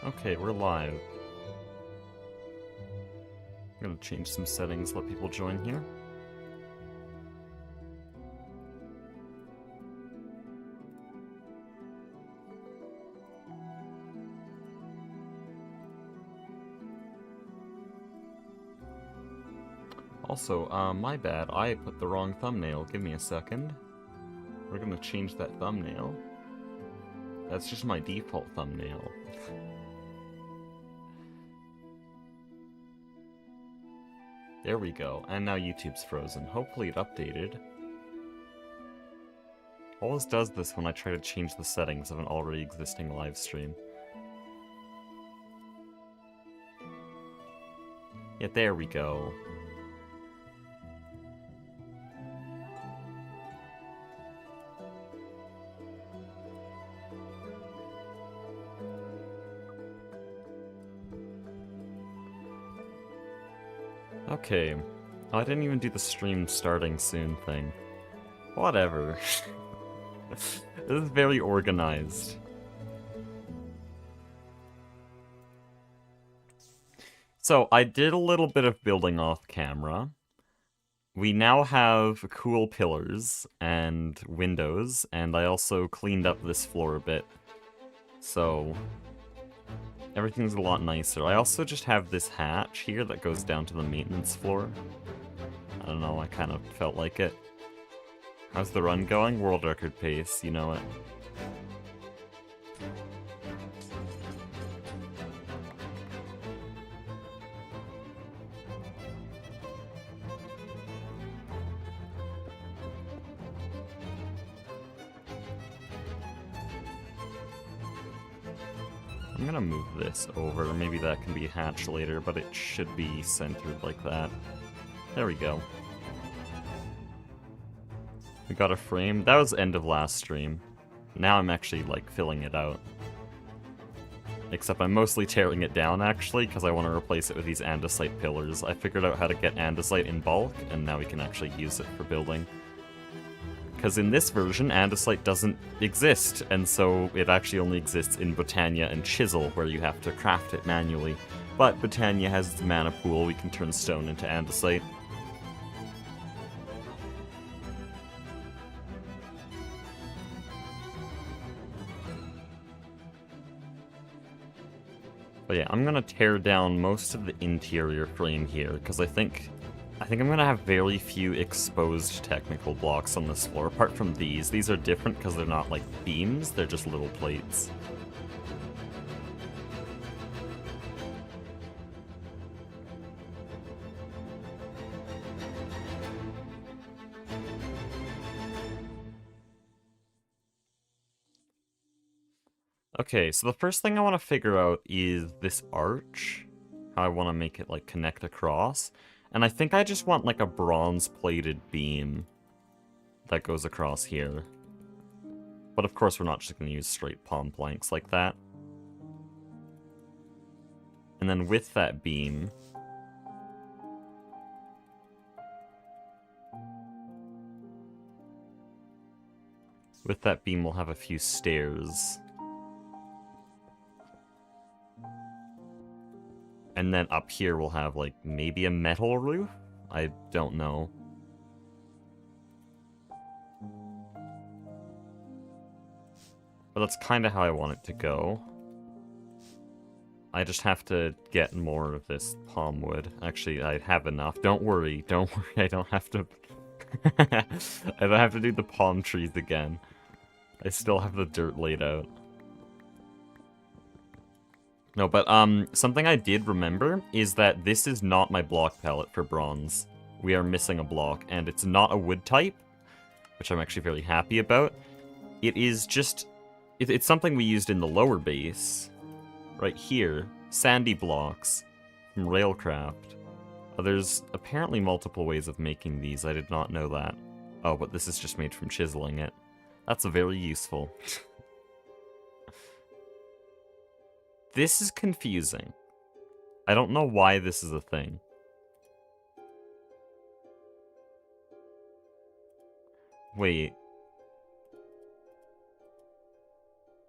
Okay, we're live. I'm gonna change some settings, let people join here. Also, my bad, I put the wrong thumbnail. Give me a second. We're gonna change that thumbnail. That's just my default thumbnail. There we go, and now YouTube's frozen. Hopefully it updated. Always does this when I try to change the settings of an already existing live stream. Yeah, there we go. Okay. Oh, I didn't even do the stream starting soon thing. Whatever. This is very organized. So, I did a little bit of building off camera. We now have cool pillars and windows, and I also cleaned up this floor a bit. So, everything's a lot nicer. I also just have this hatch here that goes down to the maintenance floor. I don't know, I kind of felt like it. How's the run going? World record pace, you know it. I'm gonna move this over, maybe that can be hatched later, but it should be centered like that. There we go. We got a frame. That was end of last stream. Now I'm actually, like, filling it out. Except I'm mostly tearing it down, actually, because I want to replace it with these andesite pillars. I figured out how to get andesite in bulk, and now we can actually use it for building. Because in this version, andesite doesn't exist, and so it actually only exists in Botania and Chisel, where you have to craft it manually. But Botania has its mana pool, we can turn stone into andesite. But yeah, I'm gonna tear down most of the interior frame here, because I think I'm gonna have very few exposed technical blocks on this floor, apart from these. These are different because they're not like beams, they're just little plates. Okay, so the first thing I want to figure out is this arch. How I want to make it, like, connect across. And I think I just want, like, a bronze-plated beam that goes across here. But of course we're not just going to use straight palm planks like that. And then with that beam... With that beam we'll have a few stairs. And then up here we'll have, like, maybe a metal roof? I don't know. But that's kind of how I want it to go. I just have to get more of this palm wood. Actually, I have enough. Don't worry, I don't have to... I don't have to do the palm trees again. I still have the dirt laid out. No, but, something I did remember is that this is not my block palette for bronze. We are missing a block, and it's not a wood type, which I'm actually very happy about. It is just... It's something we used in the lower base, right here. Sandy blocks from Railcraft. There's apparently multiple ways of making these, I did not know that. Oh, but this is just made from chiseling it. That's very useful. This is confusing. I don't know why this is a thing. Wait.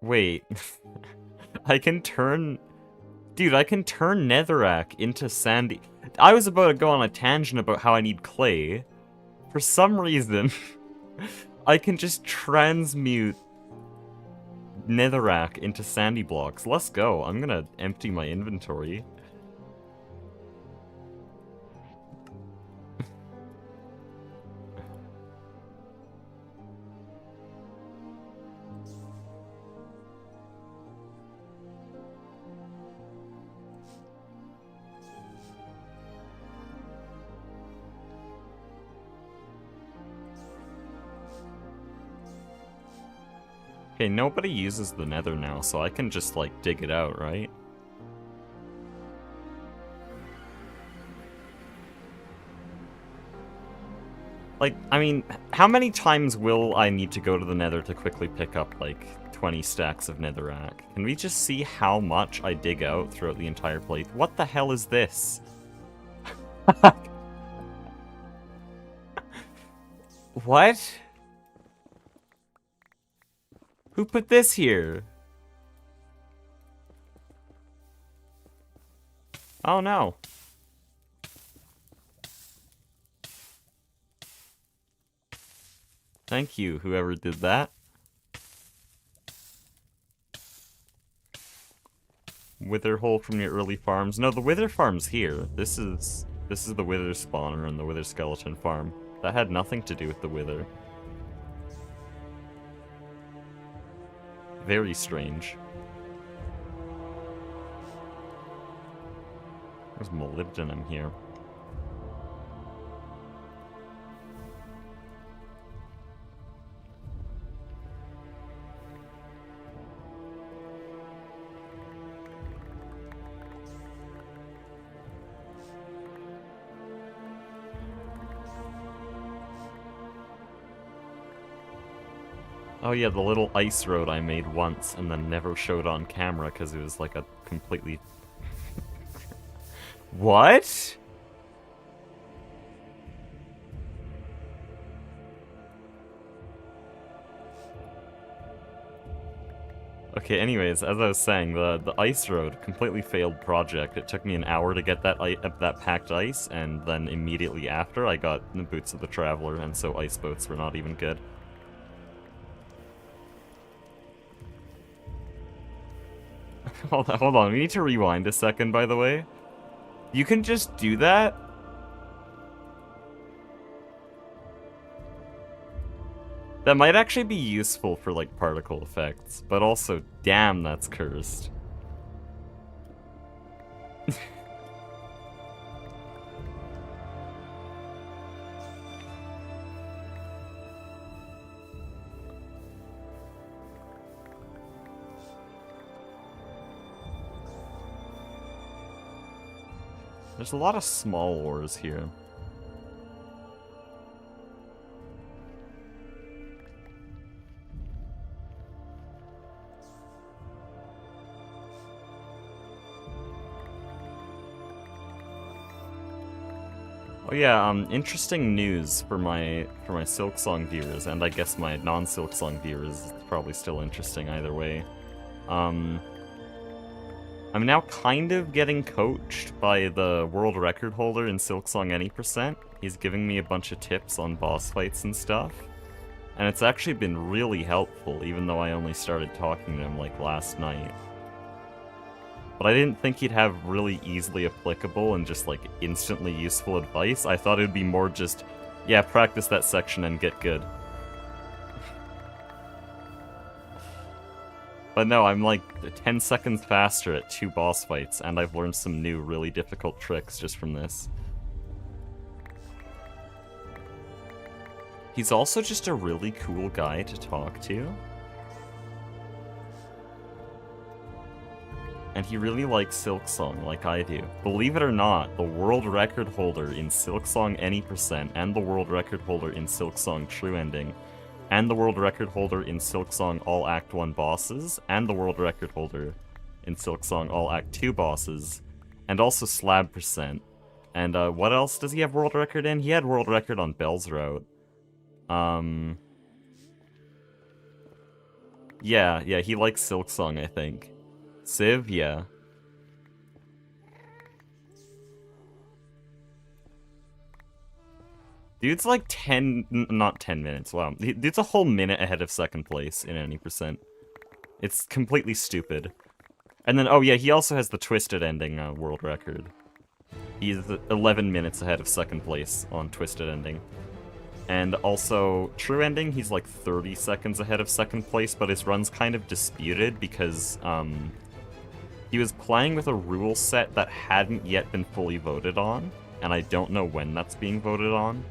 Wait. I can turn Dude, I can turn netherrack into sandy... I was about to go on a tangent about how I need clay. For some reason, I can just transmute netherrack into sandy blocks. Let's go. I'm gonna empty my inventory. Okay, nobody uses the nether now, so I can just, like, dig it out, right? Like, I mean, how many times will I need to go to the nether to quickly pick up, like, 20 stacks of netherrack? Can we just see how much I dig out throughout the entire place? What the hell is this? What? Who put this here? Oh no. Thank you, whoever did that. Wither hole from your early farms. No, the wither farm's here. This is the wither spawner and the wither skeleton farm. That had nothing to do with the wither. Very strange. There's molybdenum here. Oh yeah, the little ice road I made once and then never showed on camera because it was like a completely... What? Okay, anyways, as I was saying, the ice road, completely failed project. It took me an hour to get that packed ice, and then immediately after I got the boots of the traveler, and so ice boats were not even good. Hold on, we need to rewind a second, by the way. You can just do that? That might actually be useful for, like, particle effects, but also, damn, that's cursed. There's a lot of small ores here. Oh yeah, interesting news for my Silksong viewers, and I guess my non-Silksong viewers. It's probably still interesting either way. I'm now kind of getting coached by the world record holder in Silksong any percent. He's giving me a bunch of tips on boss fights and stuff. And it's actually been really helpful, even though I only started talking to him like last night. But I didn't think he'd have really easily applicable and just like instantly useful advice. I thought it would be more just, yeah, practice that section and get good. But no, I'm like 10 seconds faster at 2 boss fights, and I've learned some new, really difficult tricks just from this. He's also just a really cool guy to talk to. And he really likes Silksong, like I do. Believe it or not, the world record holder in Silksong any percent, and the world record holder in Silksong True Ending, and the world record holder in Silksong All Act 1 bosses, and the world record holder in Silksong All Act 2 bosses, and also Slab percent. And what else does he have world record in? He had world record on Bell's Route. Yeah, he likes Silksong, I think. Civ, yeah. Dude's like 10, not 10 minutes, wow. Dude's a whole minute ahead of second place in any percent. It's completely stupid. And then, oh yeah, he also has the twisted ending world record. He's 11 minutes ahead of second place on twisted ending. And also, true ending, he's like 30 seconds ahead of second place, but his run's kind of disputed because, he was playing with a rule set that hadn't yet been fully voted on, and I don't know when that's being voted on.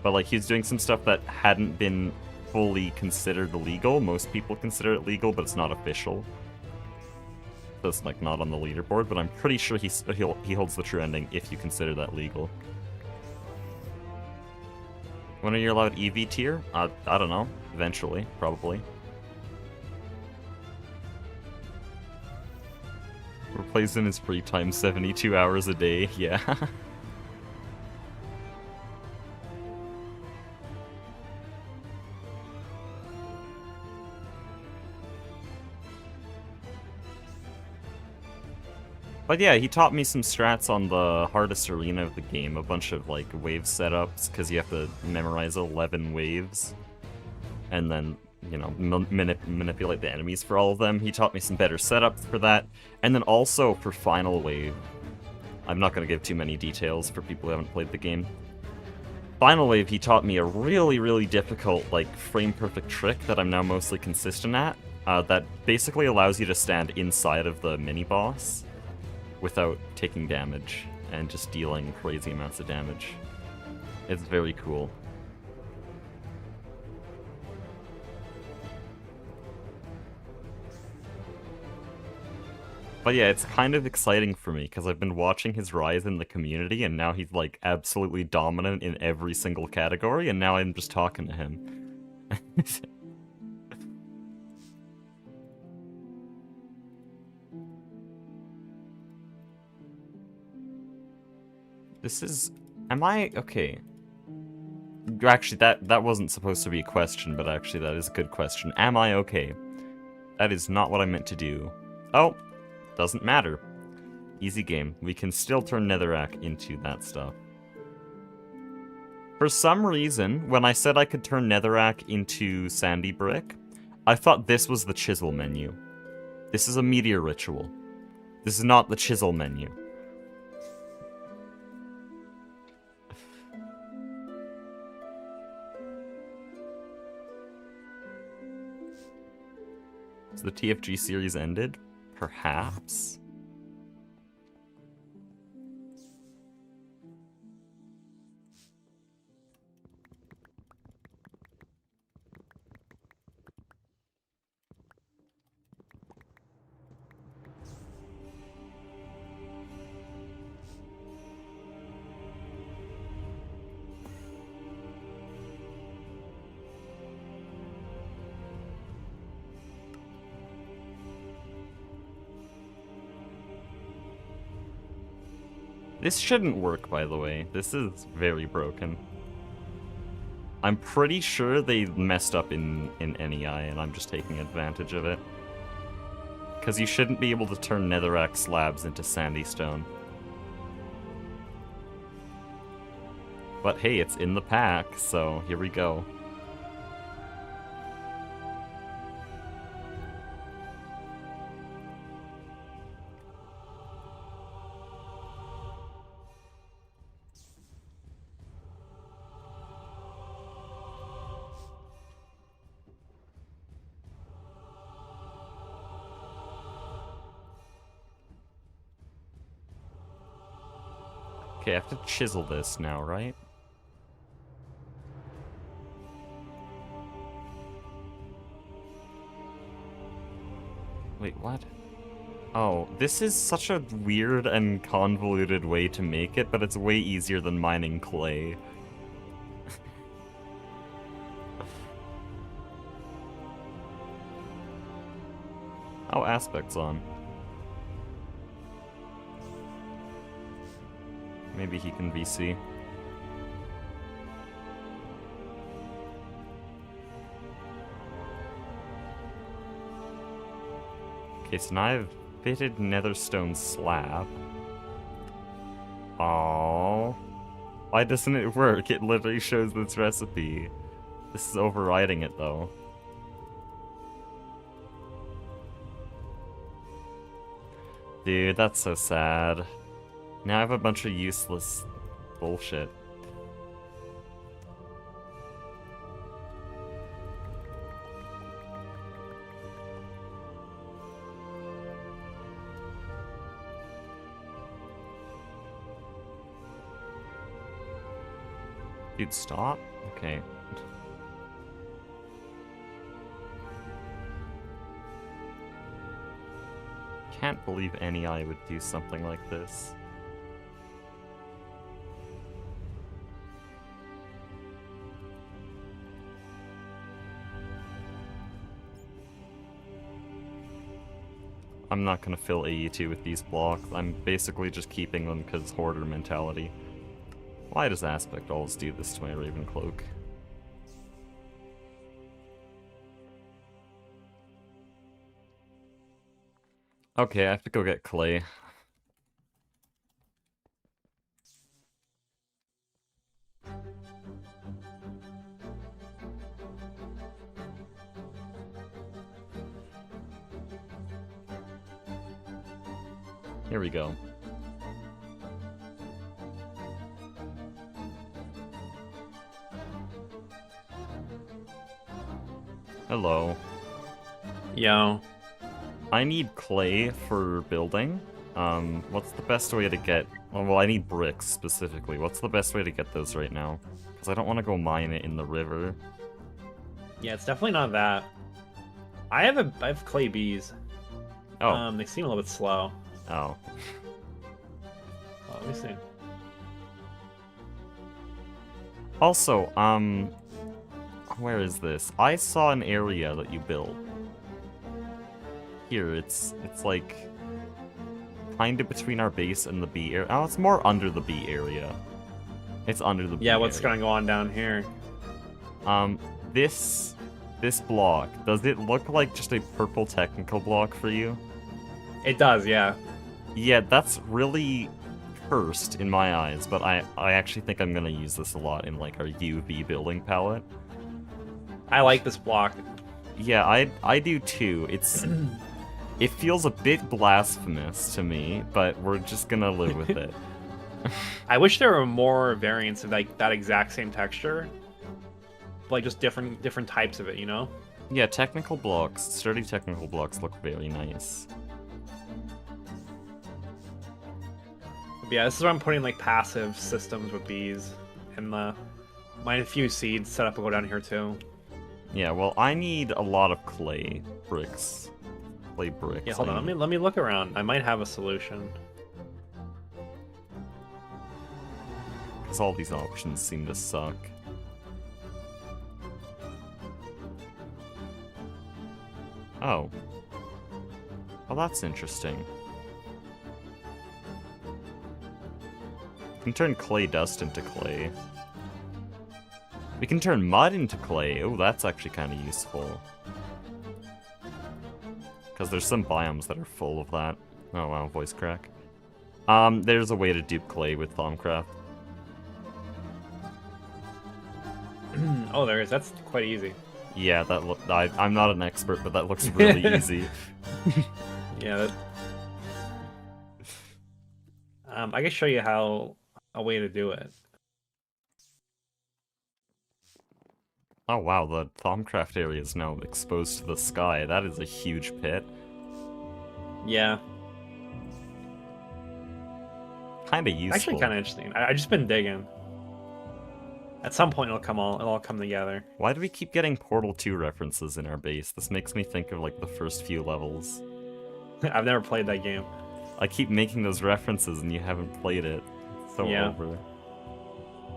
But, like, he's doing some stuff that hadn't been fully considered legal. Most people consider it legal, but it's not official. So it's, like, not on the leaderboard, but I'm pretty sure he holds the true ending if you consider that legal. When are you allowed EV tier? I don't know. Eventually, probably. Plays in his free time 72 hours a day, yeah. But yeah, he taught me some strats on the hardest arena of the game, a bunch of like wave setups, because you have to memorize 11 waves, and then, you know, manipulate the enemies for all of them. He taught me some better setups for that, and then also for Final Wave. I'm not going to give too many details for people who haven't played the game. Final Wave, he taught me a really, really difficult, like, frame-perfect trick that I'm now mostly consistent at, that basically allows you to stand inside of the mini-boss without taking damage, and just dealing crazy amounts of damage. It's very cool. But yeah, it's kind of exciting for me, because I've been watching his rise in the community, and now he's, like, absolutely dominant in every single category, and now I'm just talking to him. This is... Am I... Okay. Actually, that wasn't supposed to be a question, but actually that is a good question. Am I okay? That is not what I meant to do. Oh! Doesn't matter. Easy game. We can still turn Netherrack into that stuff. For some reason, when I said I could turn Netherrack into Sandy Brick, I thought this was the chisel menu. This is a meteor ritual. This is not the chisel menu. So the TFG series ended? Perhaps? This shouldn't work, by the way. This is very broken. I'm pretty sure they messed up in NEI, and I'm just taking advantage of it. Because you shouldn't be able to turn Netherrack slabs into sandy stone. But hey, it's in the pack, so here we go. Okay, I have to chisel this now, right? Wait, what? Oh, this is such a weird and convoluted way to make it, but it's way easier than mining clay. Oh, aspect's on. Maybe he can VC. Okay, so now I've fitted netherstone slab. Oh. Why doesn't it work? It literally shows this recipe. This is overriding it, though. Dude, that's so sad. Now I have a bunch of useless bullshit. Dude, stop? Okay. Can't believe any eye would do something like this. I'm not gonna fill AE2 with these blocks. I'm basically just keeping them because hoarder mentality. Why does Aspect always do this to my Raven Cloak? Okay, I have to go get clay. Here we go. Hello. Yo. I need clay for building. What's the best way to get... Oh, well, I need bricks, specifically. What's the best way to get those right now? Because I don't want to go mine it in the river. Yeah, it's definitely not that. I have clay bees. Oh. They seem a little bit slow. Oh. Let me see. Also, where is this? I saw an area that you built. Here, it's like kind of between our base and the B area. Oh, it's more under the B area. It's under the B Yeah, what's area. gonna go on down here? This block, does it look like just a purple technical block for you? It does, yeah. Yeah, that's really cursed in my eyes, but I actually think I'm gonna use this a lot in like our UV building palette. I like this block. Yeah, I do too. It feels a bit blasphemous to me, but we're just gonna live with it. I wish there were more variants of like that exact same texture. Like just different types of it, you know? Yeah, technical blocks, sturdy technical blocks look very nice. But yeah, this is where I'm putting like passive systems with bees. And my few seeds set up will go down here too. Yeah, well, I need a lot of clay bricks. Clay bricks. Yeah, hold on, let me look around. I might have a solution. Because all these options seem to suck. Oh. Well, that's interesting. We can turn clay dust into clay. We can turn mud into clay. Oh, that's actually kind of useful. Because there's some biomes that are full of that. Oh wow, voice crack. There's a way to dupe clay with Thaumcraft. Oh, there is. That's quite easy. Yeah, I'm not an expert, but that looks really easy. Yeah. I can show you a way to do it. Oh wow, the Thaumcraft area is now exposed to the sky. That is a huge pit. Yeah. Kinda useful. Actually kind of interesting. I just been digging. At some point it'll all come together. Why do we keep getting Portal 2 references in our base? This makes me think of like the first few levels. I've never played that game. I keep making those references and you haven't played it. It's so Yeah. over.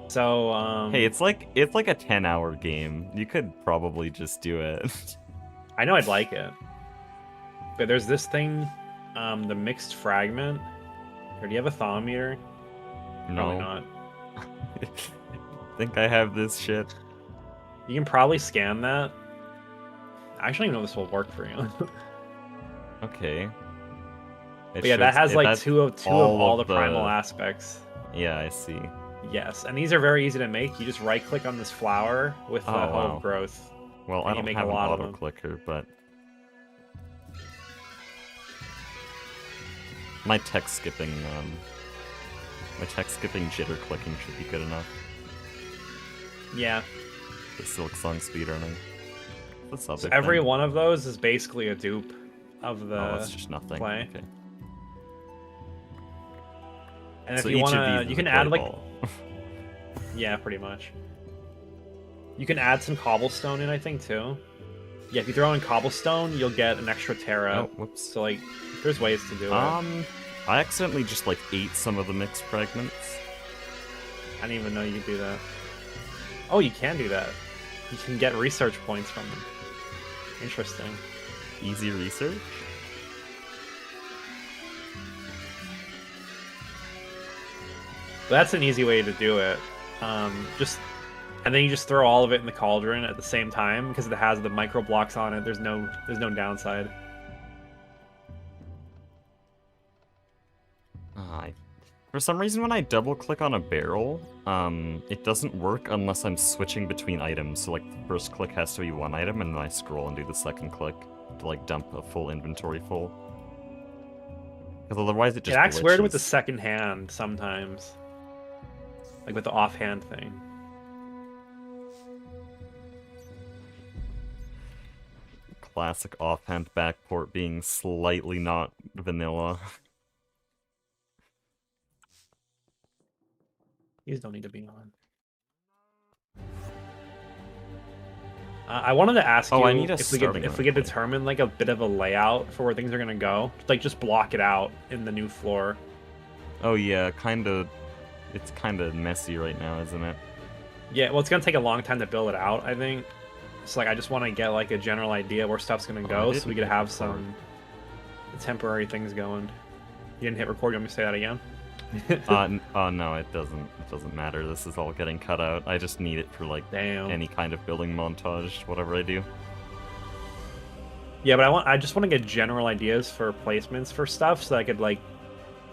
So, Hey, it's like a 10-hour game. You could probably just do it. I know I'd like it. But there's this thing, the mixed fragment. Or do you have a thermometer? No. Probably not. Think I have this shit. You can probably scan that. I actually don't even know if this will work for you. Okay. But yeah, that has like two of all the primal aspects. Yeah, I see. Yes, and these are very easy to make. You just right-click on this flower with the hoe wow. of growth. Well, I and you don't make have a an lot of auto them. clicker, but my text skipping jitter clicking should be good enough. Yeah. The Silksong speedrunning. What's up? So every one of those is basically a dupe of the Oh, that's just nothing. play. Okay. And if So you each wanna, of these you is can a add clay like, ball. yeah, pretty much. You can add some cobblestone in, I think, too. Yeah, if you throw in cobblestone, you'll get an extra Terra. Oh, whoops. So like, there's ways to do it. I accidentally just like ate some of the mixed fragments. I didn't even know you could do that. Oh, you can do that. You can get research points from them. Interesting. Easy research? That's an easy way to do it. And then you just throw all of it in the cauldron at the same time because it has the micro blocks on it. There's no downside. For some reason, when I double click on a barrel, it doesn't work unless I'm switching between items. So like the first click has to be one item, and then I scroll and do the second click to like dump a full inventory full. Because otherwise it just It acts glitches. weird with the second hand sometimes, like with the offhand thing. Classic offhand backport being slightly not vanilla. These don't need to be on. I wanted to ask you I need a if we could determine like a bit of a layout for where things are gonna go. Like just block it out in the new floor. Oh yeah, kinda. It's kinda messy right now, isn't it? Yeah, well, it's gonna take a long time to build it out, I think. So like, I just want to get like a general idea where stuff's gonna go, so we could have some temporary things going. You didn't hit record. You want me to say that again? Oh no, it doesn't. It doesn't matter. This is all getting cut out. I just need it for like any kind of building montage, whatever I do. Yeah, but I just want to get general ideas for placements for stuff, so I could like,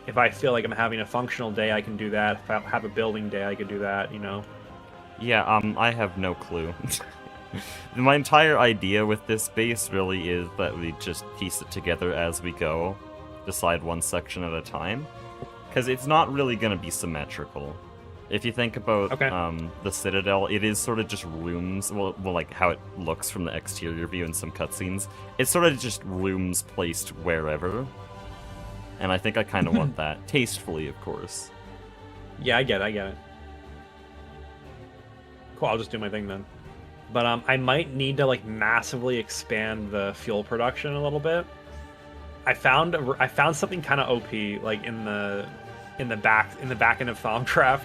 if I feel like I'm having a functional day, I can do that. If I have a building day, I could do that. You know. Yeah. I have no clue. My entire idea with this base really is that we just piece it together as we go, decide one section at a time. Because it's not really going to be symmetrical. If you think about the Citadel, it is sort of just rooms, well, like how it looks from the exterior view in some cutscenes. It's sort of just rooms placed wherever. And I think I kind of want that. Tastefully, of course. Yeah, I get it. Cool, I'll just do my thing then. But I might need to like massively expand the fuel production a little bit. I found something kind of OP like in the back end of Thaumcraft.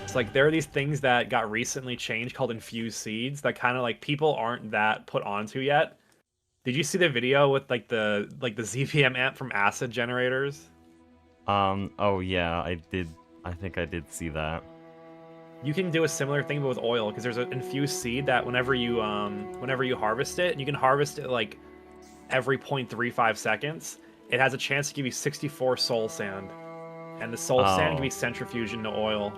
It's like there are these things that got recently changed called infused seeds that kind of like people aren't that put onto yet. Did you see the video with like the ZVM amp from acid generators? Oh yeah, I did. I think I did see that. You can do a similar thing but with oil because there's an infused seed that whenever you harvest it, you can harvest it like every 0.35 seconds, it has a chance to give you 64 soul sand. And the soul sand can be centrifuged into oil.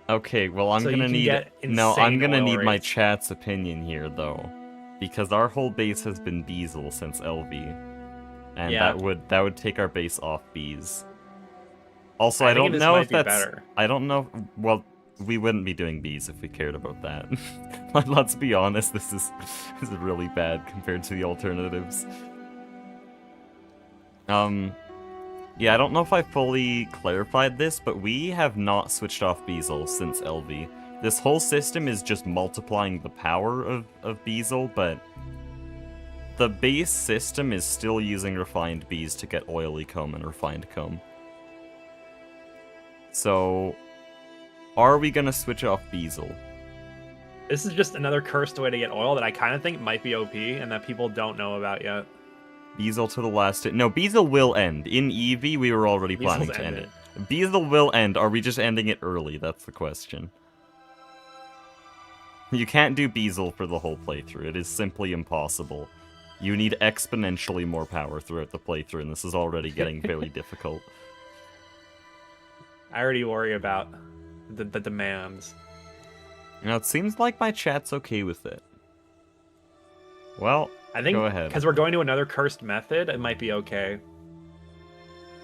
Okay, well I'm gonna need my chat's opinion here though. Because our whole base has been Beazle since LV. And that would take our base off bees. Also, I don't know if that's better. I don't know. Well, we wouldn't be doing bees if we cared about that. Let's be honest, this is really bad compared to the alternatives. Yeah, I don't know if I fully clarified this, but we have not switched off Beazle since LV. This whole system is just multiplying the power of Beazle, but the base system is still using refined bees to get oily comb and refined comb. So, are we gonna switch off Beazle? This is just another cursed way to get oil that I kind of think might be OP and that people don't know about yet. Beazle to the last... No, Beazle will end. In Eevee, we were already planning to end it. Beazle will end. Are we just ending it early? That's the question. You can't do Beazle for the whole playthrough. It is simply impossible. You need exponentially more power throughout the playthrough, and this is already getting very difficult. I already worry about the demands. Now, it seems like my chat's okay with it. Well, I think go ahead. because we're going to another cursed method, it might be okay.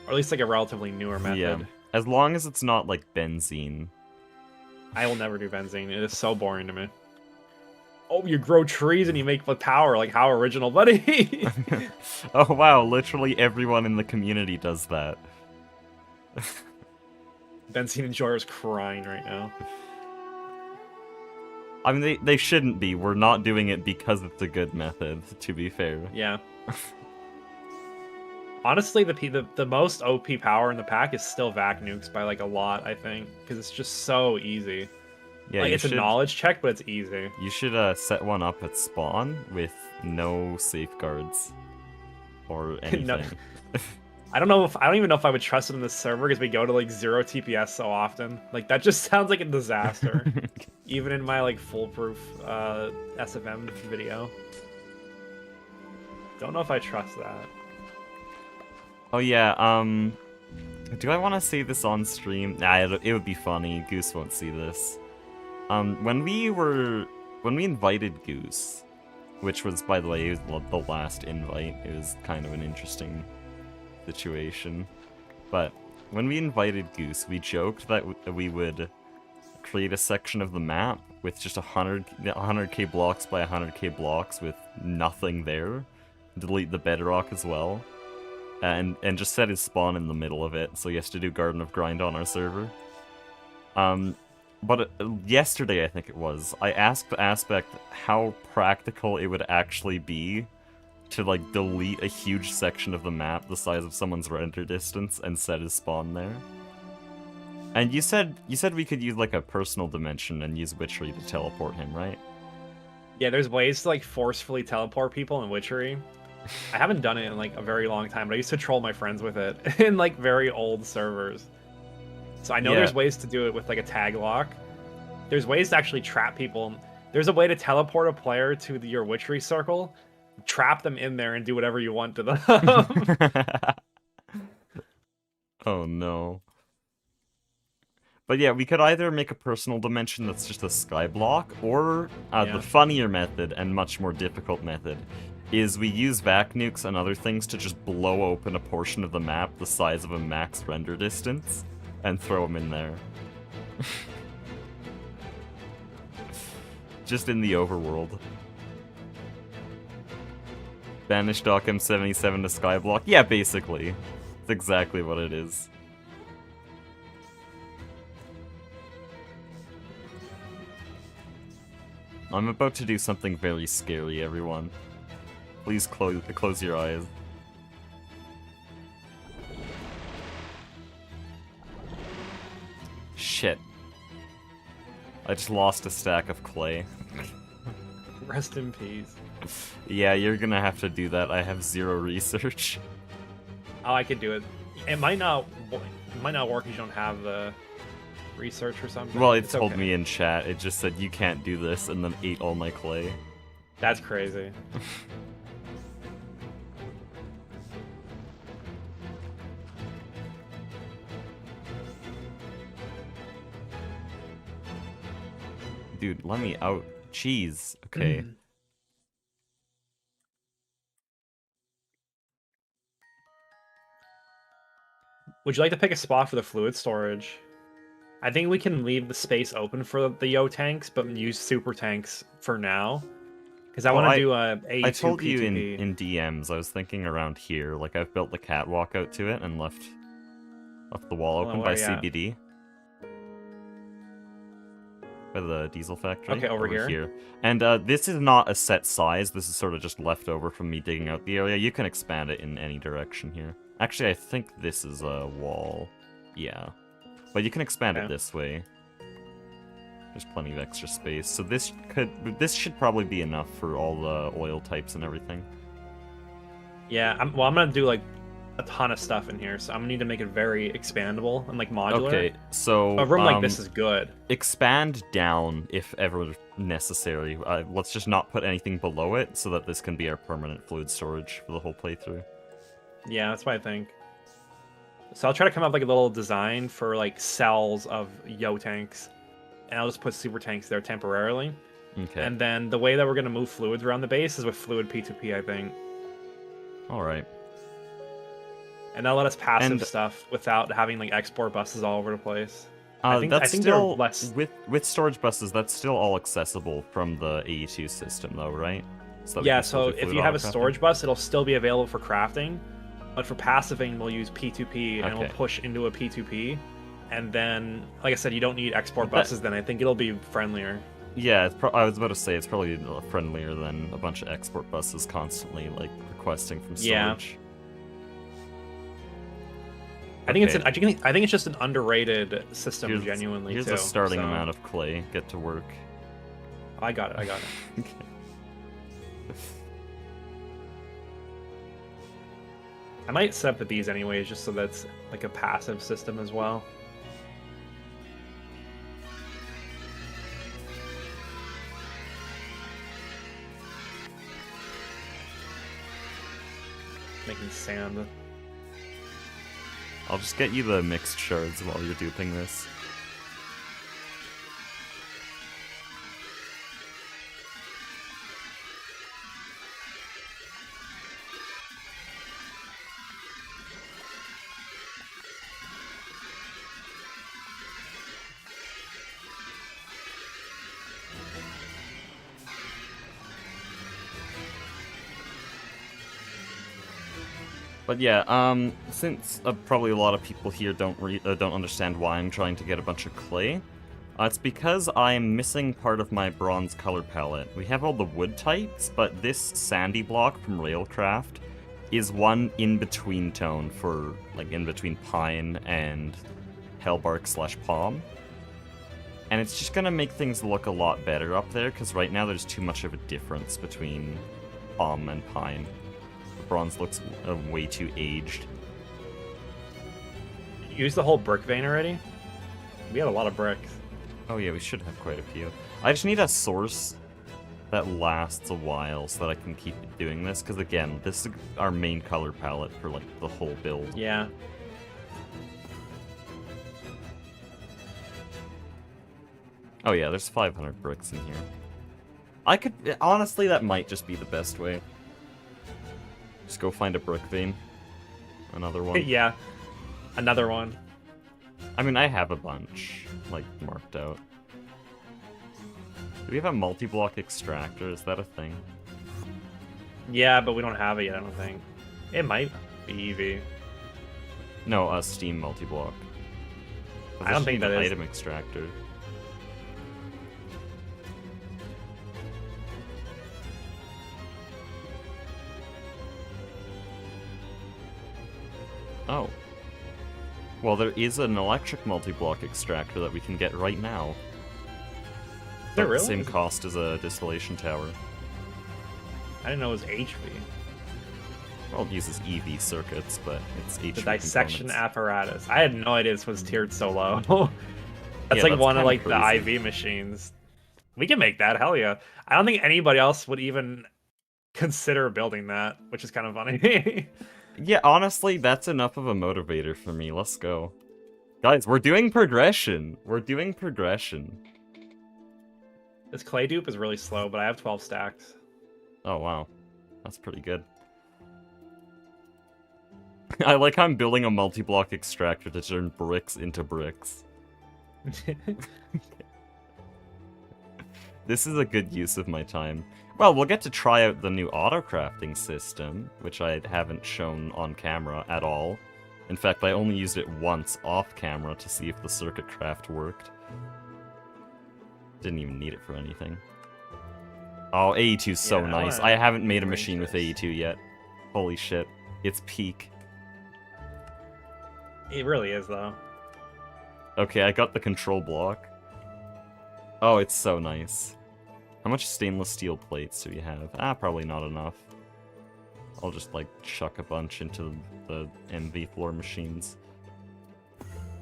Or at least like a relatively newer method. Yeah, as long as it's not like benzene. I will never do benzene. It is so boring to me. Oh, you grow trees and you make power. Like, how original, buddy! Oh wow, literally everyone in the community does that. Benzene enjoyer's crying right now. I mean, they shouldn't be. We're not doing it because it's a good method, to be fair. Yeah. Honestly, the most OP power in the pack is still vac nukes by like a lot, I think, because it's just so easy. Yeah, like, it's a knowledge check, but it's easy. You should set one up at spawn with no safeguards or anything. No. I don't even know if I would trust it in this server because we go to like 0 TPS so often. Like, that just sounds like a disaster. Even in my like foolproof SFM video. Don't know if I trust that. Oh yeah, do I want to say this on stream? Nah, it would be funny. Goose won't see this. When we invited Goose, which was, by the way, it was the last invite, it was kind of an interesting situation. But when we invited Goose, we joked that we would create a section of the map with just 100k blocks by 100k blocks with nothing there, delete the bedrock as well, and just set his spawn in the middle of it, so he has to do Garden of Grind on our server. But yesterday, I think it was, I asked Aspect how practical it would actually be to like delete a huge section of the map the size of someone's render distance and set his spawn there. And you said we could use like a personal dimension and use Witchery to teleport him, right? Yeah, there's ways to like forcefully teleport people in Witchery. I haven't done it in like a very long time, but I used to troll my friends with it in like very old servers. So I know there's ways to do it with like a tag lock. There's ways to actually trap people. There's a way to teleport a player to your Witchery circle, trap them in there, and do whatever you want to them. Oh no. But yeah, we could either make a personal dimension that's just a skyblock, or the funnier method and much more difficult method is we use vac nukes and other things to just blow open a portion of the map the size of a max render distance and throw them in there. Just in the overworld. Banish Dock M77 to skyblock? Yeah, basically. It's exactly what it is. I'm about to do something very scary, everyone. Please close your eyes. Shit. I just lost a stack of clay. Rest in peace. Yeah, you're gonna have to do that. I have 0 research. Oh, I could do it. It might not work if you don't have the research or something. Well, it told me in chat. It just said you can't do this, and then ate all my clay. That's crazy. Dude, let me out. Jeez. Okay. Would you like to pick a spot for the fluid storage? I think we can leave the space open for the Yo tanks, but use super tanks for now. Because I want to do a AE2 I told PTB. you in DMs, I was thinking around here. Like, I've built the catwalk out to it and left the wall open by CBD. By the diesel factory. Okay, over here. And this is not a set size. This is sort of just left over from me digging out the area. You can expand it in any direction here. Actually, I think this is a wall. Yeah. But you can expand it this way. There's plenty of extra space. So this should probably be enough for all the oil types and everything. Yeah, I'm gonna do like a ton of stuff in here, so I'm gonna need to make it very expandable and like modular. Okay, so a room like this is good. Expand down if ever necessary. Let's just not put anything below it so that this can be our permanent fluid storage for the whole playthrough. Yeah, that's what I think. So I'll try to come up with like a little design for like cells of yo tanks, and I'll just put super tanks there temporarily. Okay. And then the way that we're gonna move fluids around the base is with fluid P2P, I think. All right. And that'll let us passive stuff without having like export buses all over the place. I think That's they're still less. with storage buses. That's still all accessible from the AE2 system, though, right? So Yeah. So if you have a storage bus, it'll still be available for crafting. But for passiving, we'll use P2P, and we'll push into a P2P. And then, like I said, you don't need export buses, then I think it'll be friendlier. Yeah, I was about to say, it's probably friendlier than a bunch of export buses constantly, like, requesting from storage. Yeah. I think it's just an underrated system, genuinely, here's too. Here's the starting amount of clay. Get to work. I got it. Okay. I might set up the bees anyways, just so that's like a passive system as well. Making sand. I'll just get you the mixed shards while you're duping this. But yeah, since probably a lot of people here don't understand why I'm trying to get a bunch of clay, it's because I'm missing part of my bronze color palette. We have all the wood types, but this sandy block from Railcraft is one in-between tone for, like, in-between pine and hellbark/palm. And it's just gonna make things look a lot better up there, because right now there's too much of a difference between palm and pine. Bronze looks way too aged. Use the whole brick vein already? We had a lot of bricks. Oh yeah, we should have quite a few. I just need a source that lasts a while so that I can keep doing this, because again, this is our main color palette for like the whole build. Yeah. Oh yeah, there's 500 bricks in here. I could... honestly, that might just be the best way. Just go find a brick vein. Another one. Yeah, another one. I mean, I have a bunch, like, marked out. Do we have a multi-block extractor? Is that a thing? Yeah, but we don't have it yet, I don't think. It might be EV. No, a Steam multi-block. I don't think that is. Item extractor. Oh. Well, there is an electric multi-block extractor that we can get right now. Is there really? The same cost as a distillation tower. I didn't know it was HV. Well, it uses EV circuits, but it's HV The dissection components. apparatus. I had no idea this was tiered so low. That's like one of like the IV machines. We can make that, hell yeah. I don't think anybody else would even consider building that, which is kind of funny. Yeah, honestly, that's enough of a motivator for me. Let's go. Guys, we're doing progression. We're doing progression. This clay dupe is really slow, but I have 12 stacks. Oh, wow. That's pretty good. I like how I'm building a multi-block extractor to turn bricks into bricks. This is a good use of my time. Well, we'll get to try out the new auto-crafting system, which I haven't shown on camera at all. In fact, I only used it once off-camera to see if the circuit craft worked. Didn't even need it for anything. Oh, AE2's so nice. I haven't made a machine with AE2 yet. Holy shit. It's peak. It really is, though. Okay, I got the control block. Oh, it's so nice. How much stainless steel plates do we have? Ah, probably not enough. I'll just, like, chuck a bunch into the MV floor machines.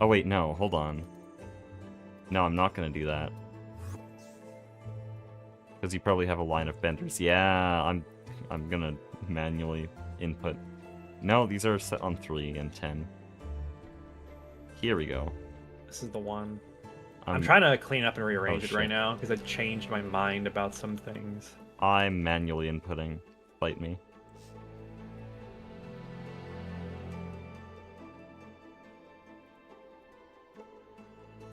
Oh, wait, no, hold on. No, I'm not gonna do that. Because you probably have a line of benders. Yeah, I'm gonna manually input. No, these are set on 3 and 10. Here we go. This is the one. I'm trying to clean up and rearrange it right shit. now because I changed my mind about some things. I'm manually inputting. Fight me.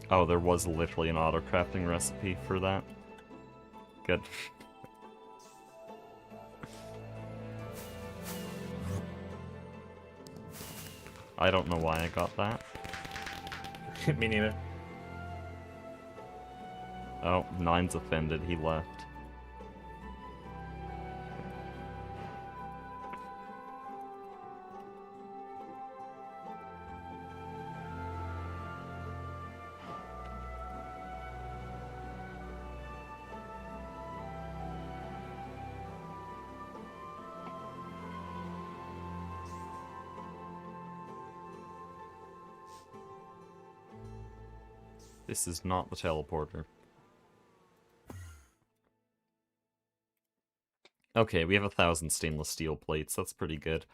Oh, there was literally an auto-crafting recipe for that. Good. I don't know why I got that. Me neither. Oh, Nine's offended, he left. This is not the teleporter. Okay, we have 1,000 stainless steel plates. That's pretty good.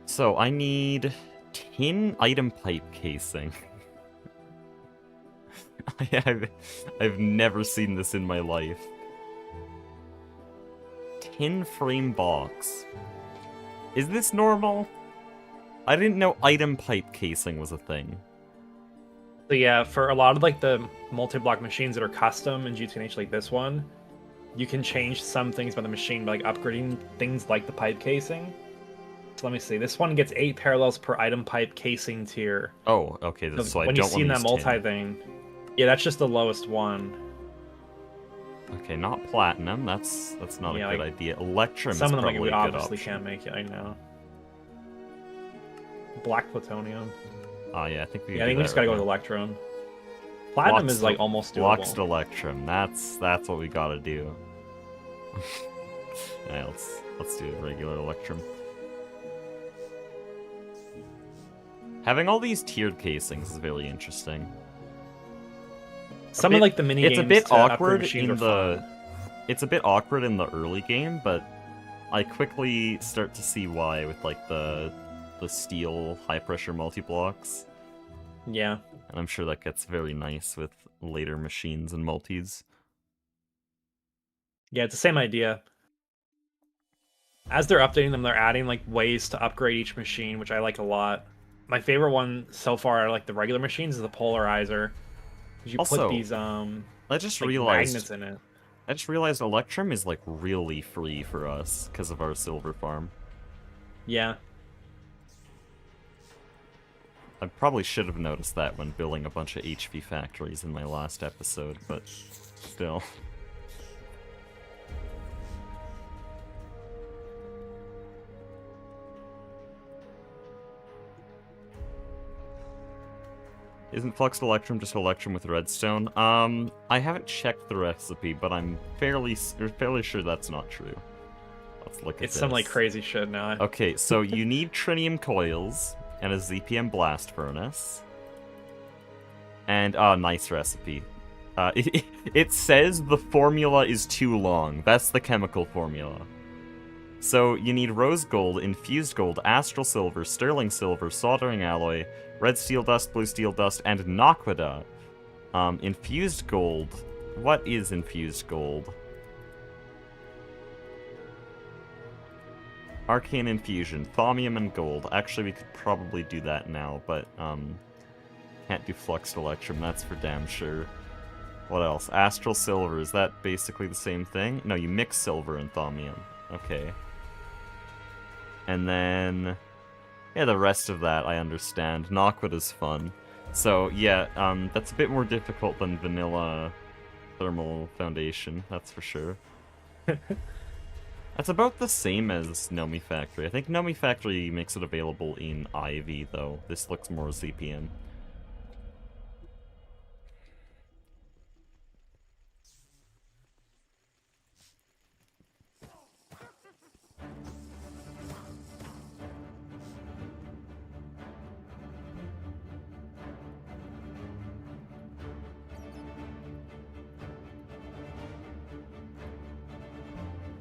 So, I need tin item pipe casing. I've never seen this in my life. Tin frame box. Is this normal? I didn't know item pipe casing was a thing. So yeah, for a lot of like the multi-block machines that are custom in GTNH like this one, you can change some things about the machine by like upgrading things like the pipe casing. So let me see. This one gets 8 parallels per item pipe casing tier. Oh, okay. So I when don't you see want that these multi tin. thing, yeah, that's just the lowest one. Okay, not platinum. That's not Yeah, a good like, idea. Electrum some is of them like, probably we a good obviously option. can't make it. I know. Black plutonium. Oh yeah, I think we. Yeah, I think we just gotta go with electrum. Platinum is like almost doable. Fluxed electrum. That's what we gotta do. Yeah, let's do a regular electrum. Having all these tiered casings is very interesting. Some of like the mini games. It's a bit to upgrade awkward machines in are the. fun. It's a bit awkward in the early game, but I quickly start to see why with like the steel high pressure multi blocks. Yeah. And I'm sure that gets very nice with later machines and multis. Yeah, it's the same idea. As they're updating them, they're adding like ways to upgrade each machine, which I like a lot. My favorite one so far are like the regular machines is the polarizer. You Also, put these I just like realized magnets in it. I just realized Electrum is like really free for us because of our silver farm. Yeah. I probably should have noticed that when building a bunch of HV factories in my last episode, but still. Isn't Fluxed Electrum just Electrum with redstone? I haven't checked the recipe, but I'm fairly sure that's not true. Let's look at this. It's some like crazy shit now. Okay, so you need trinium coils and a ZPM blast furnace. And, nice recipe. It says the formula is too long. That's the chemical formula. So you need rose gold, infused gold, astral silver, sterling silver, soldering alloy, red steel dust, blue steel dust, and naquadah. Infused gold. What is infused gold? Arcane infusion, thaumium and gold. Actually, we could probably do that now, but can't do fluxed electrum. That's for damn sure. What else? Astral silver. Is that basically the same thing? No, you mix silver and thaumium. Okay. And then, yeah, the rest of that I understand. Naquadah is fun. So yeah, that's a bit more difficult than vanilla thermal foundation. That's for sure. That's about the same as Nomi Factory. I think Nomi Factory makes it available in Ivy, though. This looks more ZPM.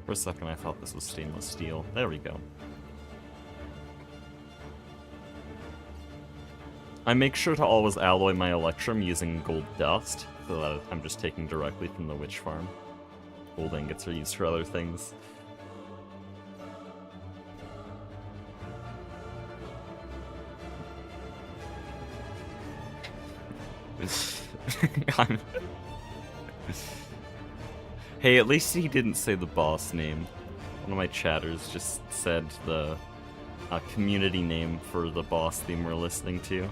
For a second, I thought this was stainless steel. There we go. I make sure to always alloy my electrum using gold dust, so that I'm just taking directly from the witch farm. Gold ingots are used for other things. Hey, at least he didn't say the boss name. One of my chatters just said the community name for the boss theme we're listening to.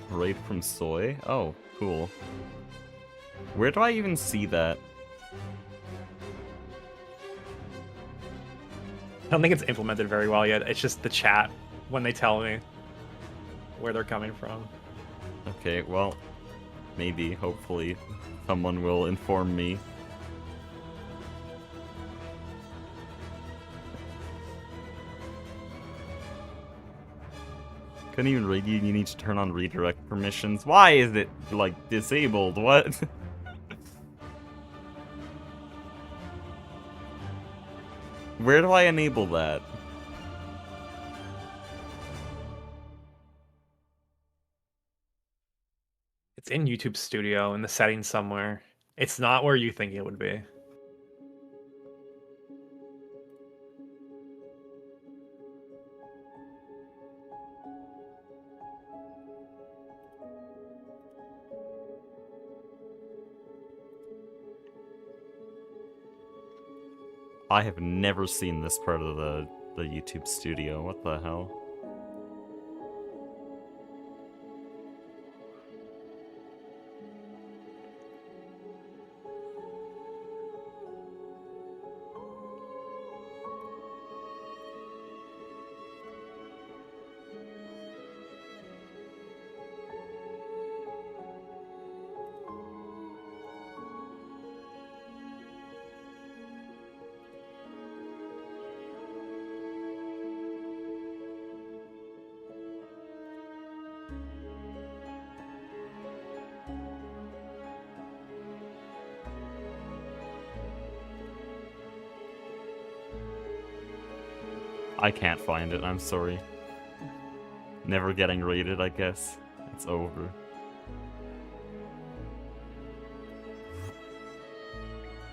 Raid from Soy? Oh, cool. Where do I even see that? I don't think it's implemented very well yet. It's just the chat when they tell me where they're coming from. Okay, well, maybe, hopefully, someone will inform me. Couldn't even read you need to turn on redirect permissions. Why is it, like, disabled? What? Where do I enable that? It's in YouTube Studio in the settings somewhere. It's not where you think it would be. I have never seen this part of the YouTube Studio. What the hell? I can't find it, I'm sorry. Never getting rated, I guess. It's over.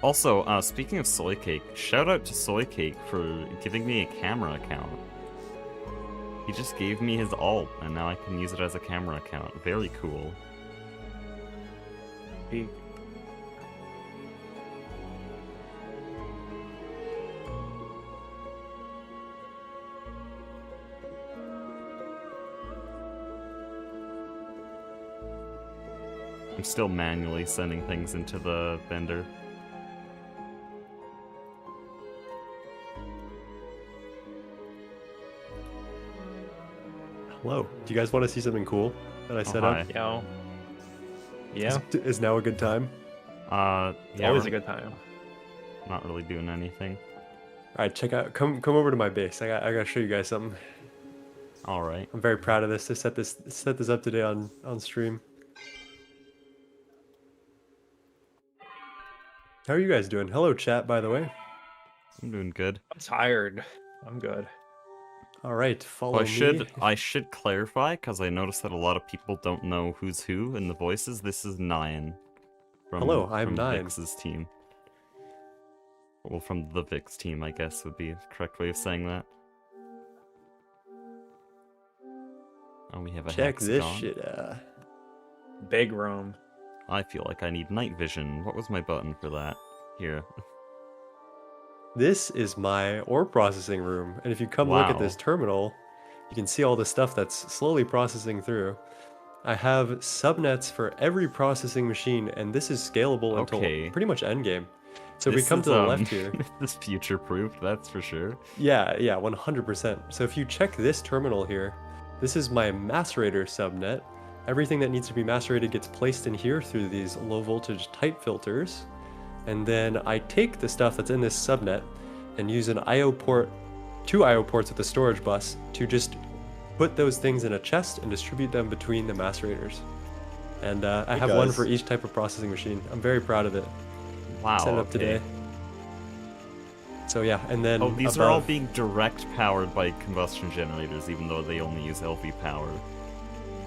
Also, speaking of Soy Cake, shout out to Soy Cake for giving me a camera account. He just gave me his alt, and now I can use it as a camera account. Very cool. I'm still manually sending things into the vendor. Hello. Do you guys want to see something cool that I set up? Yo. Yeah. Is now a good time? Yeah, Always a good time. Not really doing anything. All right, check out. Come over to my base. I gotta show you guys something. All right. I'm very proud of this. To set this up today on stream. How are you guys doing? Hello, chat. By the way. I'm doing good. I'm tired. I'm good. All right, follow me. me. I should clarify because I noticed that a lot of people don't know who's who in the voices. This is Nyan. Hello, I'm Nyan. Vix's team. Well, from the Vix team, I guess would be the correct way of saying that. Oh, we have a check hexagon. This shit. Big room. I feel like I need night vision. What was my button for that? Here. This is my ore processing room, and if you come look at this terminal, you can see all the stuff that's slowly processing through. I have subnets for every processing machine, and this is scalable until pretty much endgame. So if we come to the left here. This is future-proofed, that's for sure. Yeah, 100%. So if you check this terminal here, this is my macerator subnet. Everything that needs to be macerated gets placed in here through these low voltage type filters. And then I take the stuff that's in this subnet and use an IO port, 2 IO ports with a storage bus to just put those things in a chest and distribute them between the macerators. And I have one for each type of processing machine. I'm very proud of it. Wow. Set it up today. So yeah, and then Oh, these are all above- being direct powered by combustion generators, even though they only use LV power.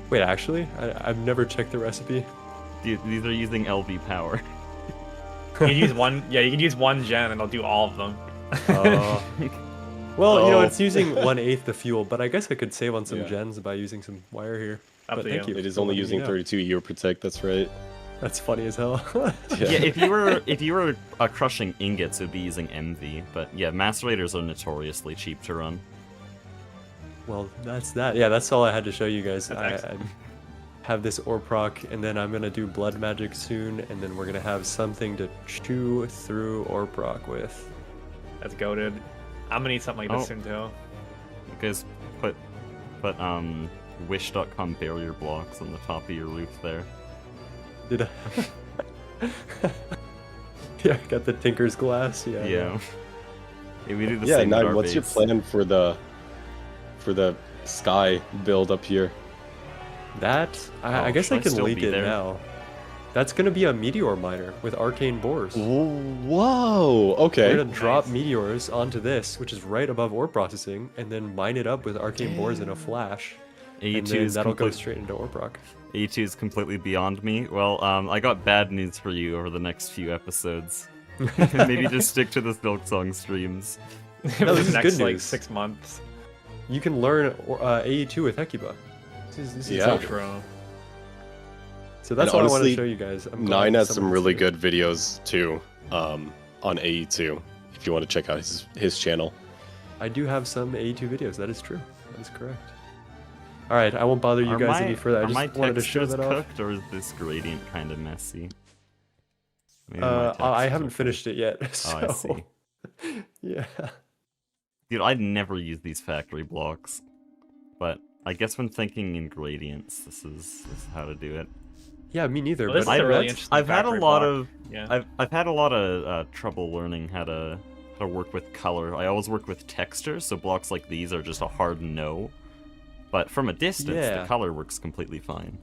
Wait, actually, I've never checked the recipe. These are using LV power. You can use one. Yeah, you can use one gen, and it'll do all of them. Well, you know, Oh. it's using 1/8 the fuel, but I guess I could save on some Yeah. gens by using some wire here. Up But to thank you. you. It is for only letting me using know. 32 year protect. That's right. That's funny as hell. Yeah, if you were crushing ingots, it would be using MV. But yeah, macerators are notoriously cheap to run. Well, that's that. Yeah, that's all I had to show you guys. That's I excellent. have this ore proc, and then I'm gonna do blood magic soon, and then we're gonna have something to chew through ore proc with. That's goated. I'm gonna need something like this Oh. soon too. You guys put wish.com barrier blocks on the top of your roof there. Did I? Yeah, I got the tinker's glass. Yeah. Yeah. Yeah, we do the Yeah, same with Nine. our What's your base. plan for the sky build up here? That I Oh, guess should I I can still leak be it there? now. That's gonna be a meteor miner with arcane bores. Whoa. We're Okay. gonna drop Nice. meteors onto this, which is right above ore processing, and then mine it up with arcane bores in a flash, and AE2 then is that'll go complete- straight into ore proc. AE2 is completely beyond me. Well, I got bad news for you over the next few episodes. Maybe just stick to the Silksong streams. No, For this the is next good like news. 6 months. You can learn AE2 with Hecuba. This is Yeah. so So true. true. So that's And all I wanted to honestly, show you guys. I'm glad Nine has some someone really see it. good videos too, on AE2. If you want to check out his channel. I do have some AE2 videos. That is true. That is correct. All right, I won't bother you Are guys my, any further. I are my just wanted to show textures that off. cooked, or is this gradient kind of messy? Maybe my I textures haven't are finished it yet. So. Oh, I see. Yeah. Dude, I'd never use these factory blocks, but I guess when thinking in gradients, this is how to do it. Yeah, me neither. Well, this but is a really that's- interesting I've had a factory lot block. of Yeah. I've had a lot of trouble learning how to work with color. I always work with texture, so blocks like these are just a hard no. But from a distance, Yeah. the color works completely fine.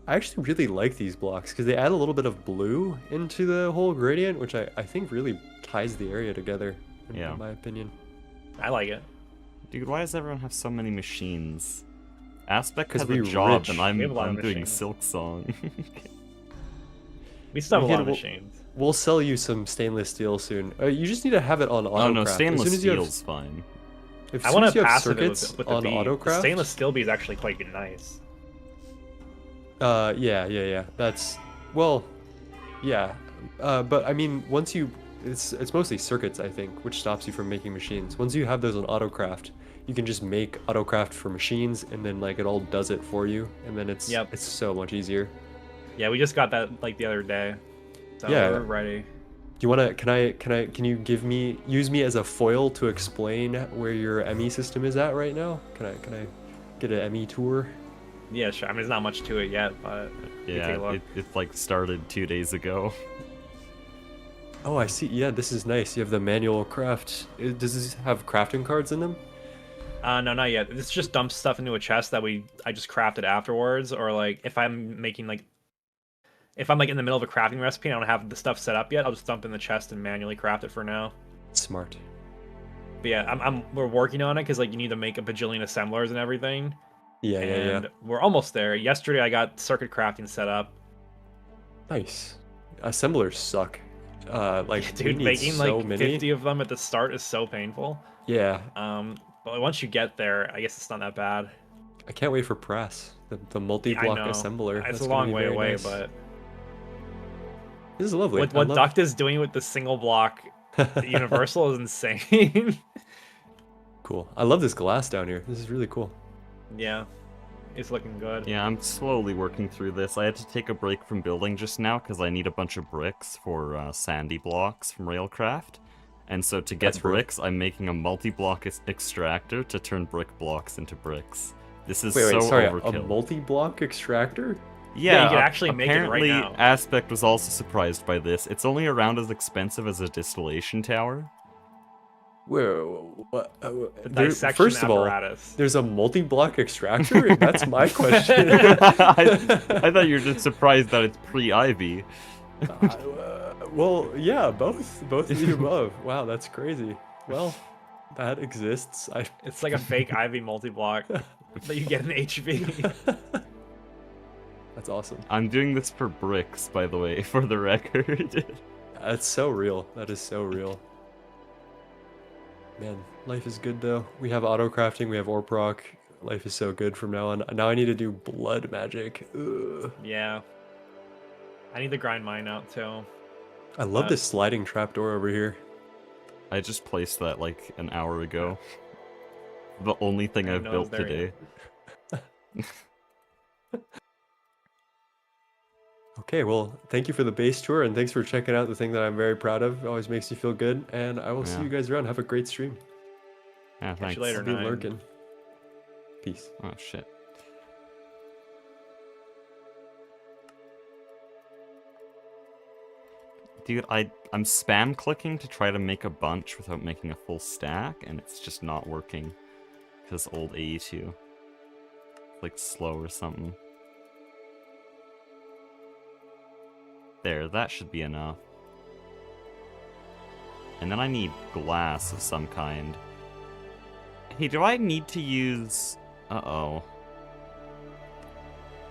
I actually really like these blocks because they add a little bit of blue into the whole gradient, which I think really ties the area together, Yeah. in my opinion. I like it. Dude, why does everyone have so many machines? Aspect 'Cause has a we job, rich. and We have a lot I'm of doing machines. Silksong. We still have a Okay, lot of well- machines. We'll sell you some stainless steel soon. You just need to have it on autocraft. Oh no, stainless as soon as you have, steel's fine. if I soon want as to you have passive it circuits with the on V. The autocraft. stainless steel B is actually quite nice. Yeah. That's well, yeah. But I mean, once you, it's mostly circuits, I think, which stops you from making machines. Once you have those on autocraft, you can just make autocraft for machines, and then like it all does it for you, and then it's Yep. it's so much easier. Yeah, we just got that like the other day. So Yeah. we're ready. Do you wanna? Can you use me as a foil to explain where your ME system is at right now? Can I get an ME tour? Yeah, sure. I mean, there's not much to it yet, but we can take a Yeah, look. it like started 2 days ago. Oh, I see. Yeah, this is nice. You have the manual craft. Does this have crafting cards in them? No, not yet. It's just dump stuff into a chest that I just crafted afterwards, or like if I'm making like if I'm like in the middle of a crafting recipe and I don't have the stuff set up yet, I'll just dump in the chest and manually craft it for now. Smart. But yeah, we're working on it because like you need to make a bajillion assemblers and everything. Yeah. And we're almost there. Yesterday I got circuit crafting set up. Nice. Assemblers suck. Like we Dude, need making so like many. 50 of them at the start is so painful. Yeah, But once you get there, I guess it's not that bad. I can't wait for press. The multi-block I know. assembler. It's That's a gonna long be way very away, nice. but This is lovely. what I love- Duct is doing with the single block universal is insane. Cool. I love this glass down here. This is really cool. Yeah, it's looking good. Yeah, I'm slowly working through this. I had to take a break from building just now because I need a bunch of bricks for sandy blocks from Railcraft. And so to get That's rude. bricks, I'm making a multi-block extractor to turn brick blocks into bricks. This is Wait, so sorry. overkill. A multi-block extractor? Yeah, you can actually make it right apparently now. Aspect was also surprised by this. It's only around as expensive as a distillation tower. Whoa. What? The dissection First of all, apparatus. there's a multi-block extractor? That's my question. I thought you were just surprised that it's pre-Ivy. Well, yeah, both of the above. Wow, that's crazy. Well, that exists. It's like a fake Ivy multi-block that you get in HV. That's awesome. I'm doing this for bricks, by the way, for the record. That's so real. That is so real. Man, life is good though. We have auto crafting, we have ore proc. Life is so good from now on. Now I need to do blood magic. Ugh. Yeah. I need to grind mine out too. I love this sliding trapdoor over here. I just placed that like an hour ago. The only thing I I've know it's built there today. Okay, well, thank you for the base tour and thanks for checking out the thing that I'm very proud of. It always makes me feel good. And I will see Yeah. you guys around. Have a great stream. Yeah, Catch thanks. you later, I'll be Nine. lurking. Peace. Oh shit. Dude, I'm spam clicking to try to make a bunch without making a full stack, and it's just not working. Because old AE2. Like slow or something. There, that should be enough. And then I need glass of some kind. Hey, do I need to use... Uh-oh.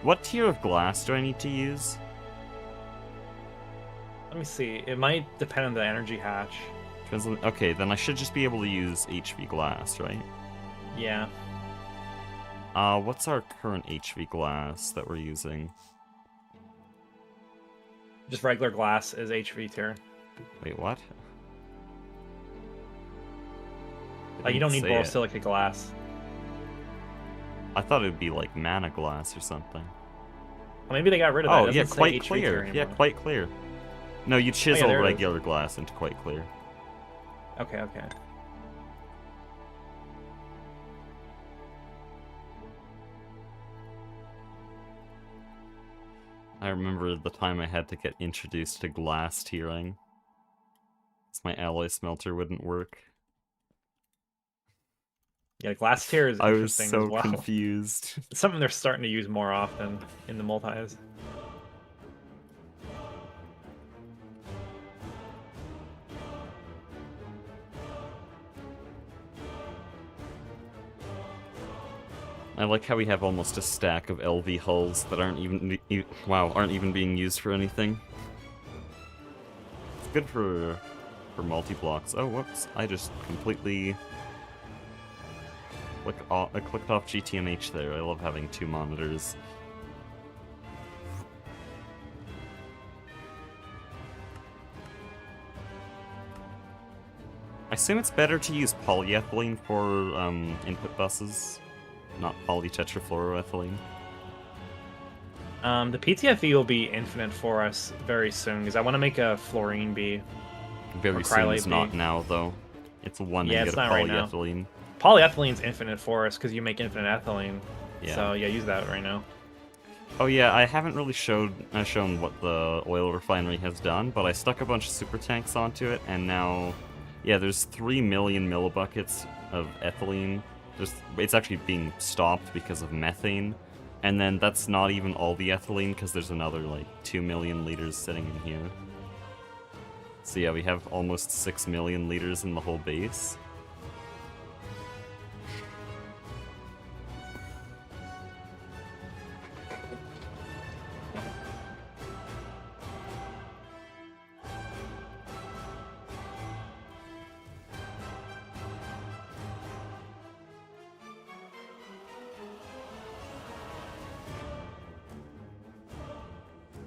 What tier of glass do I need to use? Let me see. It might depend on the energy hatch. Okay, then I should just be able to use HV glass, right? Yeah. What's our current HV glass that we're using? Just regular glass is HV tier. Wait, what? Like, you don't need Didn't say it. borosilicate glass. I thought it would be like mana glass or something. Well, maybe they got rid of that. Oh, It yeah, doesn't say quite HV tier clear. Yeah, anymore. quite clear. No, you chisel there it is. regular glass into quite clear. Okay, okay. I remember the time I had to get introduced to glass tiering. Because my alloy smelter wouldn't work. Yeah, glass tier is I was interesting so as well. confused. It's something they're starting to use more often in the multis. I like how we have almost a stack of LV hulls that aren't even being used for anything. It's good for multi-blocks. Oh, whoops! I just completely I clicked off GTMH there. I love having two monitors. I assume it's better to use polyethylene for input buses. Not polytetrafluoroethylene. The PTFE will be infinite for us very soon because I want to make a fluorine bee. Very Or soon is cryolate not B. now, though. It's one Yeah, ingot it's of not right now. polyethylene. Polyethylene's infinite for us because you make infinite ethylene. Yeah. So yeah, use that right now. Oh yeah, I haven't really shown what the oil refinery has done, but I stuck a bunch of super tanks onto it, and now, yeah, there's 3 million millibuckets of ethylene. It's actually being stopped because of methane, and then that's not even all the ethylene, because there's another, like, 2 million liters sitting in here. So yeah, we have almost 6 million liters in the whole base.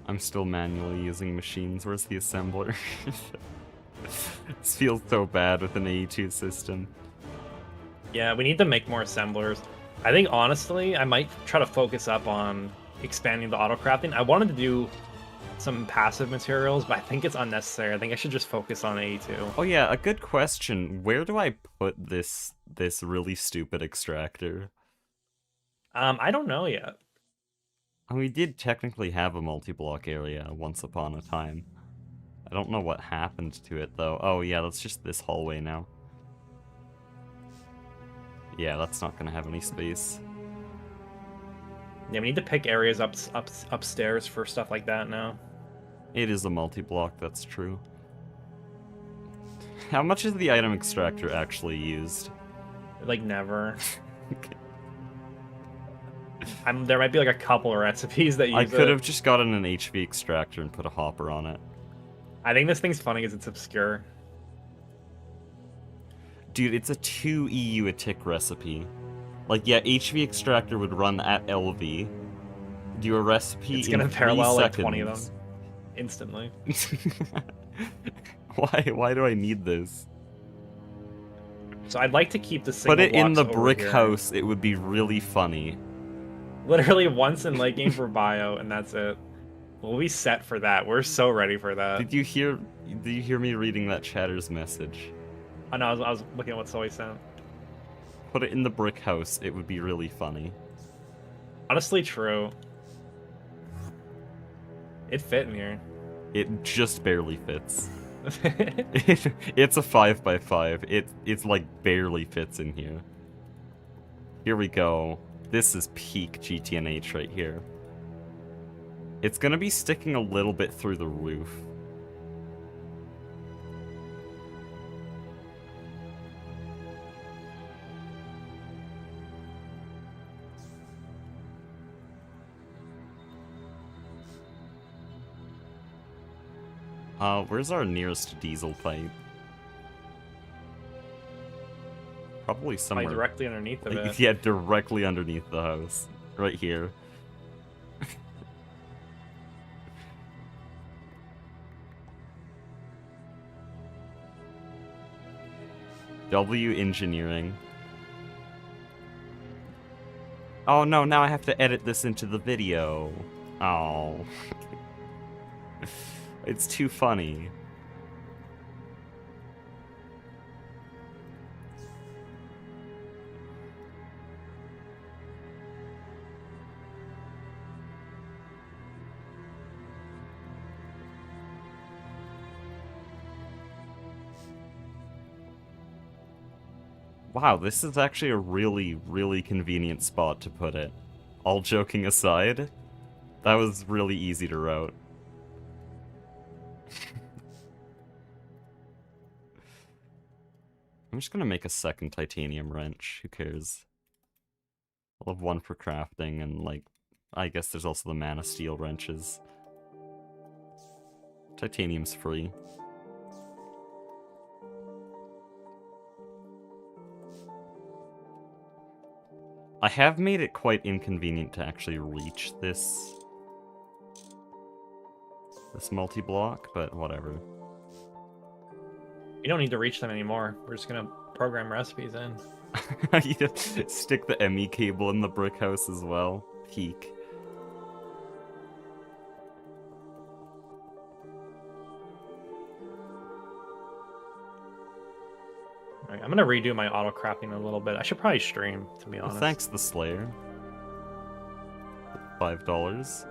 I'm still manually using machines. Where's the assembler? This feels so bad with an AE2 system. Yeah, we need to make more assemblers. I think honestly, I might try to focus up on expanding the auto crafting. I wanted to do some passive materials, but I think it's unnecessary. I think I should just focus on AE2. Oh yeah, a good question. Where do I put this really stupid extractor? I don't know yet. We did technically have a multi-block area once upon a time. I don't know what happened to it though. Oh yeah, that's just this hallway now. Yeah, that's not gonna have any space. Yeah, we need to pick areas upstairs for stuff like that now. It is a multi-block, that's true. How much is the item extractor actually used? Like never. Okay. There might be like a couple of recipes that use I could it. have just gotten an HV extractor and put a hopper on it. I think this thing's funny because it's obscure. Dude, it's a 2 EU a tick recipe. Like, yeah, HV extractor would run at LV. Do a recipe It's in gonna 3 parallel like seconds. 20 of them instantly. Why do I need this? So I'd like to keep the single Put it in blocks the over brick here. house, it would be really funny. Literally once in late game for bio, and that's it. We'll be set for that. We're so ready for that. Did you hear me reading that chatter's message? Oh no, I was looking at what Zoe sent. Put it in the brick house, it would be really funny. Honestly, true. It fit in here. It just barely fits. It's a 5x5. It's like barely fits in here. Here we go. This is peak GTNH right here. It's gonna be sticking a little bit through the roof. Where's our nearest diesel pipe? Probably somewhere. Like directly underneath of it. Yeah, directly underneath the house. Right here. W engineering. Oh no, now I have to edit this into the video. Oh. It's too funny. Wow, this is actually a really, really convenient spot to put it. All joking aside, that was really easy to route. I'm just gonna make a second titanium wrench. Who cares? I'll have one for crafting, and like, I guess there's also the mana steel wrenches. Titanium's free. I have made it quite inconvenient to actually reach this multi-block, but whatever. You don't need to reach them anymore. We're just gonna program recipes in. You just stick the ME cable in the brick house as well. Peak. Alright, I'm gonna redo my auto crafting a little bit. I should probably stream, to be Well, honest. thanks, the Slayer. $5.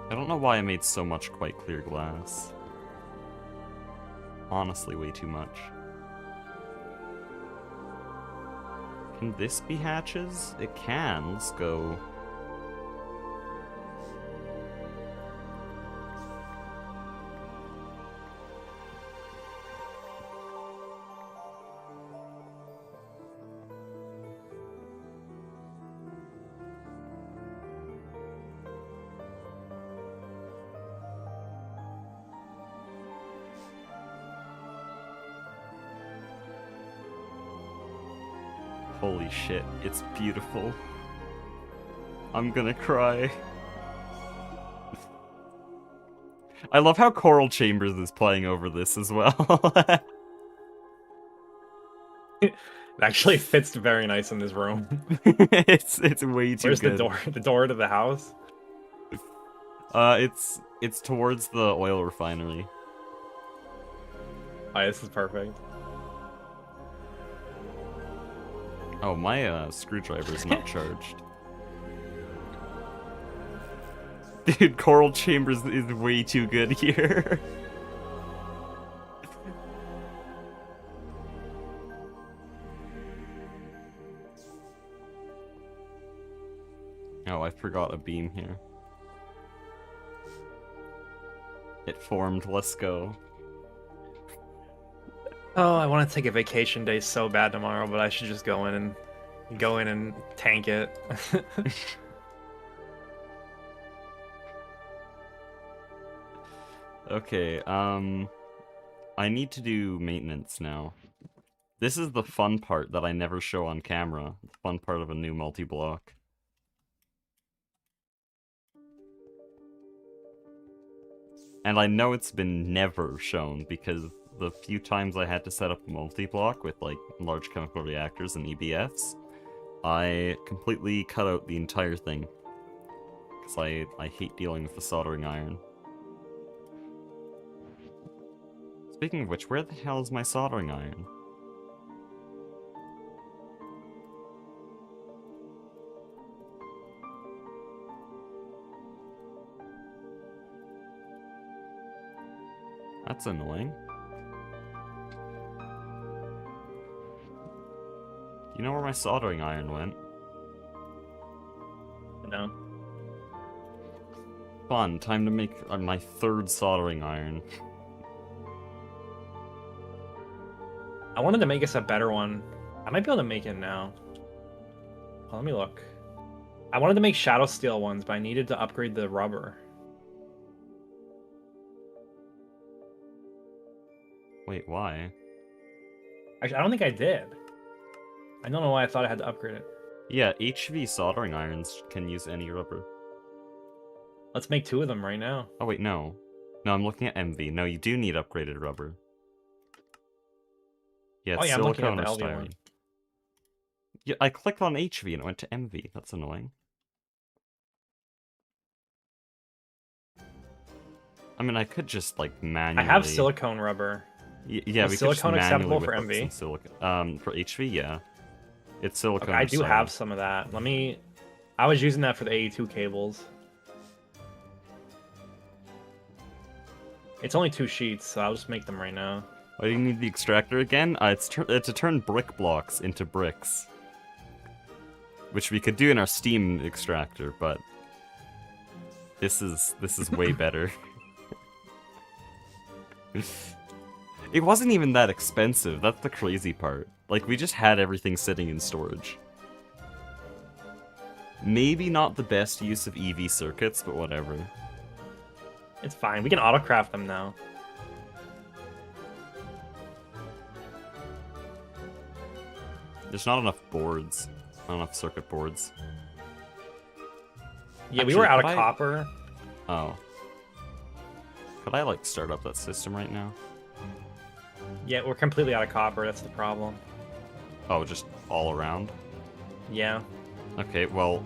I don't know why I made so much quite clear glass. Honestly, way too much. Can this be hatches? It can. Let's go. Holy shit, it's beautiful. I'm gonna cry. I love how Coral Chambers is playing over this as well. It actually fits very nice in this room. it's way too Where's good. the door? The door to the house? It's towards the oil refinery. Oh, this is perfect. Oh, my screwdriver's not charged. Dude, Coral Chambers is way too good here. Oh, I forgot a beam here. It formed, let's go. Oh, I want to take a vacation day so bad tomorrow, but I should just go in and tank it. Okay, I need to do maintenance now. This is the fun part that I never show on camera. The fun part of a new multi-block. And I know it's been never shown because the few times I had to set up a multi-block with like large chemical reactors and EBFs, I completely cut out the entire thing. Because I hate dealing with the soldering iron. Speaking of which, where the hell is my soldering iron? That's annoying. You know where my soldering iron went? No. Fun, time to make my third soldering iron. I wanted to make us a better one. I might be able to make it now. Oh, let me look. I wanted to make shadow steel ones, but I needed to upgrade the rubber. Wait, why? Actually, I don't think I did. I don't know why I thought I had to upgrade it. Yeah, HV soldering irons can use any rubber. Let's make 2 of them right now. Oh wait, no. No, I'm looking at MV. No, you do need upgraded rubber. Yeah, it's Oh yeah, I'm looking at silicone the or LV one. styrene. Yeah, I clicked on HV and it went to MV. That's annoying. I mean, I could just like manually. I have silicone rubber. Yeah, Is we silicone could just acceptable manually for whip up some MV? silicone. For HV, yeah. It's silicone. Okay, I or do styrene. have some of that. Let me. I was using that for the AE2 cables. It's only 2 sheets, so I'll just make them right now. Why do you need the extractor again? It's to turn brick blocks into bricks. Which we could do in our steam extractor, but this is way better. It wasn't even that expensive, that's the crazy part. Like, we just had everything sitting in storage. Maybe not the best use of EV circuits, but whatever. It's fine. We can autocraft them now. There's not enough boards. Not enough circuit boards. Yeah, we Actually, were out could of I- copper. Oh. Could I, like, start up that system right now? Yeah, we're completely out of copper. That's the problem. Oh, just all around? Yeah. Okay, well,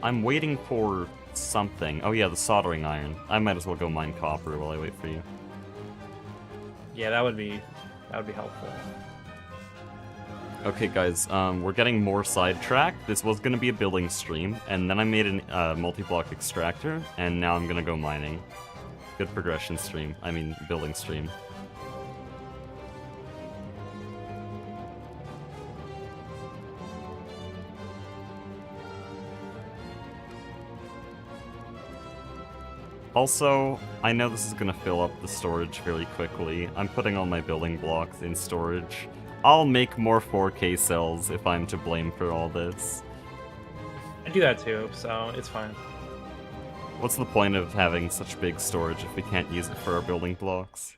I'm waiting for something. Oh yeah, the soldering iron. I might as well go mine copper while I wait for you. Yeah, that would be helpful. Okay, guys, we're getting more sidetracked. This was gonna be a building stream, and then I made a multi-block extractor, and now I'm gonna go mining. Good progression stream. I mean, building stream. Also, I know this is gonna fill up the storage very quickly. I'm putting all my building blocks in storage. I'll make more 4K cells if I'm to blame for all this. I do that too, so it's fine. What's the point of having such big storage if we can't use it for our building blocks?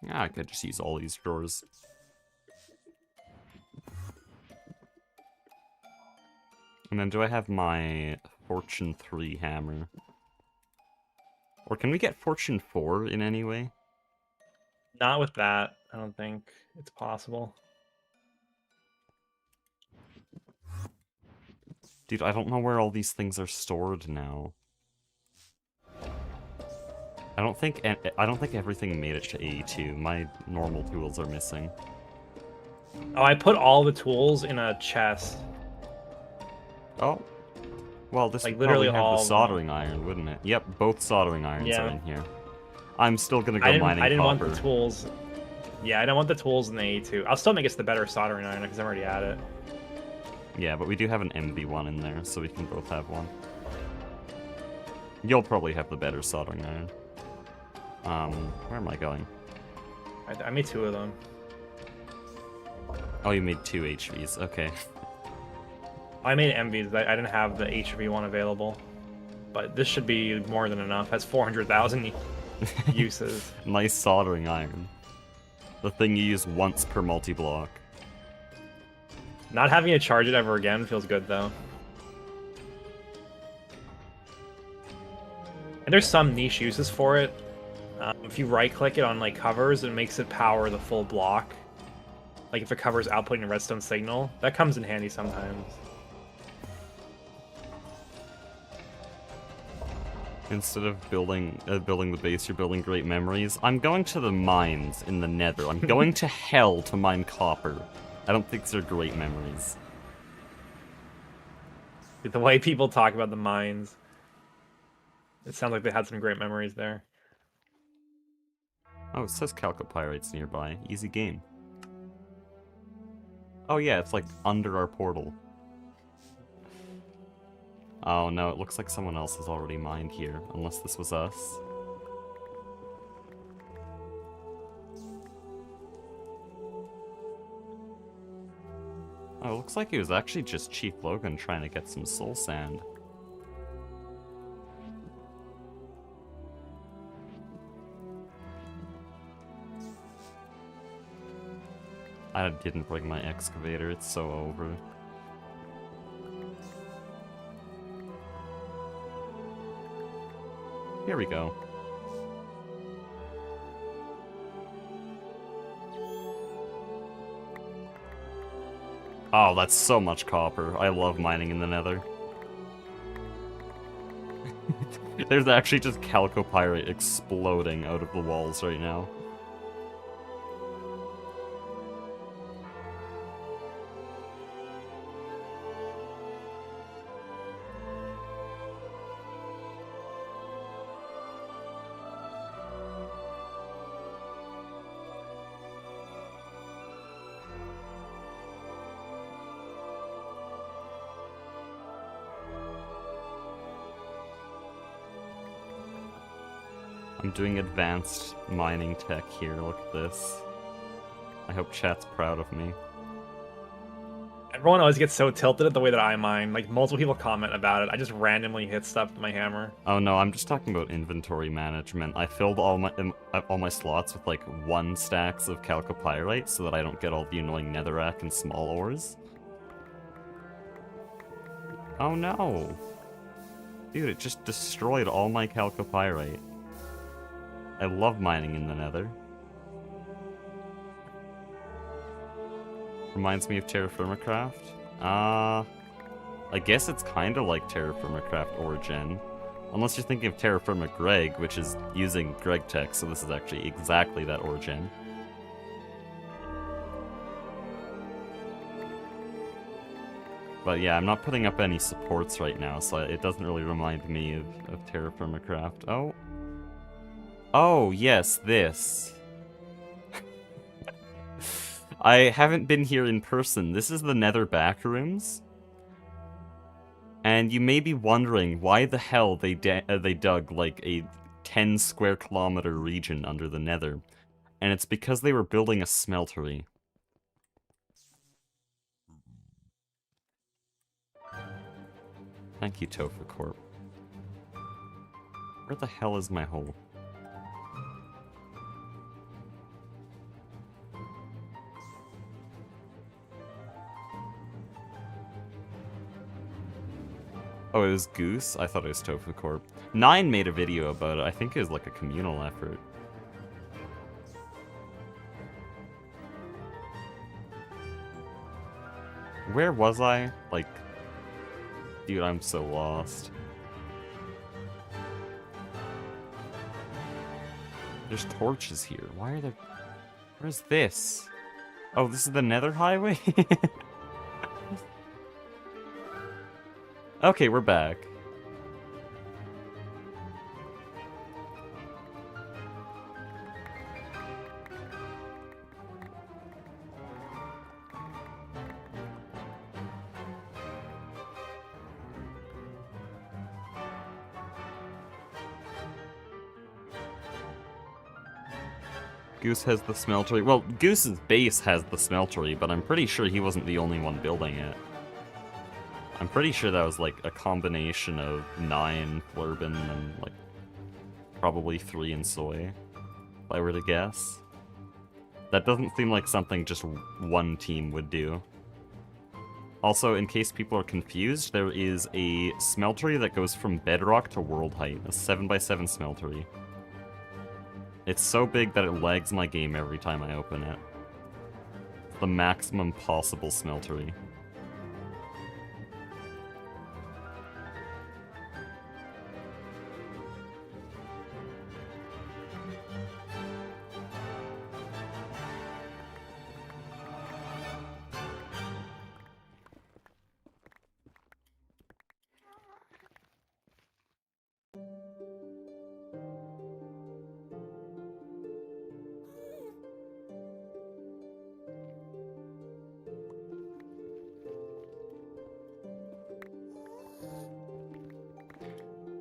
Yeah, I could just use all these drawers. And then do I have my Fortune 3 hammer? Or can we get Fortune 4 in any way? Not with that. I don't think it's possible. Dude, I don't know where all these things are stored now. I don't think everything made it to AE2. My normal tools are missing. Oh, I put all the tools in a chest. Oh. Well, this Like, would probably literally have all the of them. soldering iron, wouldn't it? Yep, both soldering irons Yeah. are in here. I'm still gonna go I didn't mining want copper. the tools. Yeah, I don't want the tools in the AE2. I'll still make us the better soldering iron because I'm already at it. Yeah, but we do have an MV1 in there, so we can both have one. You'll probably have the better soldering iron. Where am I going? I made 2 of them. Oh, you made 2 HVs. Okay. I made MVs. I didn't have the HV one available. But this should be more than enough. Has 400,000 uses. Nice soldering iron. The thing you use once per multi-block. Not having to charge it ever again feels good, though. And there's some niche uses for it. If you right-click it on like covers, it makes it power the full block. Like if the cover's outputting a redstone signal, that comes in handy sometimes. Instead of building the base, you're building great memories. I'm going to the mines in the Nether. I'm going to hell to mine copper. I don't think they're great memories. The way people talk about the mines, it sounds like they had some great memories there. Oh, it says chalcopyrites nearby. Easy game. Oh yeah, it's like under our portal. Oh no, it looks like someone else has already mined here, unless this was us. Oh, it looks like it was actually just Chief Logan trying to get some soul sand. I didn't bring my excavator, it's so over. Here we go. Oh, that's so much copper. I love mining in the Nether. There's actually just chalcopyrite exploding out of the walls right now. I'm doing advanced mining tech here, look at this. I hope chat's proud of me. Everyone always gets so tilted at the way that I mine. Like, multiple people comment about it. I just randomly hit stuff with my hammer. Oh no, I'm just talking about inventory management. I filled all my slots with like 1 stacks of chalcopyrite so that I don't get all the annoying netherrack and small ores. Oh no! Dude, it just destroyed all my chalcopyrite. I love mining in the Nether. Reminds me of Terra Firma Craft. I guess it's kind of like Terra Firma Craft Origin. Unless you're thinking of Terra Firma Greg, which is using Greg tech, so this is actually exactly that Origin. But yeah, I'm not putting up any supports right now, so it doesn't really remind me of Terra Firma Craft. Oh. Oh, yes, this. I haven't been here in person. This is the Nether backrooms. And you may be wondering why the hell they dug like a 10 square kilometer region under the Nether. And it's because they were building a smeltery. Thank you, Tofu Corp. Where the hell is my hole? Oh, it was Goose? I thought it was Tofu Corp. 9 made a video about it. I think it was like a communal effort. Where was I? Like, dude, I'm so lost. There's torches here. Why are there... Where's this? Oh, this is the Nether highway? Okay, we're back. Goose has the smeltery. Well, Goose's base has the smeltery, but I'm pretty sure he wasn't the only one building it. I'm pretty sure that was like a combination of 9 Flurbin and like probably 3 in soy, if I were to guess. That doesn't seem like something just one team would do. Also, in case people are confused, there is a smeltery that goes from bedrock to world height, a 7x7 smeltery. It's so big that it lags my game every time I open it. It's the maximum possible smeltery.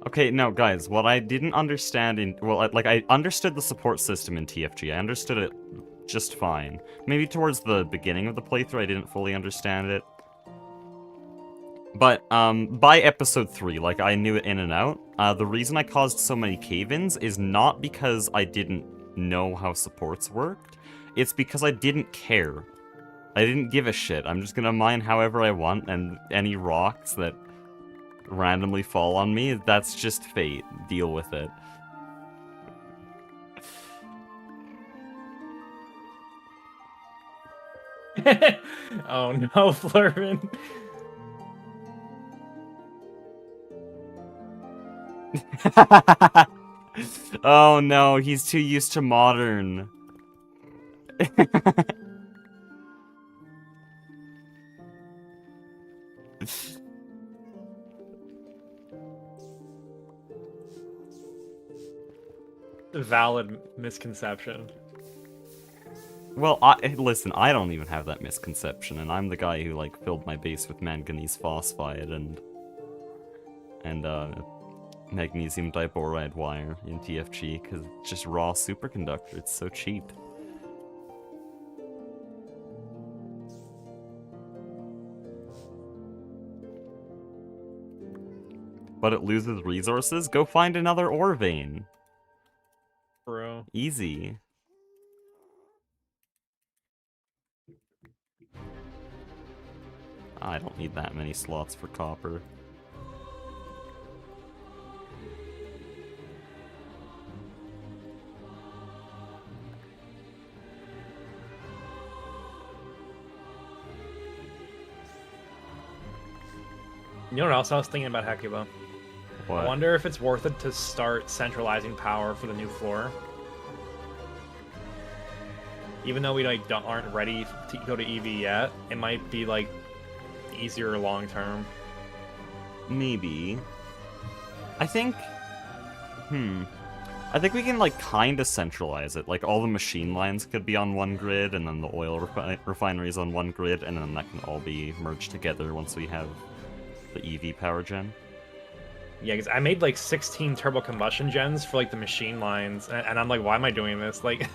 Okay, no, guys, what I didn't understand in... Well, I understood the support system in TFG. I understood it just fine. Maybe towards the beginning of the playthrough I didn't fully understand it. But, by episode 3, like, I knew it in and out. The reason I caused so many cave-ins is not because I didn't know how supports worked. It's because I didn't care. I didn't give a shit. I'm just gonna mine however I want, and any rocks that randomly fall on me, that's just fate. Deal with it. Oh no, Flurbin. Oh no, he's too used to modern. Valid misconception. Well, listen, I don't even have that misconception, and I'm the guy who, like, filled my base with manganese phosphide and magnesium diboride wire in TFG, because it's just raw superconductor. It's so cheap. But it loses resources? Go find another ore vein. Bro. Easy. I don't need that many slots for copper. You know what else I was thinking about, Hecuba? What? I wonder if it's worth it to start centralizing power for the new floor. Even though we like aren't ready to go to EV yet, it might be like easier long term. Maybe. I think... I think we can, like, kinda centralize it. Like, all the machine lines could be on one grid, and then the oil refineries on one grid, and then that can all be merged together once we have the EV power gen. Yeah, because I made like 16 turbo combustion gens for like the machine lines, and I'm like, why am I doing this? Like,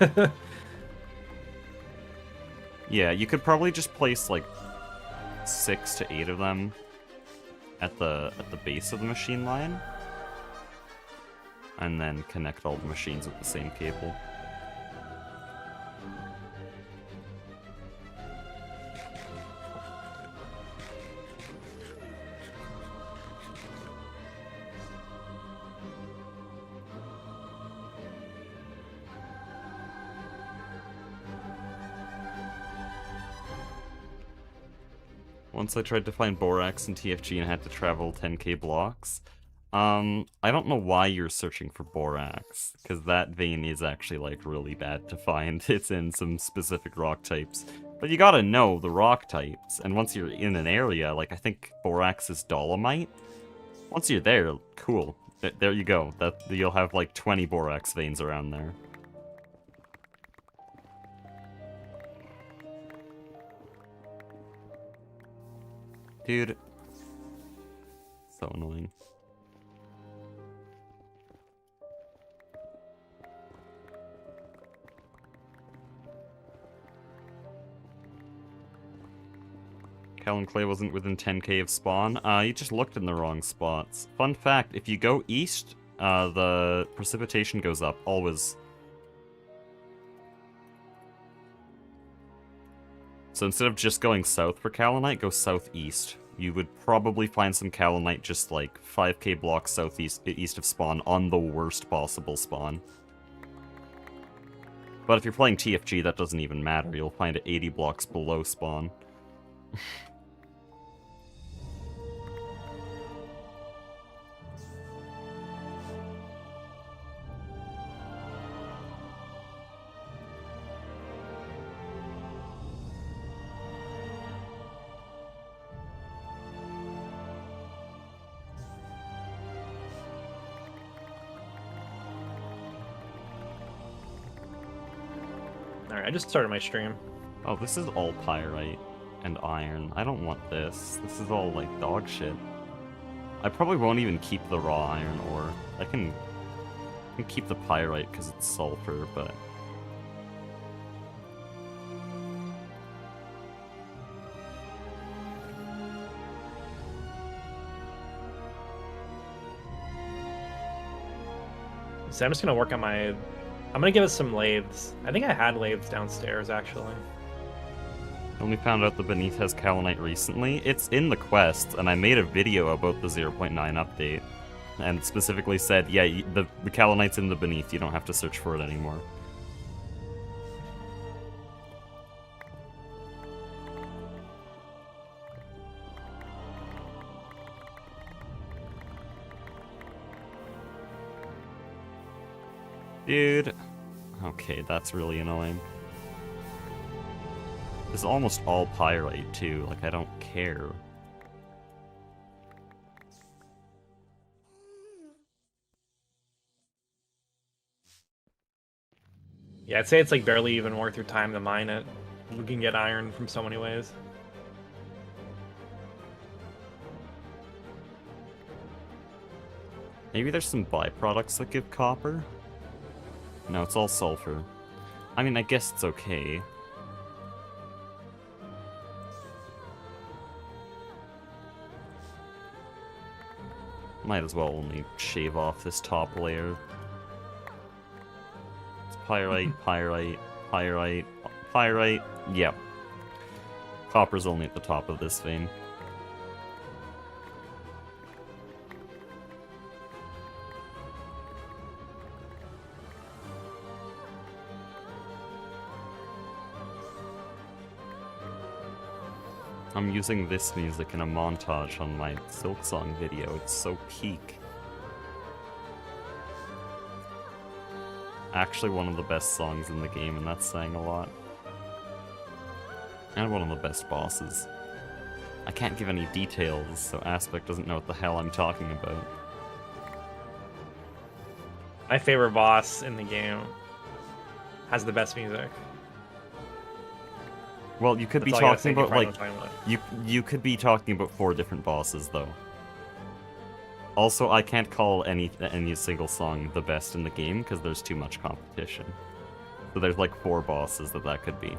Yeah, you could probably just place like 6 to 8 of them at the base of the machine line, and then connect all the machines with the same cable. Once I tried to find borax in TFG and had to travel 10k blocks. I don't know why you're searching for borax, because that vein is actually, like, really bad to find. It's in some specific rock types. But you gotta know the rock types, and once you're in an area, like, I think borax is dolomite. Once you're there, cool. There you go. You'll have, like, 20 borax veins around there. Dude. So annoying. Callan Clay wasn't within 10k of spawn. You just looked in the wrong spots. Fun fact, if you go east, the precipitation goes up, always. So instead of just going south for Kaolinite, go southeast. You would probably find some Kaolinite just like 5k blocks southeast east of spawn on the worst possible spawn. But if you're playing TFG, that doesn't even matter. You'll find it 80 blocks below spawn. Alright, I just started my stream. Oh, this is all pyrite and iron. I don't want this. This is all, like, dog shit. I probably won't even keep the raw iron ore. I can keep the pyrite because it's sulfur, but... So I'm just gonna work on my... I'm gonna give it some lathes. I think I had lathes downstairs, actually. I only found out the Beneath has Kaolinite recently. It's in the quest, and I made a video about the 0.9 update. And specifically said, yeah, the Kaolinite's in the Beneath, you don't have to search for it anymore. Dude. Okay, that's really annoying. This is almost all pyrite, too. Like, I don't care. Yeah, I'd say it's like barely even worth your time to mine it. We can get iron from so many ways. Maybe there's some byproducts that give copper? No, it's all sulfur. I mean, I guess it's okay. Might as well only shave off this top layer. It's pyrite, pyrite, pyrite, pyrite. Yep. Copper's only at the top of this vein. I'm using this music in a montage on my Silksong video. It's so peak. Actually one of the best songs in the game, and that's saying a lot. And one of the best bosses. I can't give any details, so Aspect doesn't know what the hell I'm talking about. My favorite boss in the game has the best music. Well, you could be That's all I gotta talking say, about, keep like, fighting with you could be talking about 4 different bosses, though. Also, I can't call any single song the best in the game, because there's too much competition. So there's, like, 4 bosses that could be.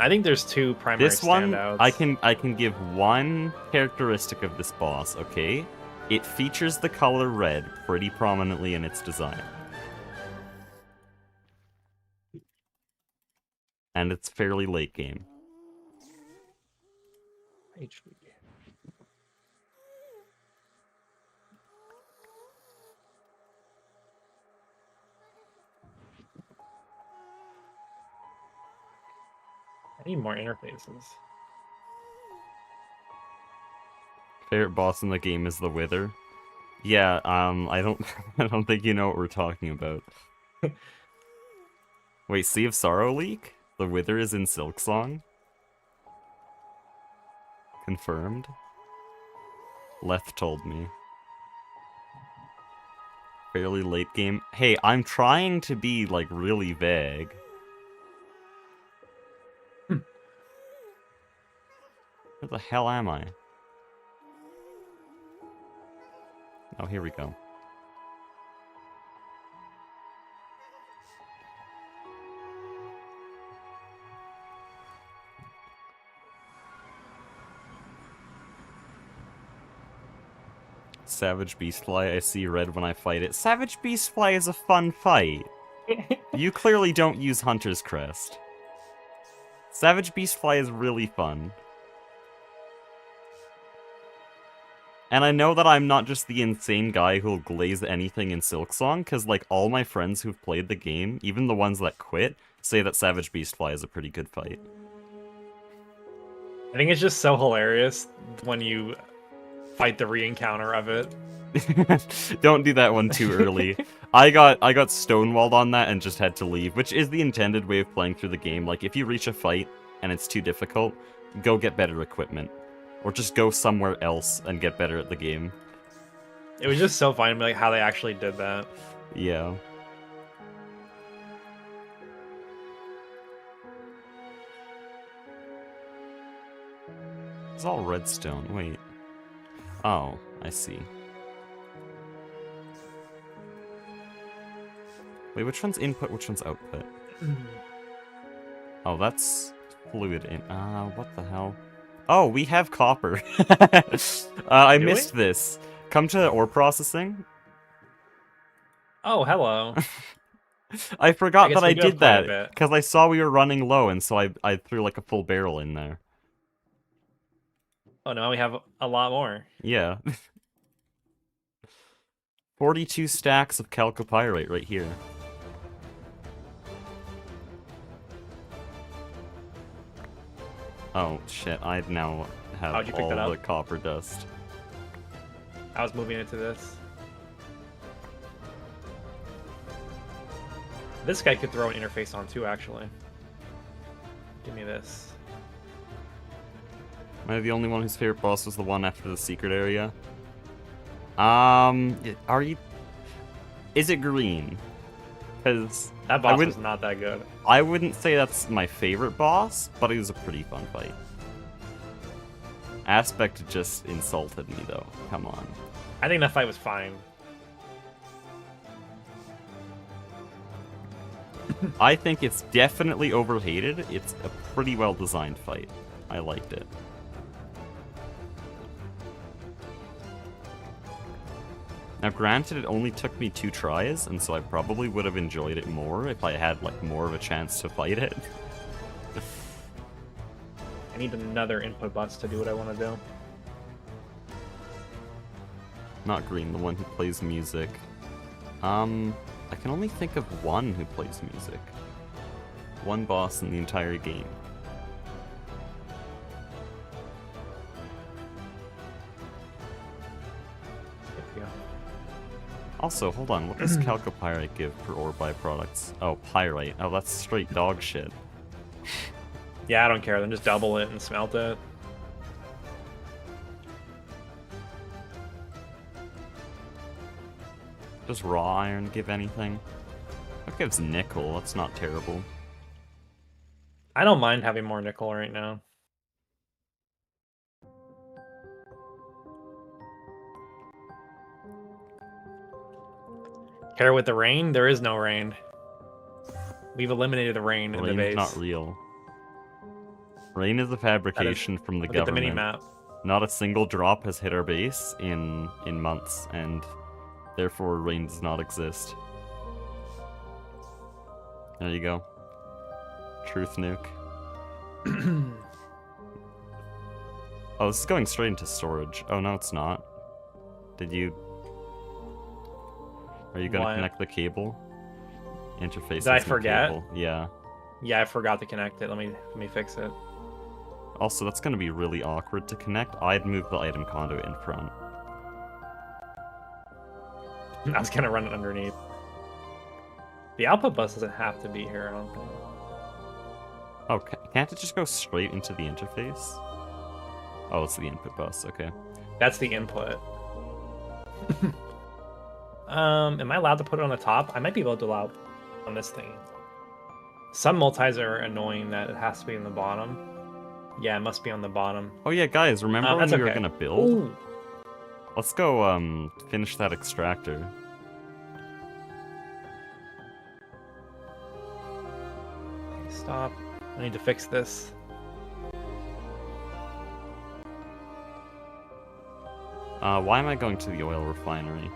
I think there's 2 primary This one, standouts. I can give one characteristic of this boss, okay? It features the color red pretty prominently in its design. And it's fairly late game. HP. I need more interfaces. Favorite boss in the game is the Wither. Yeah, I don't I don't think you know what we're talking about. Wait, Sea of Sorrow leak? The Wither is in Silksong? Confirmed? Leth told me. Fairly late game. Hey, I'm trying to be, like, really vague. Where the hell am I? Oh, here we go. Savage Beastfly. I see red when I fight it. Savage Beastfly is a fun fight. You clearly don't use Hunter's Crest. Savage Beastfly is really fun. And I know that I'm not just the insane guy who'll glaze anything in Silksong, because, like, all my friends who've played the game, even the ones that quit, say that Savage Beastfly is a pretty good fight. I think it's just so hilarious when you fight the re-encounter of it. Don't do that one too early. I got stonewalled on that and just had to leave, which is the intended way of playing through the game. Like, if you reach a fight and it's too difficult, go get better equipment. Or just go somewhere else and get better at the game. It was just so funny, like, how they actually did that. Yeah. It's all redstone. Wait. Oh, I see. Wait, which one's input, which one's output? Oh, that's fluid in... what the hell? Oh, we have copper. I Do missed this. Come to ore processing. Oh, hello. I forgot guess that I we do have did quite a that, bit. because I saw we were running low, and so I threw like a full barrel in there. Oh, now we have a lot more. Yeah. 42 stacks of chalcopyrite right here. Oh, shit, I now have How'd you pick all that up? the copper dust. I was moving into this. This guy could throw an interface on too, actually. Give me this. Am I the only one whose favorite boss was the one after the secret area? Are you... Is it green? Because... That boss was not that good. I wouldn't say that's my favorite boss, but it was a pretty fun fight. Aspect just insulted me, though. Come on. I think that fight was fine. I think it's definitely overhated. It's a pretty well-designed fight. I liked it. Now, granted, it only took me 2 tries, and so I probably would have enjoyed it more if I had, like, more of a chance to fight it. I need another input bus to do what I want to do. Not green, the one who plays music. I can only think of one who plays music. One boss in the entire game. There we go. Also, hold on, what does chalcopyrite give for ore byproducts? Oh, pyrite. Oh, that's straight dog shit. Yeah, I don't care. Then just double it and smelt it. Does raw iron give anything? That gives nickel, that's not terrible. I don't mind having more nickel right now. Care with the rain? There is no rain. We've eliminated the rain in the Rain base. is not real. Rain is a fabrication from the Look at the government. mini-map. Not a single drop has hit our base in months, and therefore rain does not exist. There you go. Truth nuke. Oh, this is going straight into storage. Oh, no, it's not. Did you... Are you gonna What? connect the cable? Interface. Did I forget? Cable. Yeah. Yeah, I forgot to connect it. Let me fix it. Also, that's gonna be really awkward to connect. I'd move the item conduit in front. I was gonna run it underneath. The output bus doesn't have to be here, I don't think. Okay, can't it just go straight into the interface? Oh, it's the input bus, okay. That's the input. Am I allowed to put it on the top? I might be able to allow on this thing. Some multis are annoying that it has to be in the bottom. Yeah, it must be on the bottom. Oh yeah, guys, remember when that's we were okay. gonna build? Ooh. Let's go, finish that extractor. Stop. I need to fix this. Why am I going to the oil refinery?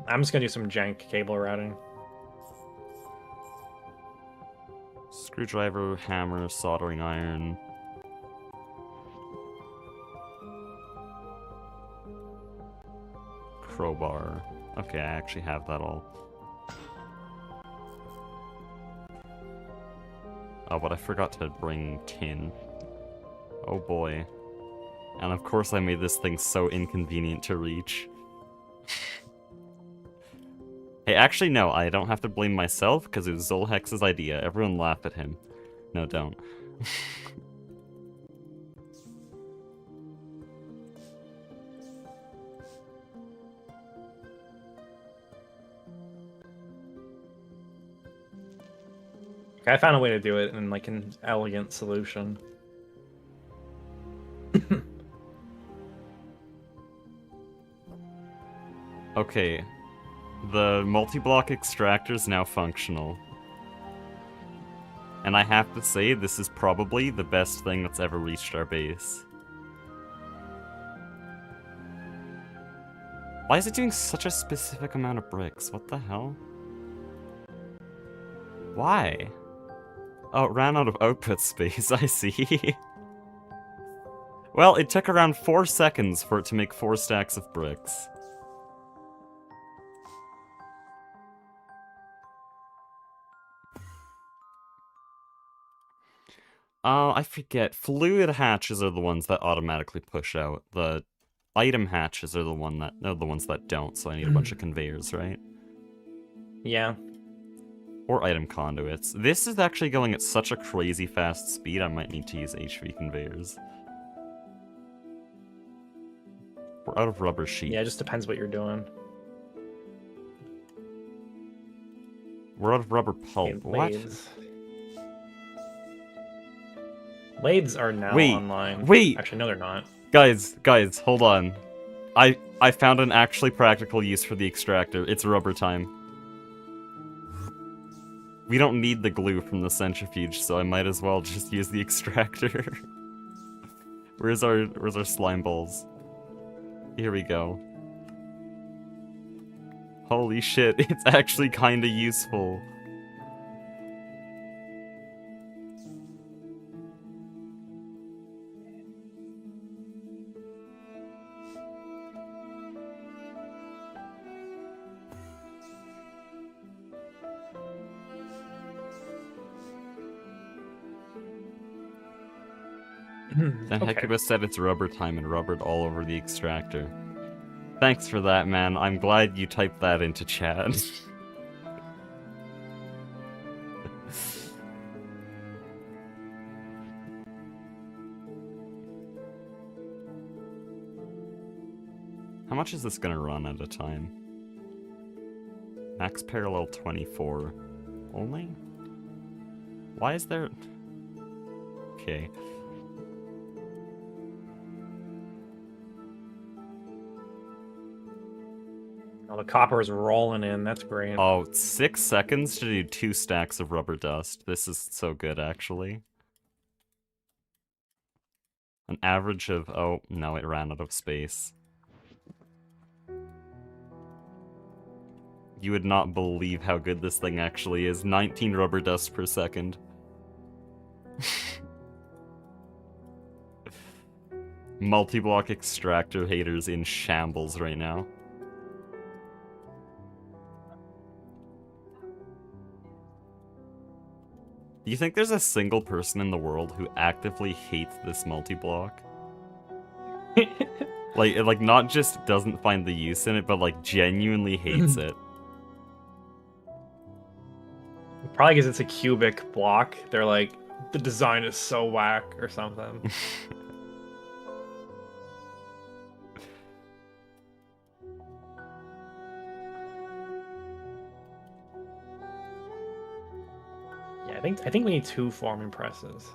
I'm just gonna do some jank cable routing. Screwdriver, hammer, soldering iron. Crowbar. Okay, I actually have that all. Oh, but I forgot to bring tin. Oh boy. And of course I made this thing so inconvenient to reach. Hey, actually no, I don't have to blame myself because it was Zolhex's idea. Everyone laugh at him. No, don't. I found a way to do it in like an elegant solution. Okay. The multi-block extractor is now functional. And I have to say, this is probably the best thing that's ever reached our base. Why is it doing such a specific amount of bricks? What the hell? Why? Oh, it ran out of output space, I see. Well, it took around 4 seconds for it to make 4 stacks of bricks. I forget. Fluid hatches are the ones that automatically push out. The item hatches are the ones that don't, so I need a bunch of conveyors, right? Yeah. Or item conduits. This is actually going at such a crazy fast speed, I might need to use HV conveyors. We're out of rubber sheet. Yeah, it just depends what you're doing. We're out of rubber pulp. Okay, What? Lathes are now online. Wait! Actually, no, they're not. Guys, hold on. I found an actually practical use for the extractor. It's rubber time. We don't need the glue from the centrifuge, so I might as well just use the extractor. Where's our slime balls? Here we go. Holy shit, it's actually kinda useful. Then Okay. Hecuba said it's rubber time and rubbered all over the extractor. Thanks for that, man. I'm glad you typed that into chat. How much is this gonna run at a time? Max parallel 24. Only? Why is there... Okay. Oh, the copper is rolling in. That's great. Oh, 6 seconds to do 2 stacks of rubber dust. This is so good, actually. An average of... Oh, no, it ran out of space. You would not believe how good this thing actually is. 19 rubber dust per second. Multi-block extractor haters in shambles right now. Do you think there's a single person in the world who actively hates this multi-block? Like not just doesn't find the use in it, but like genuinely hates it. Probably because it's a cubic block. They're like, the design is so whack or something. Yeah, I think we need 2 forming presses.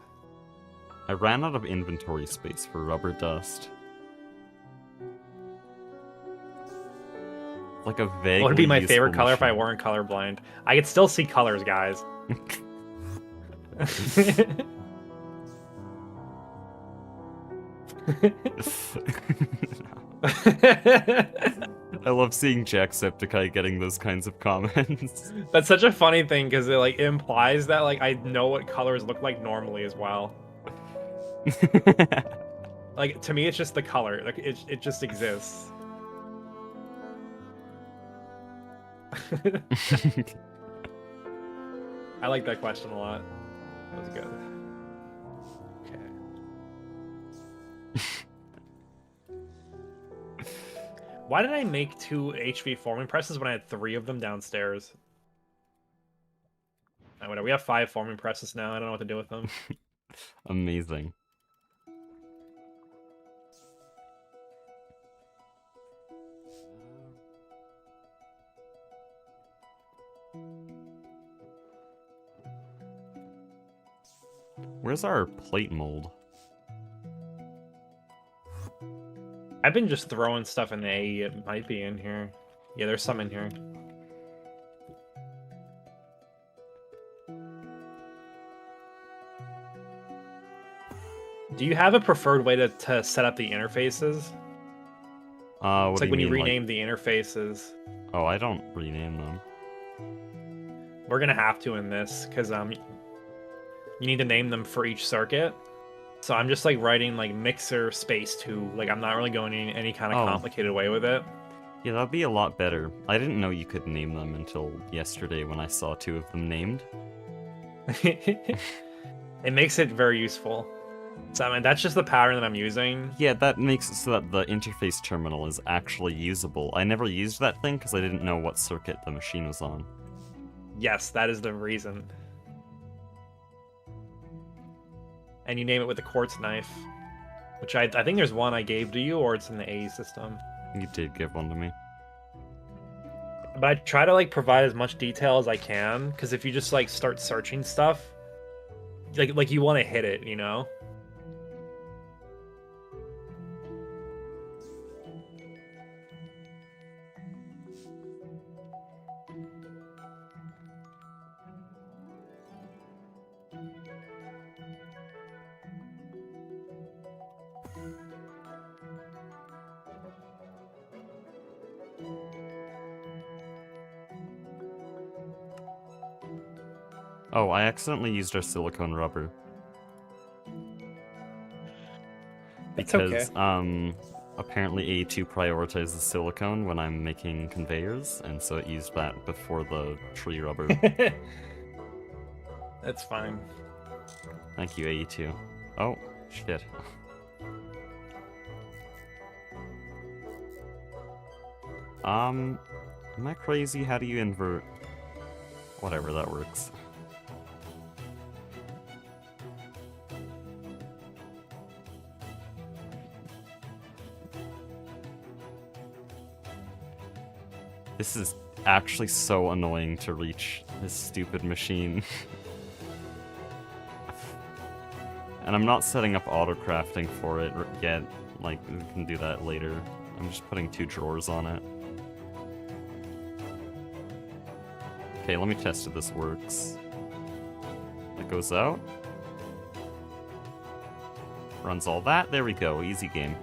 I ran out of inventory space for rubber dust. Like a vaguely What would be my favorite useful color if I machine. weren't colorblind? I could still see colors, guys. I love seeing Jacksepticeye getting those kinds of comments. That's such a funny thing because it like implies that like I know what colors look like normally as well. Like to me, it's just the color. Like it just exists. I like that question a lot. That was good. Okay. Why did I make 2 HV forming presses when I had 3 of them downstairs? Whatever. We have 5 forming presses now. I don't know what to do with them. Amazing. Where's our plate mold? I've been just throwing stuff in the AE. It might be in here. Yeah, there's some in here. Do you have a preferred way to set up the interfaces? What It's do like when you mean, rename the interfaces. Oh, I don't rename them. We're gonna have to in this, because you need to name them for each circuit. So I'm just like writing like mixer space 2. Like I'm not really going any kind of complicated way with it. Yeah, that'd be a lot better. I didn't know you could name them until yesterday when I saw 2 of them named. It makes it very useful. So I mean, that's just the pattern that I'm using. Yeah, that makes it so that the interface terminal is actually usable. I never used that thing because I didn't know what circuit the machine was on. Yes, that is the reason. And you name it with the quartz knife, which I think there's one I gave to you, or it's in the AE system. You did give one to me. But I try to like provide as much detail as I can, because if you just like start searching stuff, like you want to hit it, you know? Oh, I accidentally used our silicone rubber. It's Because, okay. apparently AE2 prioritizes silicone when I'm making conveyors, and so it used that before the tree rubber. That's fine. Thank you, AE2. Oh, shit. Am I crazy? How do you invert? Whatever, that works. This is actually so annoying to reach this stupid machine. And I'm not setting up auto-crafting for it yet. Like, we can do that later. I'm just putting 2 drawers on it. Okay, let me test if this works. It goes out. Runs all that. There we go. Easy game.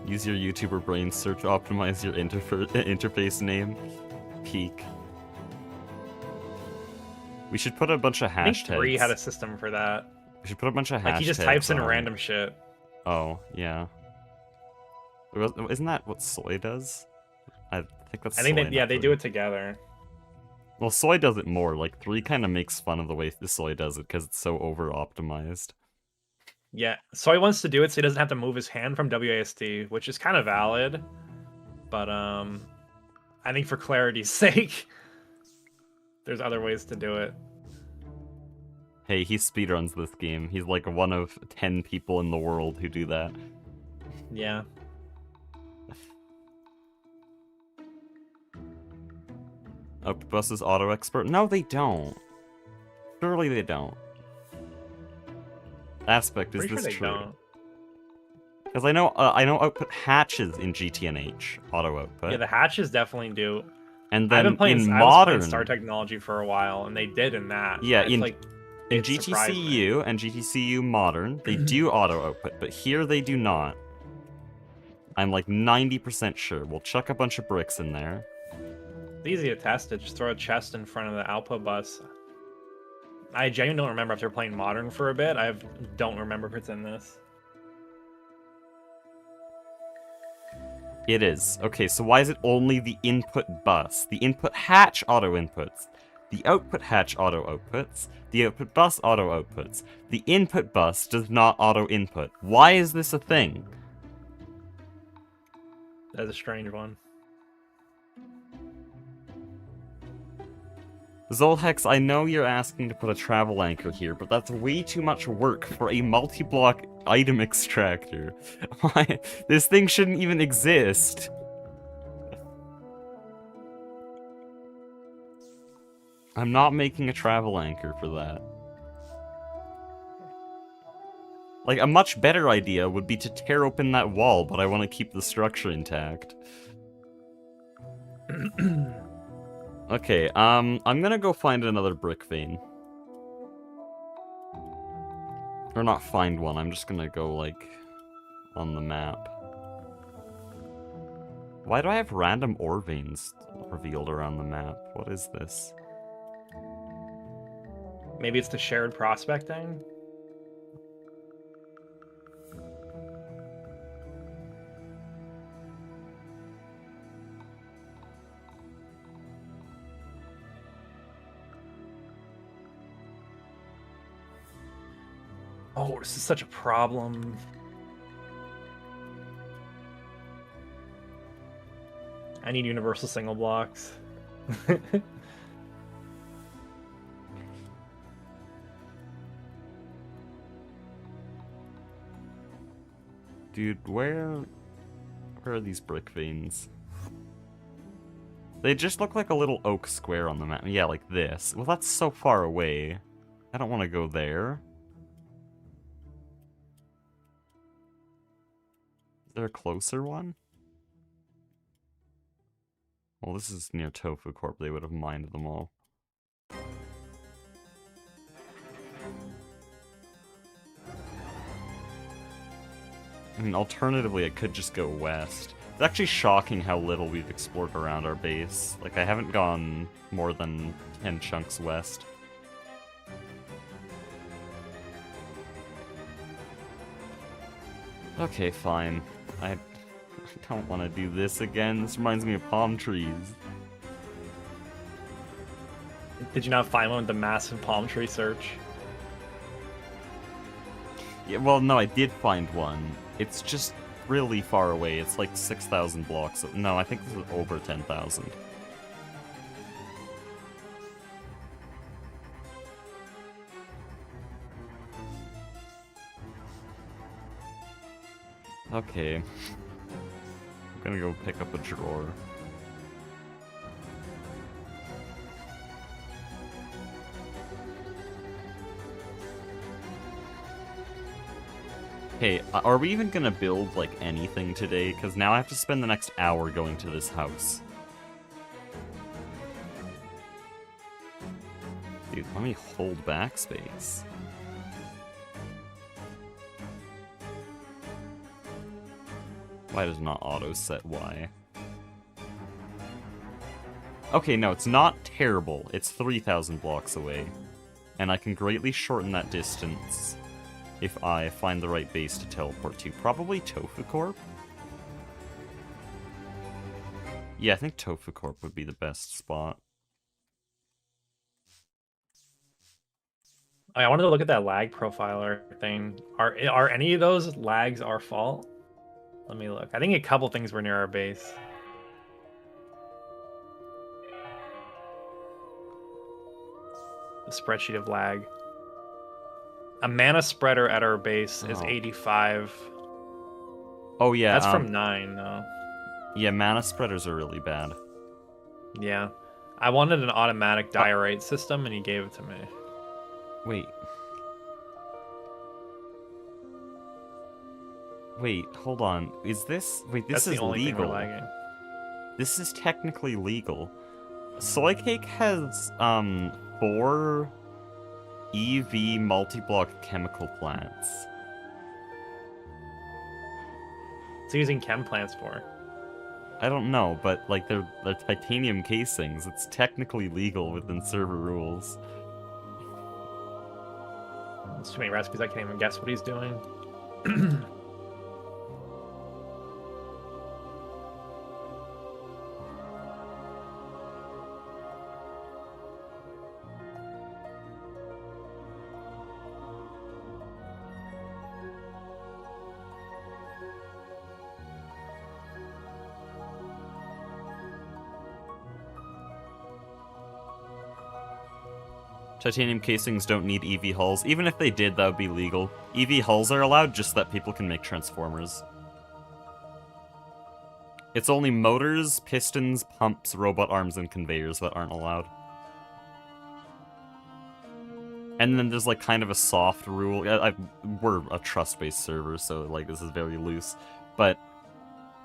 Use your YouTuber brain search, optimize your interface name. Peak. We should put a bunch of I think hashtags. 3 had a system for that. We should put a bunch of hashtags. Like he just types in on. random shit. Oh, yeah. Isn't that what soy does? I think that's I think soy, that, yeah, not they three. do it together. Well, soy does it more. Like, 3 kind of makes fun of the way the soy does it because it's so over-optimized. Yeah, Soy wants to do it so he doesn't have to move his hand from WASD, which is kind of valid. But I think for clarity's sake, there's other ways to do it. Hey, he speedruns this game. He's like one of 10 people in the world who do that. Yeah. Octopus is auto expert? No, they don't. Surely they don't. Aspect, is Pretty this sure they true? don't. Because I know output hatches in GTNH auto output. Yeah, the hatches definitely do. And I've then been playing. in I was playing modern, Star Technology for a while, and they did in that. yeah, It's like in it surprised me. GTCU and GTCU modern, they do auto output, but here they do not. I'm like 90% sure. We'll chuck a bunch of bricks in there. It's easy to test it. Just throw a chest in front of the output bus. I genuinely don't remember after playing modern for a bit. Don't remember if it's in this. It is. Okay, so why is it only the input bus? The input hatch auto inputs. The output hatch auto outputs. The output bus auto outputs. The input bus does not auto input. Why is this a thing? That's a strange one. Zolhex, I know you're asking to put a travel anchor here, but that's way too much work for a multi-block item extractor. Why? This thing shouldn't even exist. I'm not making a travel anchor for that. Like, a much better idea would be to tear open that wall, but I want to keep the structure intact. Okay, I'm gonna go find another brick vein. Or not find one, I'm just gonna go, like, on the map. Why do I have random ore veins revealed around the map? What is this? Maybe it's the shared prospecting? Oh, this is such a problem. I need universal single blocks. Dude, where are these brick veins? They just look like a little oak square on the map. Yeah, like this. Well, that's so far away. I don't want to go there. Is there a closer one? Well, this is near Tofu Corp. They would have mined them all. I mean, alternatively, I could just go west. It's actually shocking how little we've explored around our base. Like, I haven't gone more than 10 chunks west. Okay, fine. I don't want to do this again. This reminds me of palm trees. Did you not find one with the massive palm tree search? Yeah, well, no, I did find one. It's just really far away. It's like 6,000 blocks. No, I think this is over 10,000. Okay. I'm gonna go pick up a drawer. Hey, are we even gonna build, like, anything today? Because now I have to spend the next hour going to this house. Dude, let me hold backspace. Why does not auto set Y? Okay, no, it's not terrible. It's 3,000 blocks away. And I can greatly shorten that distance if I find the right base to teleport to. Probably Tofu Corp? Yeah, I think Tofu Corp would be the best spot. I wanted to look at that lag profiler thing. Are any of those lags our fault? Let me look. I think a couple things were near our base. The spreadsheet of lag. A mana spreader at our base is 85. Oh yeah, That's from 9 though. Yeah, mana spreaders are really bad. Yeah. I wanted an automatic diorite system and he gave it to me. Wait. Wait, hold on. Is this... Wait, this That's is the only legal. thing we're lagging. This is technically legal. Soy Cake has 4 EV multi-block chemical plants. It's using chem plants for. I don't know, but like they're titanium casings. It's technically legal within server rules. There's too many recipes, I can't even guess what he's doing. Titanium casings don't need EV hulls. Even if they did, that would be legal. EV hulls are allowed just so that people can make transformers. It's only motors, pistons, pumps, robot arms, and conveyors that aren't allowed. And then there's like kind of a soft rule. We're a trust-based server, so like this is very loose. But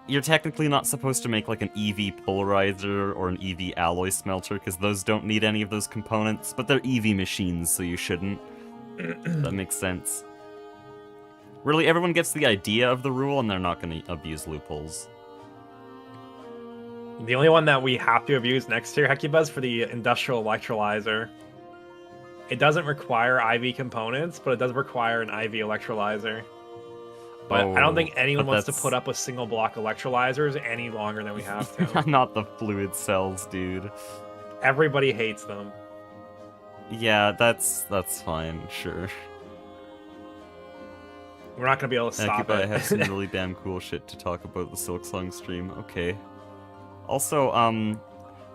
you're technically not supposed to make like an EV polarizer or an EV alloy smelter, because those don't need any of those components, but they're EV machines, so you shouldn't. That makes sense. Really, everyone gets the idea of the rule, and they're not going to abuse loopholes. The only one that we have to abuse next year, Hecuba, is for the industrial electrolyzer. It doesn't require IV components, but it does require an IV electrolyzer. But I don't think anyone wants to put up with single block electrolyzers any longer than we have to. Not the fluid cells, dude. Everybody hates them. Yeah, that's fine, sure. We're not going to be able to stop it. I have some really damn cool shit to talk about the Silksong stream. Okay. Also,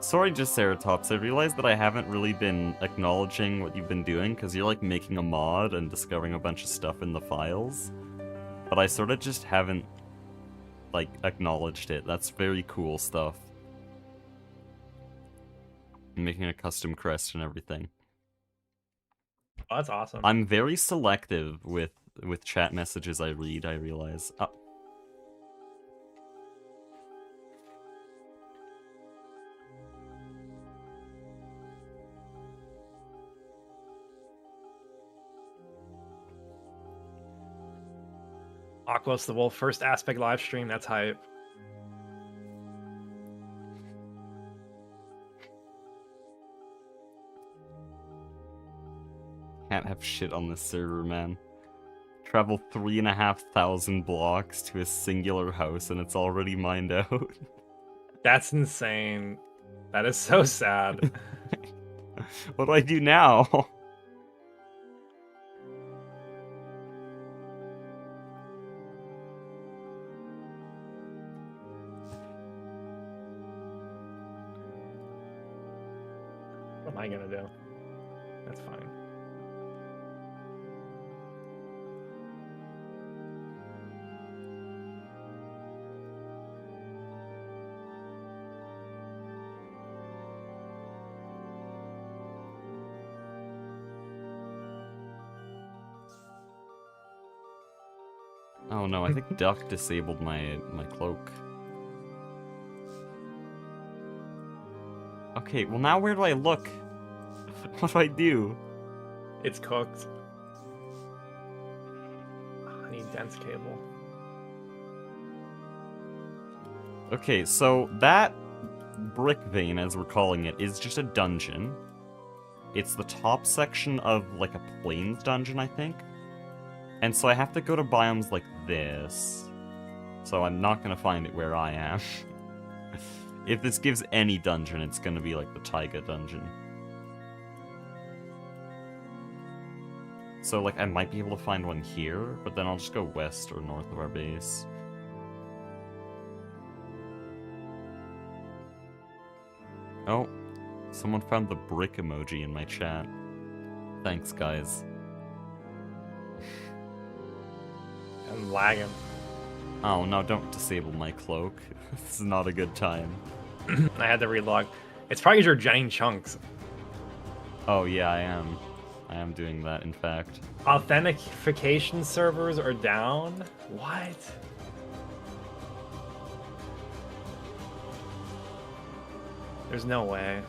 sorry, Triceratops, I realized that I haven't really been acknowledging what you've been doing, because you're like making a mod and discovering a bunch of stuff in the files. But I sort of just haven't, like, acknowledged it. That's very cool stuff. I'm making a custom crest and everything. Oh, that's awesome. I'm very selective with chat messages I read, I realize. Oh. Aquos the Wolf, first aspect live stream, that's hype. Can't have shit on this server, man. Travel 3,500 blocks to a singular house and it's already mined out. That's insane. That is so sad. What do I do now? What am I gonna do? That's fine. Oh no, I think Duck disabled my cloak. Okay, well now where do I look? What do I do? It's cooked. I need dense cable. Okay, so that brick vein, as we're calling it, is just a dungeon. It's the top section of, like, a plains dungeon, I think. And so I have to go to biomes like this. So I'm not gonna find it where I am. If this gives any dungeon, it's gonna be like the taiga dungeon. So, like, I might be able to find one here, but then I'll just go west or north of our base. Oh, someone found the brick emoji in my chat. Thanks, guys. I'm lagging. Oh, no, don't disable my cloak. This is not a good time. I had to relog. It's probably because you're genning chunks. Oh, yeah, I am. I am doing that, in fact. Authentication servers are down? What? There's no way.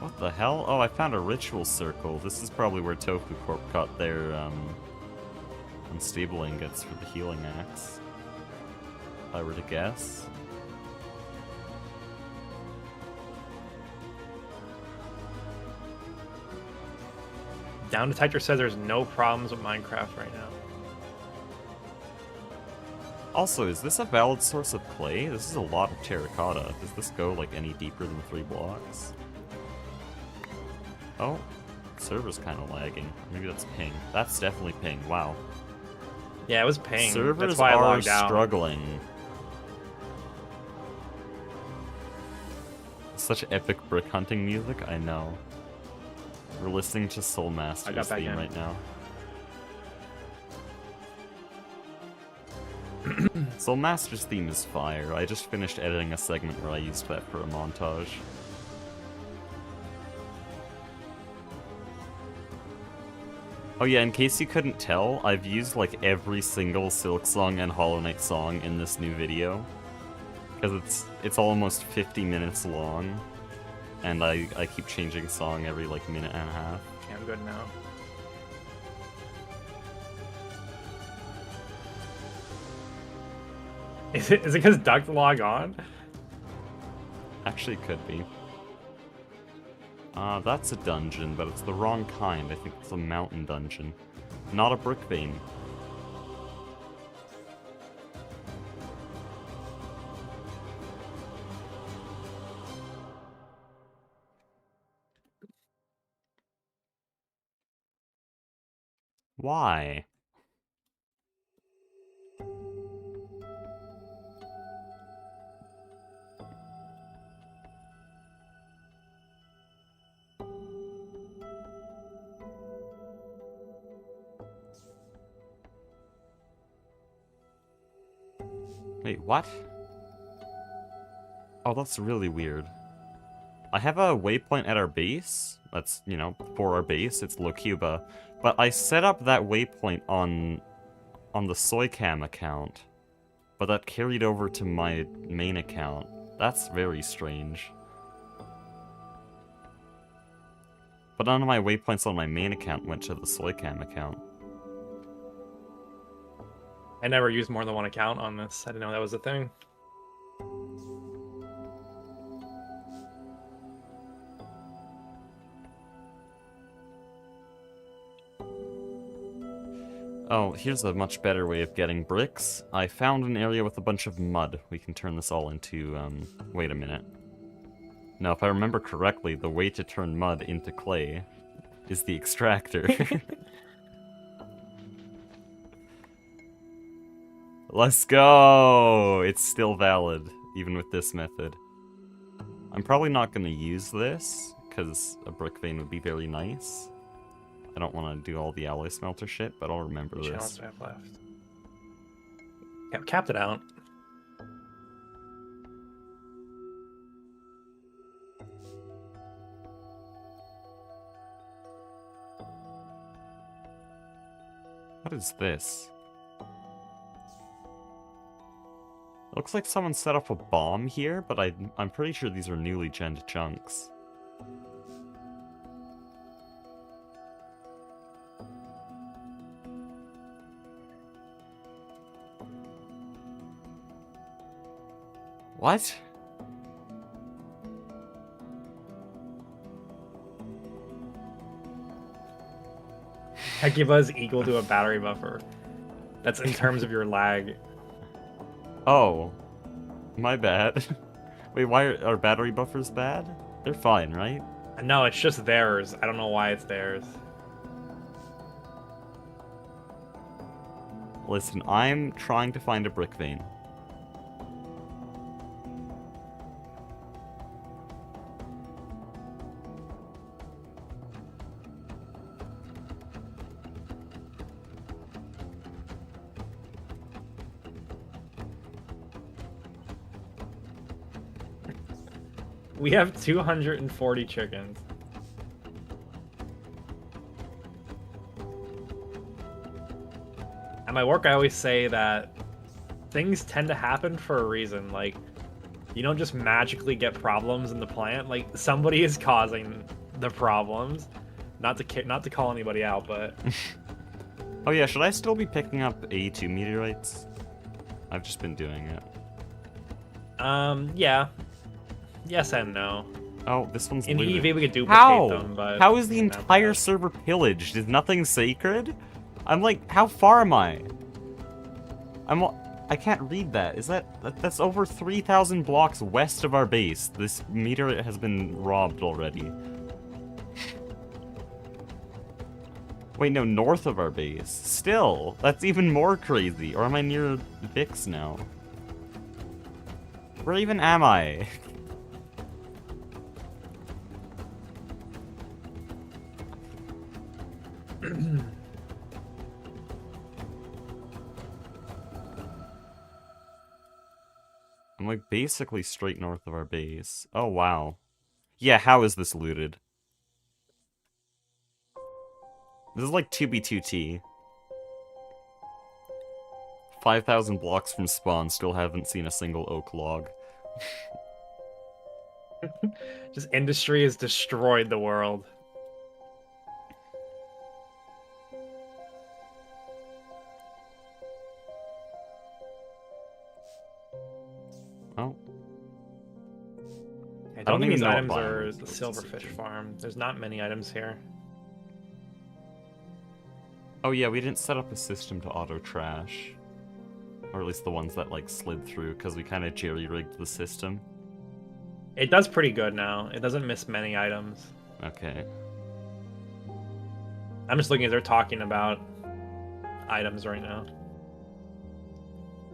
What the hell? Oh, I found a ritual circle. This is probably where Tofu Corp got their unstable ingots for the healing axe. If I were to guess. Down Detector says there's no problems with Minecraft right now. Also, is this a valid source of clay? This is a lot of terracotta. Does this go like any deeper than 3 blocks? Oh, server's kind of lagging. Maybe that's ping. That's definitely ping. Wow. Yeah, it was ping. Servers That's why I are logged out. struggling. Such epic brick hunting music, I know. We're listening to Soul Master's back theme in. right now. Soul Master's theme is fire. I just finished editing a segment where I used that for a montage. Oh yeah, in case you couldn't tell, I've used like every single Silksong and Hollow Knight song in this new video. Because it's almost 50 minutes long. And I keep changing song every like minute and a half. Okay, I'm good now. Is it because Doug log on? Actually, could be. That's a dungeon, but it's the wrong kind. I think it's a mountain dungeon. Not a brick vein. Why? Wait, what? Oh, that's really weird. I have a waypoint at our base. That's, you know, for our base. It's Locuba. But I set up that waypoint on the Soycam account. But that carried over to my main account. That's very strange. But none of my waypoints on my main account went to the Soycam account. I never used more than one account on this. I didn't know that was a thing. Oh, here's a much better way of getting bricks. I found an area with a bunch of mud. We can turn this all into, wait a minute. Now, if I remember correctly, the way to turn mud into clay is the extractor. Let's go! It's still valid, even with this method. I'm probably not going to use this, because a brick vein would be very nice. I don't want to do all the alloy smelter shit, but I'll remember Which this. channels do I have left? Yeah, capped it out. What is this? Looks like someone set up a bomb here, but I'm pretty sure these are newly genned chunks. What? Hekiba is equal to a battery buffer. That's in terms of your lag. Oh. My bad. Wait, why are our battery buffers bad? They're fine, right? No, it's just theirs. I don't know why it's theirs. Listen, I'm trying to find a brick vein. We have 240 chickens. At my work, I always say that things tend to happen for a reason. Like, You don't just magically get problems in the plant. Like somebody is causing the problems. Not to call anybody out, but Oh yeah, should I still be picking up AE2 meteorites? I've just been doing it. yeah. Yes and no. Oh, this one's In looted. EV we could duplicate How? them, but How is the not entire bad. server pillaged? Is nothing sacred? I'm like, how far am I? I can't read that. Is that's over 3,000 blocks west of our base. This meteorite has been robbed already. Wait, no, north of our base. Still, that's even more crazy. Or am I near Vix now? Where even am I? I'm like basically straight north of our base. Oh, wow. Yeah, how is this looted? This is like 2B2T. 5,000 blocks from spawn, still haven't seen a single oak log. Just industry has destroyed the world. Oh. I don't don't think even these know what items biome are it's the supposed to silverfish be. farm. There's not many items here. Oh yeah, we didn't set up a system to auto-trash. Or at least the ones that like slid through, because we kind of jerry-rigged the system. It does pretty good now. It doesn't miss many items. Okay. I'm just looking as they're talking about items right now.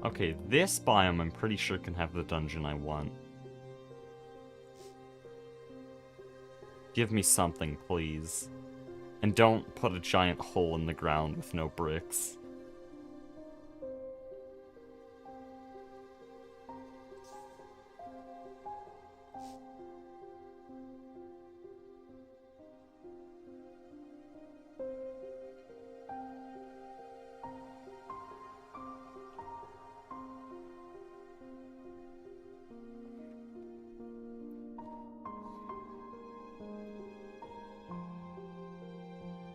Okay, this biome I'm pretty sure can have the dungeon I want. Give me something, please. And don't put a giant hole in the ground with no bricks.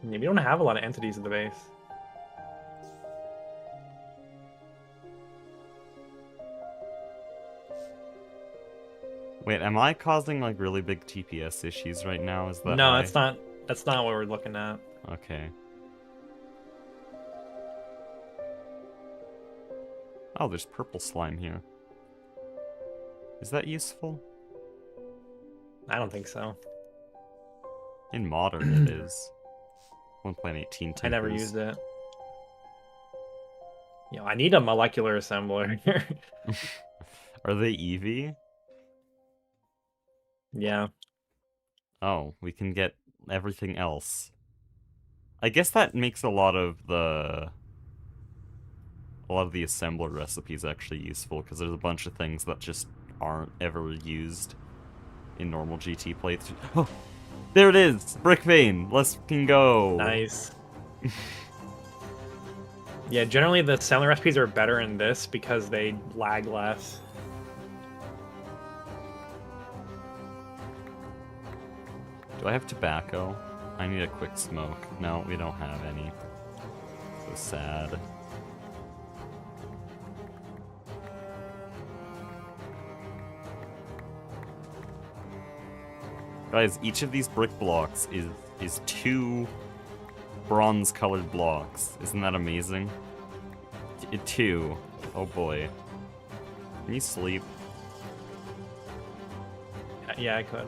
Yeah, we don't have a lot of entities in the base. Wait, am I causing like really big TPS issues right now? Is that No, why? that's not what we're looking at. Okay. Oh, there's purple slime here. Is that useful? I don't think so. In modern, it is. 1.18 I never tinkers. used it. You know, I need a molecular assembler here. Are they EV? Yeah. Oh, we can get everything else. I guess that makes a lot of the assembler recipes actually useful, because there's a bunch of things that just aren't ever used in normal GT playthroughs. Oh, there it is! Brick vein! Let's fucking go! Nice. Yeah, generally the assembly recipes are better in this because they lag less. Do I have tobacco? I need a quick smoke. No, we don't have any. So sad. Guys, each of these brick blocks is 2 bronze-colored blocks. Isn't that amazing? 2. Oh boy. Can you sleep? Yeah, I could.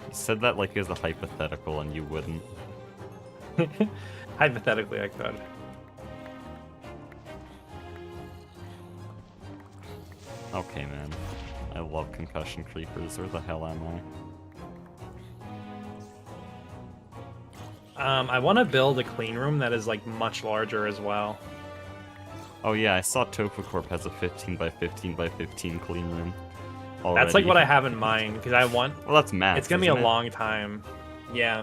You said that like it was a hypothetical and you wouldn't. Hypothetically, I could. Okay, man. I love concussion creepers. Where the hell am I? I want to build a clean room that is like much larger as well. Oh yeah, I saw Tofu Corp has a 15 by 15 by 15 clean room. Already. That's like what I have in mind because I want. Well, that's math. It's gonna be a isn't it? long time. Yeah.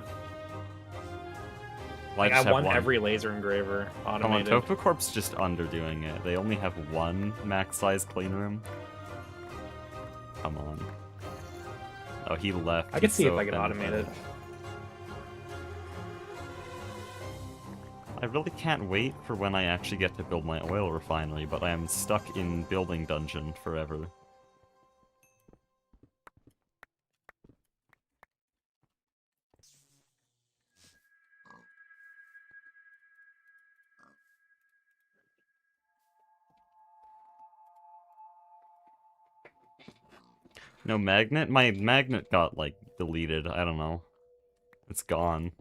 Well, Like, just I have want one. every laser engraver Come on, automated. Tofu Corp's just underdoing it. They only have one max size clean room. Come on. Oh, he left. I could He's see if so I could automate it. offended. I really can't wait for when I actually get to build my oil refinery, but I am stuck in building dungeon forever. No magnet? My magnet got, like, deleted. I don't know. It's gone.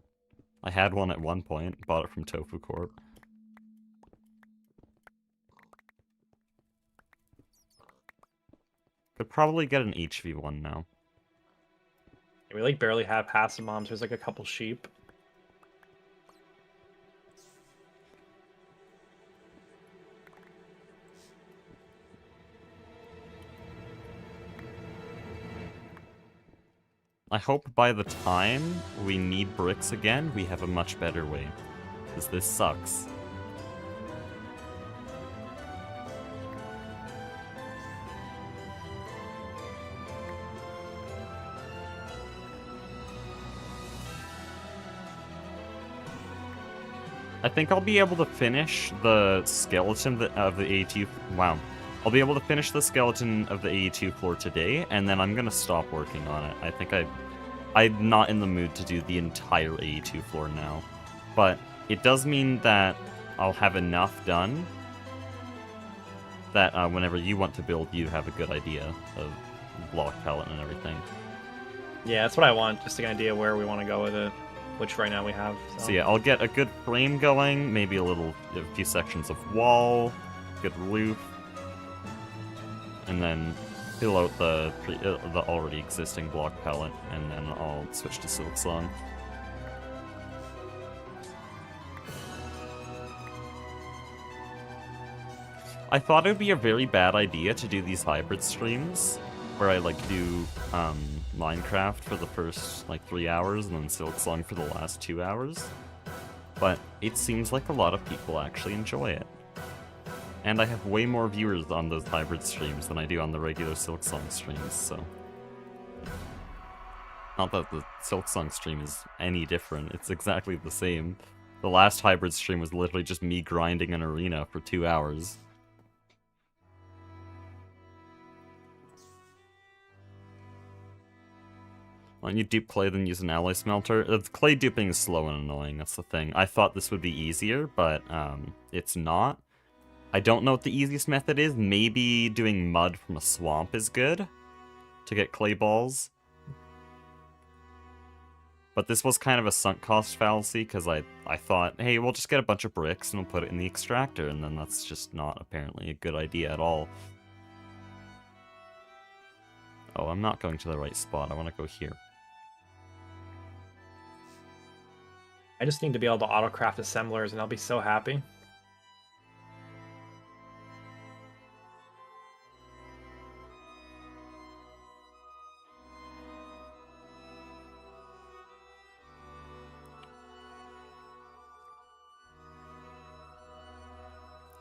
I had one at one point. Bought it from Tofu Corp. Could probably get an HV1 now. We like barely have passive moms. There's like a couple sheep. I hope by the time we need bricks again, we have a much better way. Because this sucks. I think I'll be able to finish the skeleton of the AE2. Wow. I'll be able to finish the skeleton of the AE2 floor today, and then I'm gonna stop working on it. I think I'm not in the mood to do the entire AE2 floor now. But it does mean that I'll have enough done that whenever you want to build, you have a good idea of block palette and everything. Yeah, that's what I want. Just an idea where we want to go with it, which right now we have. So yeah, I'll get a good frame going, maybe a few sections of wall, good roof, and then fill out the already existing block palette, and then I'll switch to Silksong. I thought it would be a very bad idea to do these hybrid streams, where I like do Minecraft for the first like 3 hours and then Silksong for the last 2 hours. But it seems like a lot of people actually enjoy it. And I have way more viewers on those hybrid streams than I do on the regular Silksong streams, so... Not that the Silksong stream is any different, it's exactly the same. The last hybrid stream was literally just me grinding an arena for 2 hours. Why don't you dupe clay then use an alloy smelter? Clay duping is slow and annoying, that's the thing. I thought this would be easier, but it's not. I don't know what the easiest method is. Maybe doing mud from a swamp is good to get clay balls. But this was kind of a sunk cost fallacy, because I thought, hey, we'll just get a bunch of bricks and we'll put it in the extractor, and then that's just not apparently a good idea at all. Oh, I'm not going to the right spot. I want to go here. I just need to be able to auto-craft assemblers, and I'll be so happy.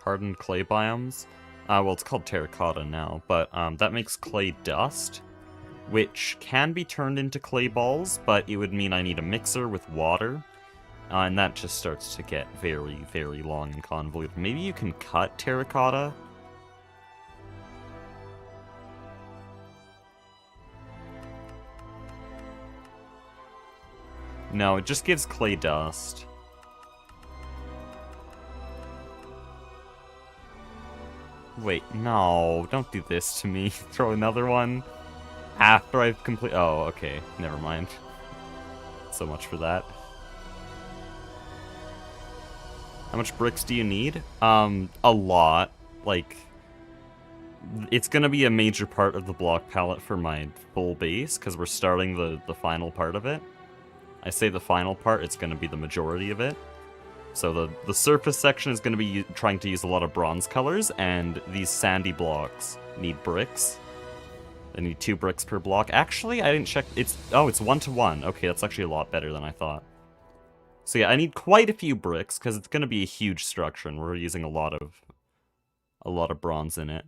Hardened clay biomes. Well, it's called terracotta now, but that makes clay dust, which can be turned into clay balls, but it would mean I need a mixer with water, and that just starts to get very, very long and convoluted. Maybe you can cut terracotta? No, it just gives clay dust. Wait, no, don't do this to me. Throw another one after I've completed. Oh, okay, never mind. So much for that. How much bricks do you need? A lot. Like, it's gonna be a major part of the block palette for my full base, because we're starting the final part of it. I say the final part, it's gonna be the majority of it. So the surface section is going to be trying to use a lot of bronze colors, and these sandy blocks need bricks. They need 2 bricks per block. Actually, I didn't check. It's 1-to-1. Okay, that's actually a lot better than I thought. So yeah, I need quite a few bricks, because it's going to be a huge structure, and we're using a lot of bronze in it.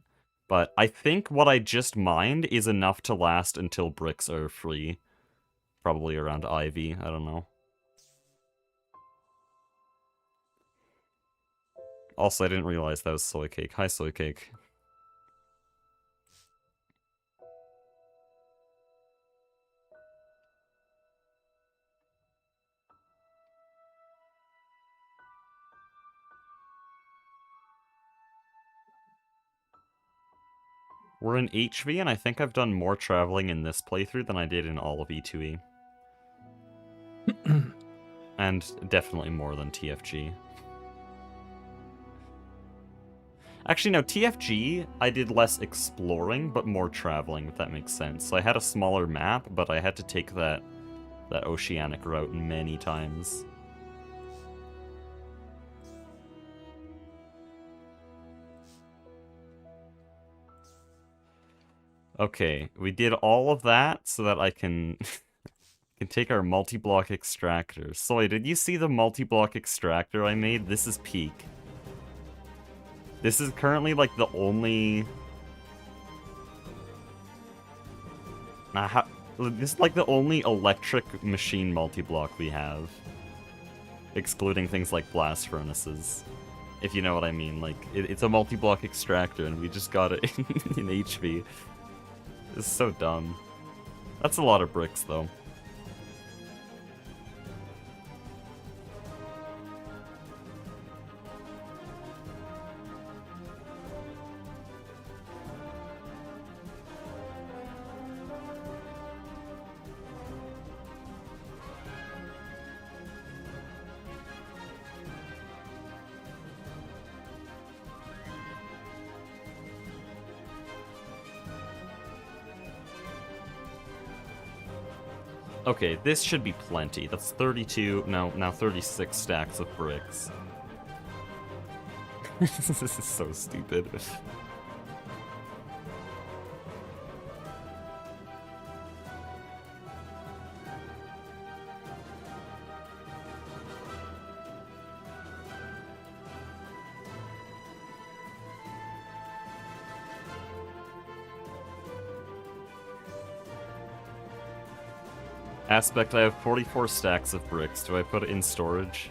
But I think what I just mined is enough to last until bricks are free. Probably around Ivy, I don't know. Also, I didn't realize that was Soy Cake. Hi, Soy Cake. We're in HV, and I think I've done more traveling in this playthrough than I did in all of E2E. And definitely more than TFG. Actually, no, TFG, I did less exploring, but more traveling, if that makes sense. So I had a smaller map, but I had to take that oceanic route many times. Okay, we did all of that so that I can take our multi-block extractor. Soy, did you see the multi-block extractor I made? This is peak. This is currently like the only... This is like the only electric machine multi-block we have. Excluding things like blast furnaces. If you know what I mean. Like, it's a multi-block extractor and we just got it in HV. This is so dumb. That's a lot of bricks, though. Okay, this should be plenty. That's 32, no, now 36 stacks of bricks. This is so stupid. Aspect, I have 44 stacks of bricks. Do I put it in storage?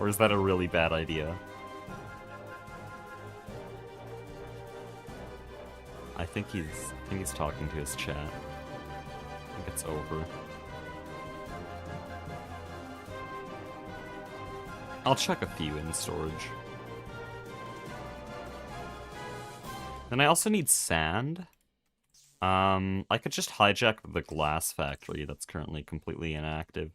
Or is that a really bad idea? I think he's talking to his chat. I think it's over. I'll chuck a few in storage. Then I also need sand. I could just hijack the glass factory that's currently completely inactive.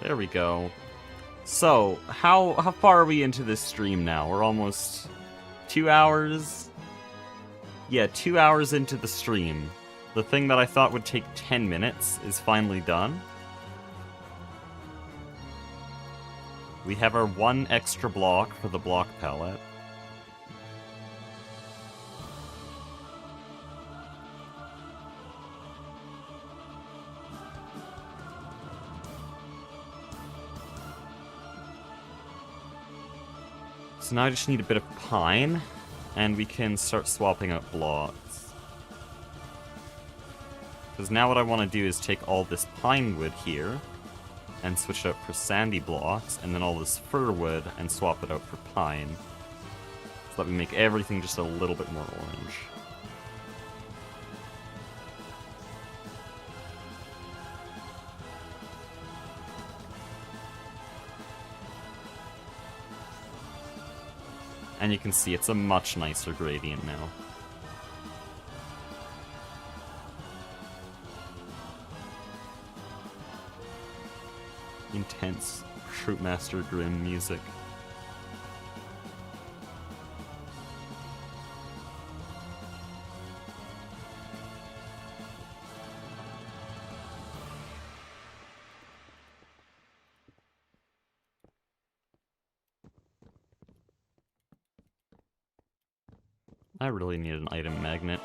There we go. So, how far are we into this stream now? We're almost 2 hours? Yeah, 2 hours into the stream. The thing that I thought would take 10 minutes is finally done. We have our one extra block for the block pallet. So now I just need a bit of pine, and we can start swapping out blocks. Because now what I want to do is take all this pine wood here, and switch it out for sandy blocks, and then all this fir wood, and swap it out for pine. So that we make everything just a little bit more orange. And you can see it's a much nicer gradient now. Intense Fruitmaster Grim music. I really need an item magnet.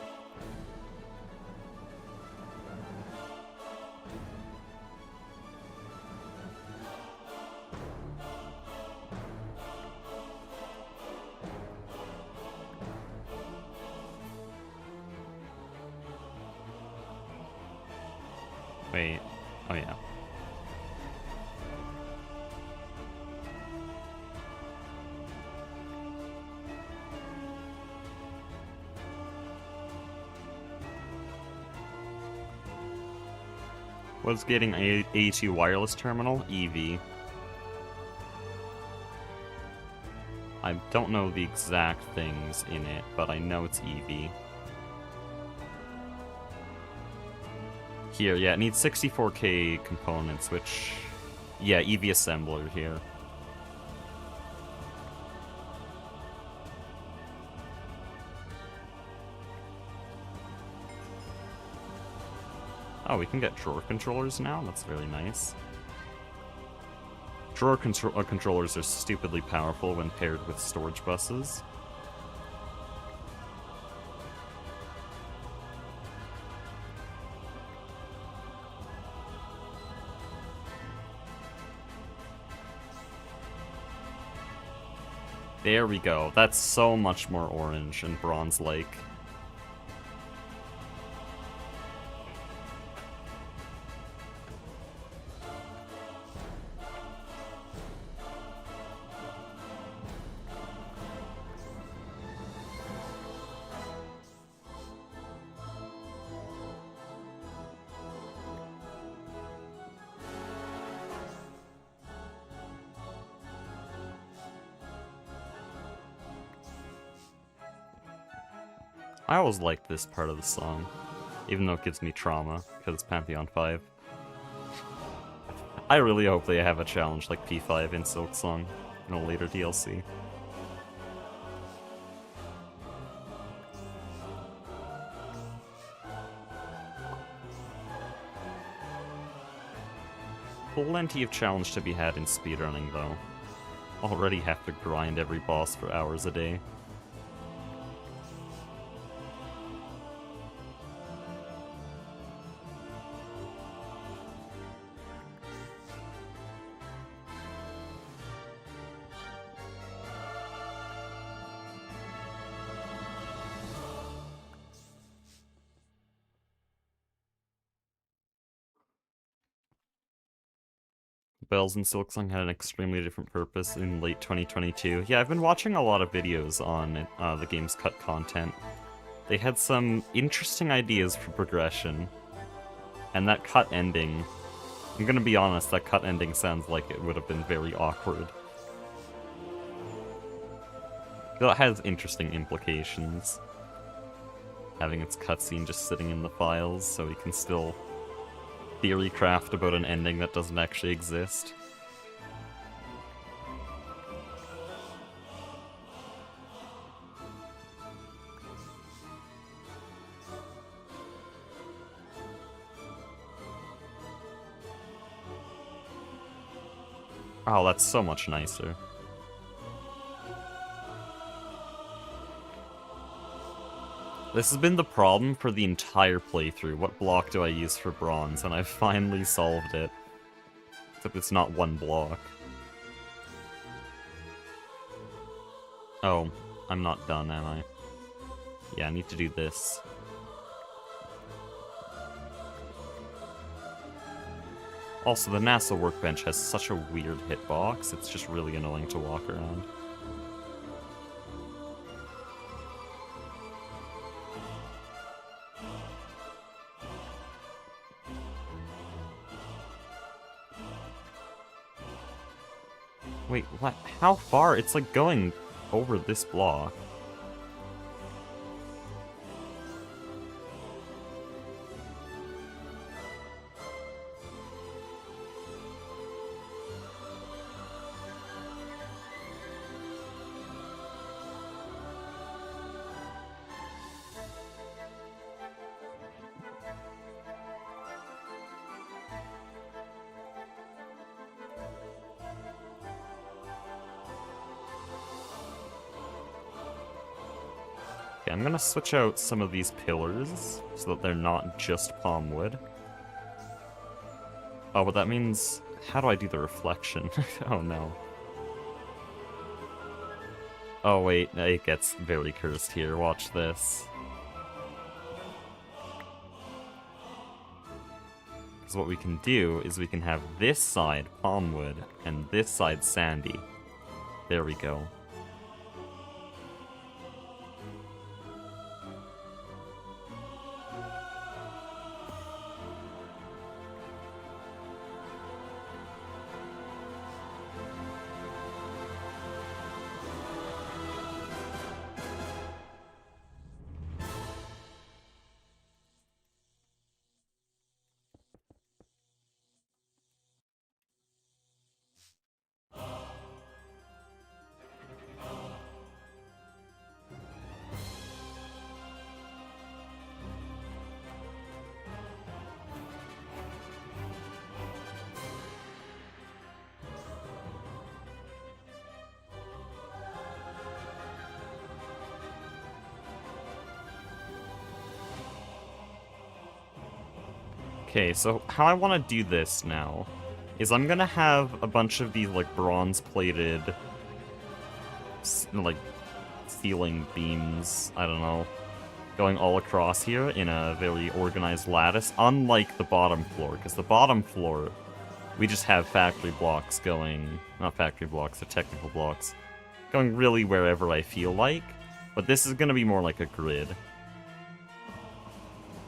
Wait. Oh, yeah. What's getting AE2 wireless terminal? EV. I don't know the exact things in it, but I know it's EV. Here, yeah, it needs 64k components, which... Yeah, EV assembler here. Oh, we can get drawer controllers now? That's very nice. Drawer controllers are stupidly powerful when paired with storage buses. There we go. That's so much more orange and bronze-like. I always liked this part of the song, even though it gives me trauma, because it's Pantheon 5. I really hope they have a challenge like P5 in Silksong in a later DLC. Plenty of challenge to be had in speedrunning, though. Already have to grind every boss for hours a day. Bells in Silksong had an extremely different purpose in late 2022. Yeah, I've been watching a lot of videos on the game's cut content. They had some interesting ideas for progression, and that cut ending, I'm gonna be honest, that cut ending sounds like it would have been very awkward. That has interesting implications. Having its cutscene just sitting in the files so we can still theory craft about an ending that doesn't actually exist. Oh, that's so much nicer. This has been the problem for the entire playthrough. What block do I use for bronze? And I've finally solved it. Except it's not one block. Oh, I'm not done, am I? Yeah, I need to do this. Also, the NASA workbench has such a weird hitbox, it's just really annoying to walk around. Wait, what? How far? It's like going over this block. Okay, I'm gonna switch out some of these pillars so that they're not just palm wood. Oh, but that means... How do I do the reflection? Oh no. Oh wait, it gets very cursed here, watch this. Because what we can do is we can have this side palm wood and this side sandy. There we go. Okay, so how I want to do this now is I'm gonna have a bunch of these like bronze-plated like ceiling beams, I don't know, going all across here in a very organized lattice, unlike the bottom floor, because the bottom floor we just have factory blocks going, not factory blocks, they're technical blocks, going really wherever I feel like, but this is gonna be more like a grid.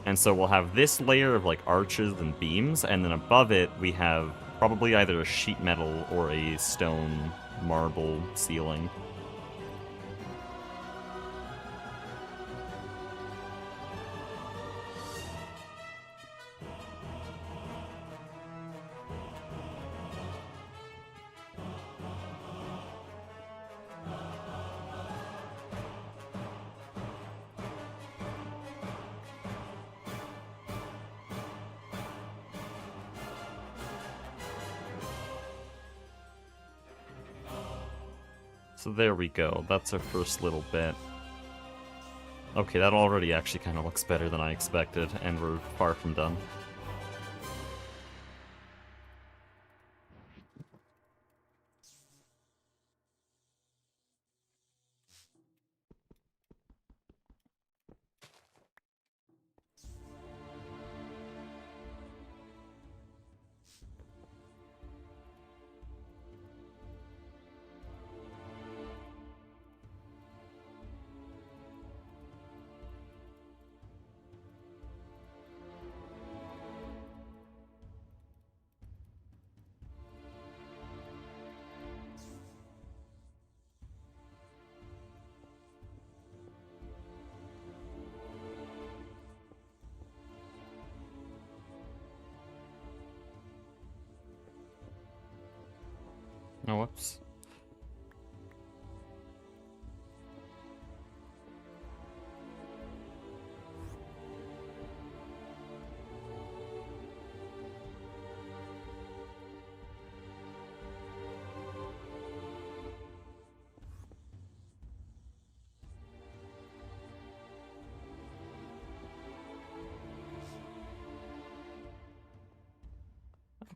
And so we'll have this layer of like arches and beams, and then above it we have probably either a sheet metal or a stone marble ceiling. So there we go, that's our first little bit. Okay, that already actually kind of looks better than I expected, and we're far from done. Oh, whoops.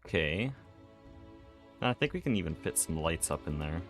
Okay. I think we can even fit some lights up in there.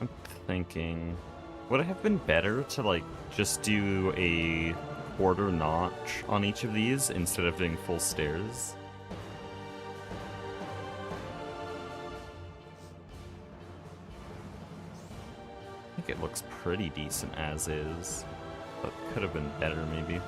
I'm thinking, would it have been better to like just do a quarter notch on each of these instead of doing full stairs? I think it looks pretty decent as is, but could have been better maybe.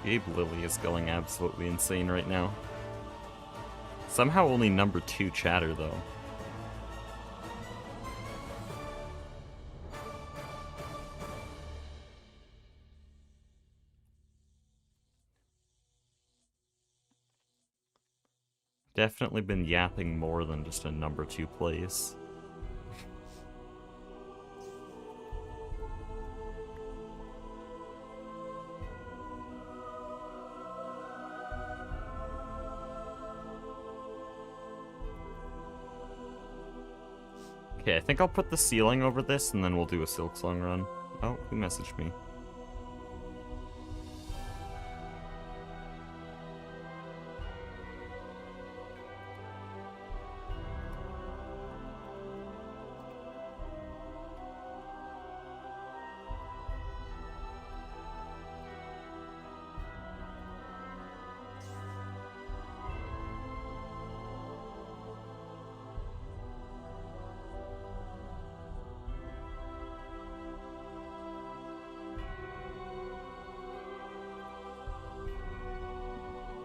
Gabe Lily is going absolutely insane right now. Somehow only number 2 chatter though. Definitely been yapping more than just a number 2 place. Okay, I think I'll put the ceiling over this and then we'll do a Silksong run. Oh, who messaged me?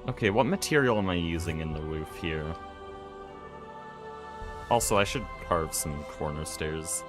Okay, what material am I using in the roof here? Also, I should carve some corner stairs.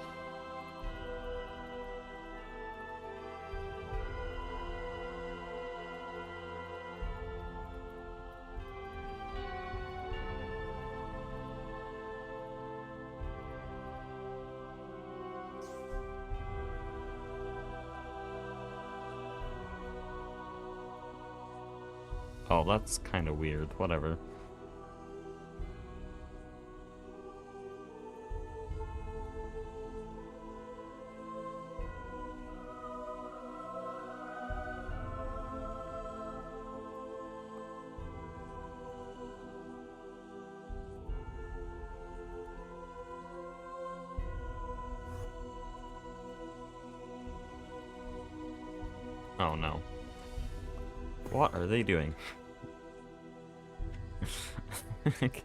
Oh, that's kind of weird. Whatever. Oh no. What are they doing? Okay.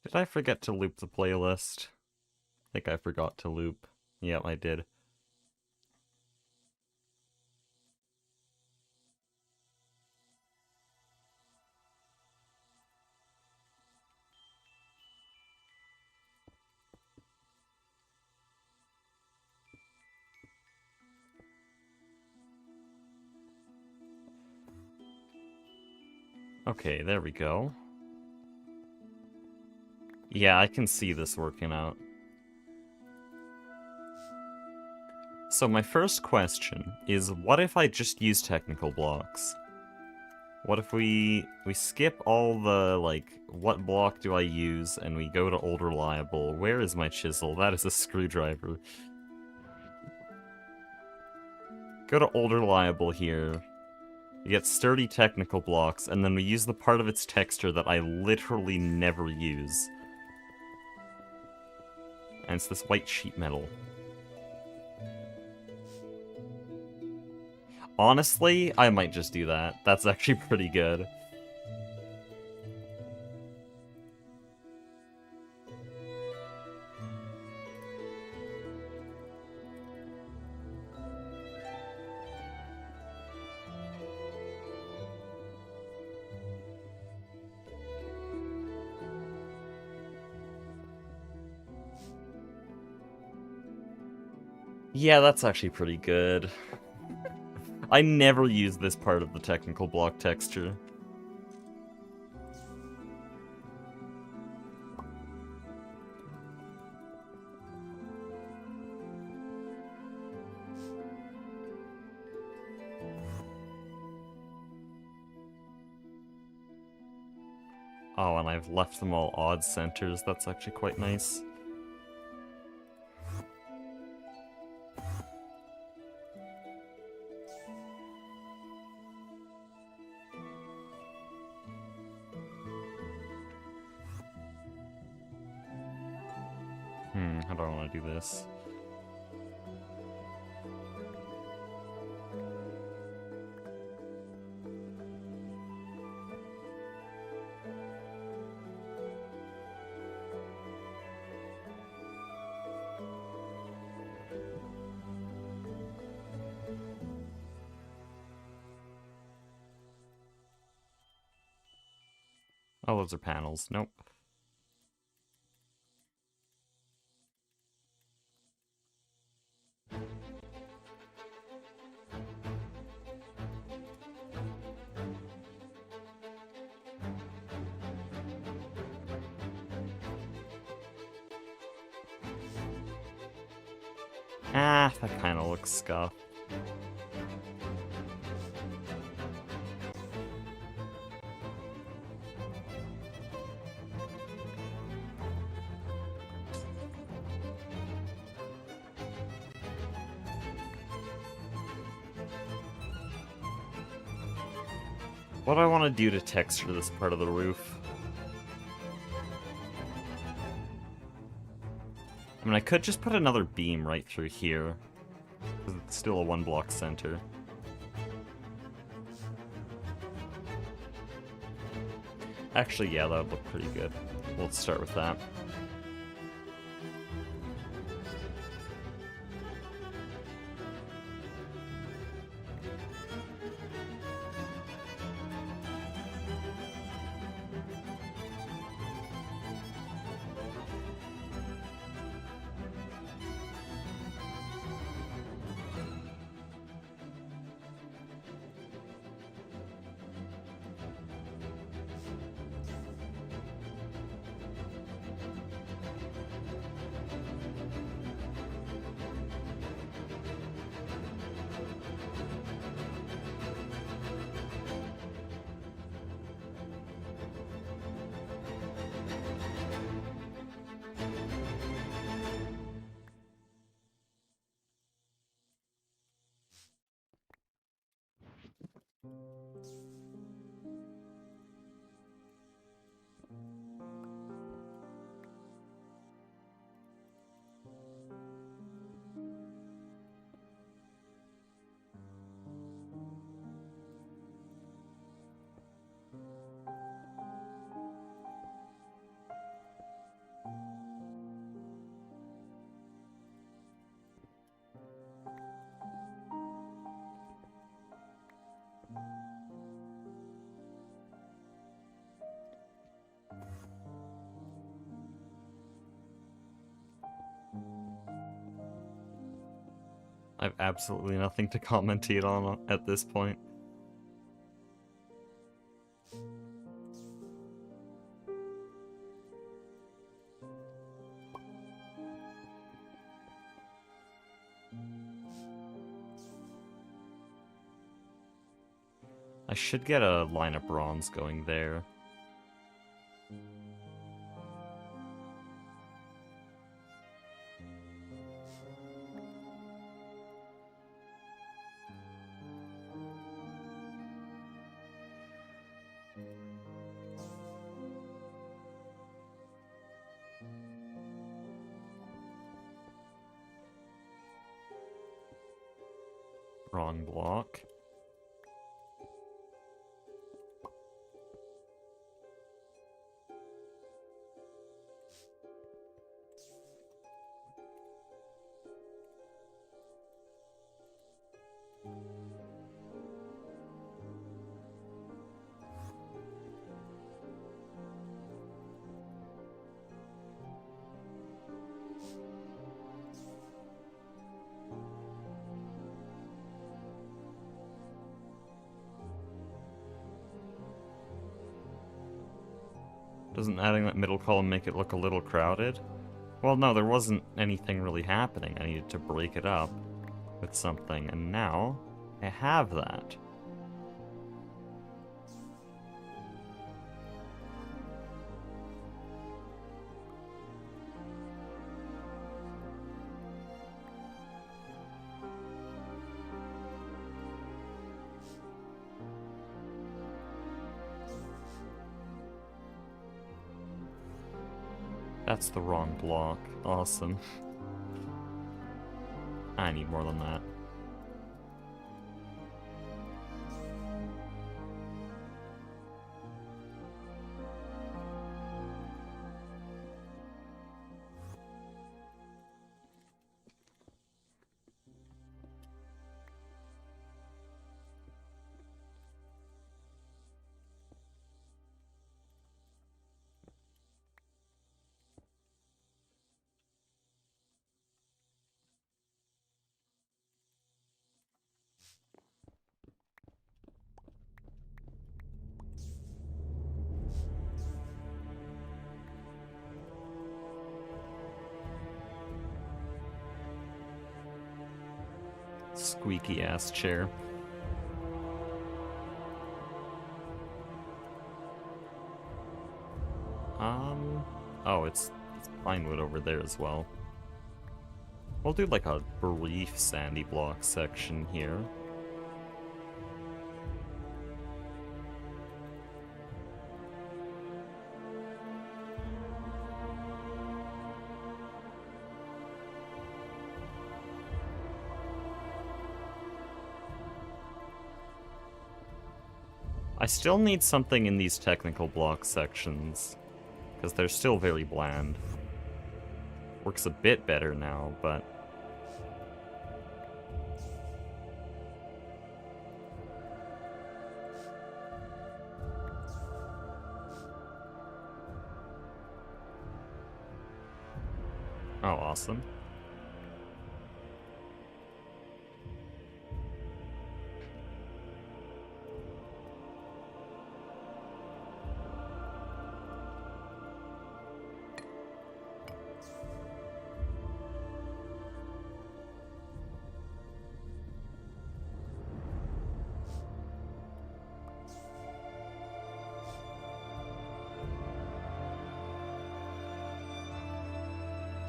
Did I forget to loop the playlist? I think I forgot to loop. Yep, I did. Okay, there we go. Yeah, I can see this working out. So my first question is, what if I just use technical blocks? What if we skip all the, like, what block do I use, and we go to old reliable? Where is my chisel? That is a screwdriver. Go to old reliable here. We get sturdy technical blocks, and then we use the part of its texture that I literally never use. And it's this white sheet metal. Honestly, I might just do that. That's actually pretty good. Yeah, that's actually pretty good. I never use this part of the technical block texture. Oh, and I've left them all odd centers. That's actually quite nice. How do I want to do this? Oh, those are panels. Nope. Ah, that kind of looks scuffed. What do I want to do to texture this part of the roof? I mean, I could just put another beam right through here, because it's still a one-block center. Actually, yeah, that would look pretty good. We'll start with that. I have absolutely nothing to commentate on at this point. I should get a line of bronze going there. Wrong block. Doesn't adding that middle column make it look a little crowded? Well, no, there wasn't anything really happening. I needed to break it up with something, and now I have that. That's the wrong block. Awesome. I need more than that. Squeaky ass chair. Oh, it's pine wood over there as well. We'll do like a brief sandy block section here. I still need something in these technical block sections, because they're still very bland. Works a bit better now, but... Oh, awesome.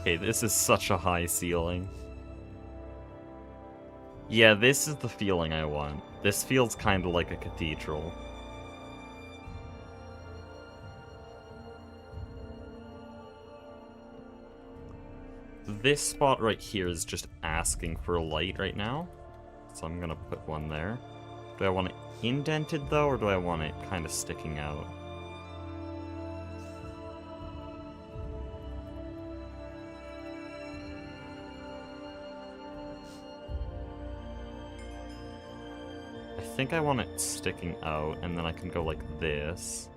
Okay, this is such a high ceiling. Yeah, this is the feeling I want. This feels kind of like a cathedral. This spot right here is just asking for a light right now. So I'm gonna put one there. Do I want it indented though, or do I want it kind of sticking out? I think I want it sticking out, and then I can go like this.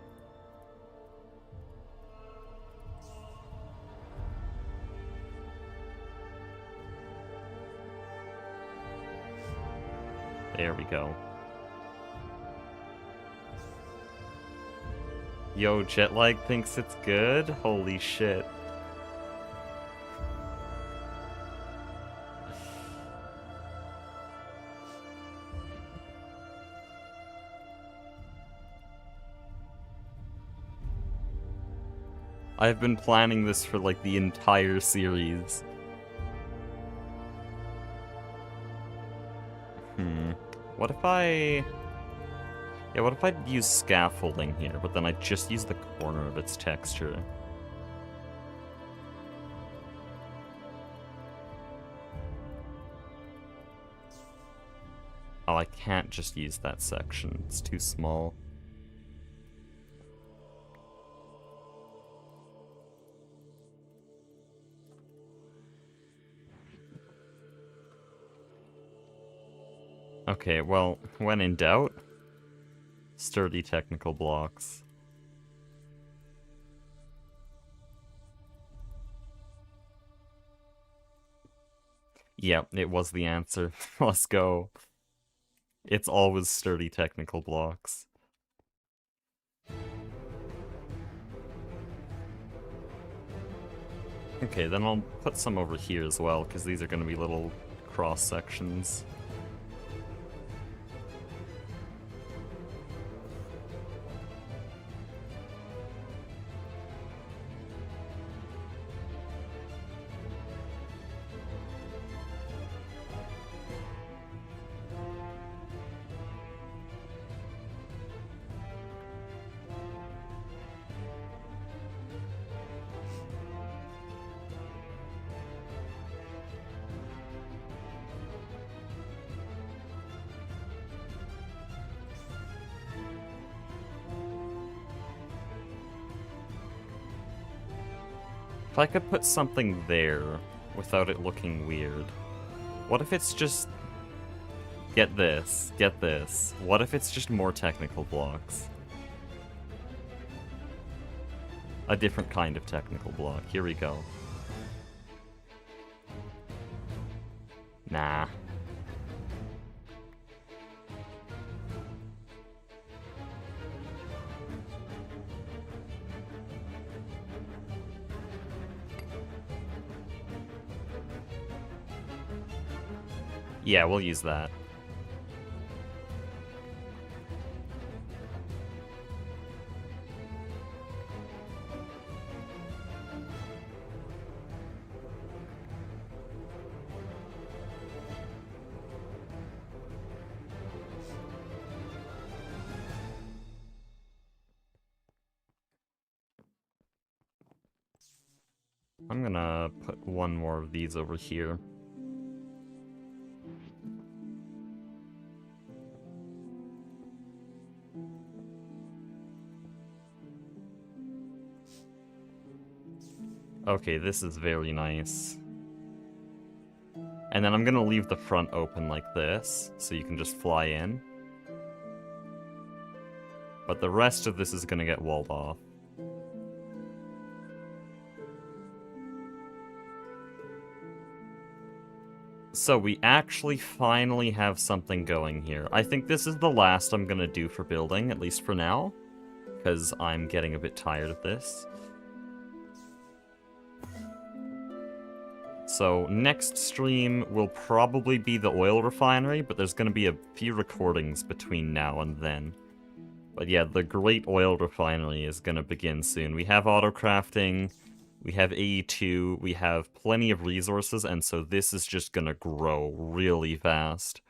There we go. Yo, Jetlag thinks it's good? Holy shit. I've been planning this for like the entire series. What if I... Yeah, what if I use scaffolding here, but then I just use the corner of its texture? Oh, I can't just use that section. It's too small. Okay, well, when in doubt, sturdy technical blocks. Yep, it was the answer. Let's go. It's always sturdy technical blocks. Okay, then I'll put some over here as well, because these are going to be little cross sections. If I could put something there without it looking weird. What if it's just... Get this, get this. What if it's just more technical blocks? A different kind of technical block. Here we go. Nah. Yeah, we'll use that. I'm gonna put one more of these over here. Okay, this is very nice. And then I'm gonna leave the front open like this, so you can just fly in. But the rest of this is gonna get walled off. So we actually finally have something going here. I think this is the last I'm gonna do for building, at least for now. Because I'm getting a bit tired of this. So next stream will probably be the oil refinery, but there's gonna be a few recordings between now and then. But yeah, the great oil refinery is gonna begin soon. We have auto crafting. We have AE2, we have plenty of resources, and so this is just gonna grow really fast.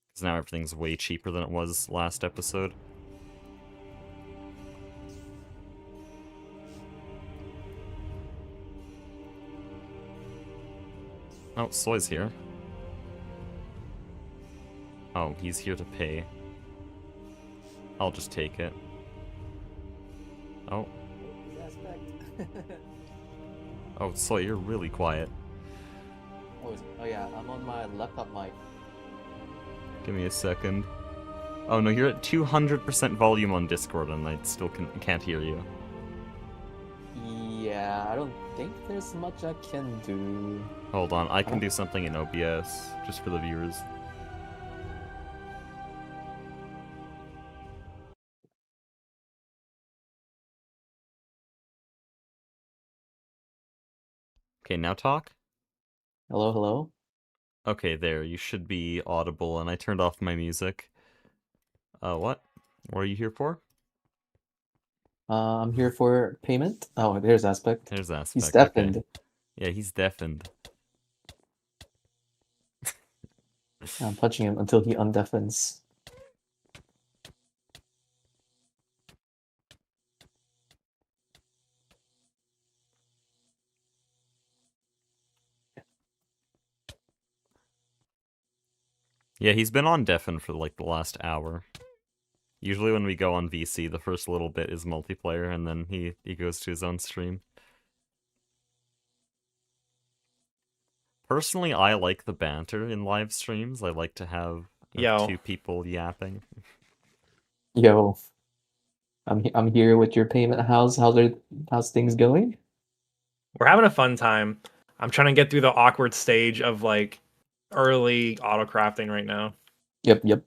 Because now everything's way cheaper than it was last episode. Oh, Soy's here. Oh, he's here to pay. I'll just take it. Oh. Oh, Soy, you're really quiet. Oh yeah, I'm on my laptop mic. Give me a second. Oh no, you're at 200% volume on Discord and I still can't hear you. Yeah, I don't think there's much I can do. Hold on, I can do something in OBS, just for the viewers. Okay, now talk. Hello, hello? Okay, there, you should be audible, and I turned off my music. What? What are you here for? I'm here for payment. Oh, there's Aspect. There's Aspect. He's okay. deafened. Yeah, he's deafened. I'm punching him until he undeafens. Yeah, he's been on deafen for like the last hour. Usually when we go on VC, the first little bit is multiplayer, and then he goes to his own stream. Personally, I like the banter in live streams. I like to have Yo. two people yapping. Yo, I'm here with your payment. How's things going? We're having a fun time. I'm trying to get through the awkward stage of like early auto crafting right now. Yep.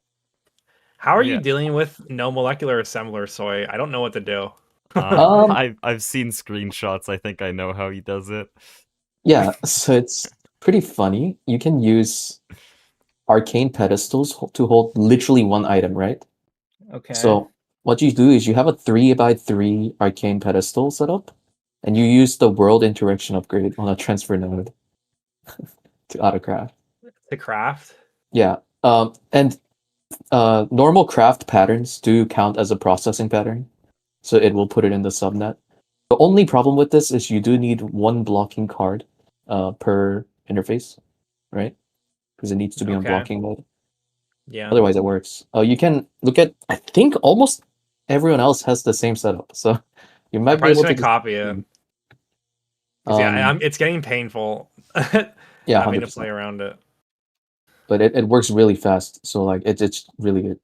How are Yeah. you dealing with no molecular assembler, Soy? I don't know what to do. I've seen screenshots. I think I know how he does it. Yeah, so it's pretty funny. You can use arcane pedestals to hold literally one item, right? Okay. So what you do is you have a 3x3 arcane pedestal set up, and you use the world interaction upgrade on a transfer node to autocraft. To craft. Yeah. And normal craft patterns do count as a processing pattern, so it will put it in the subnet. The only problem with this is you do need one blocking card per interface, right? Because it needs to be on Okay. blocking mode. Yeah. Otherwise, it works. You can look at. I think almost everyone else has the same setup, so you might I'm be probably able just to gonna copy it. 'Cause yeah, it's getting painful. Yeah, having to 100%. play around it. But it works really fast, so like it's really good.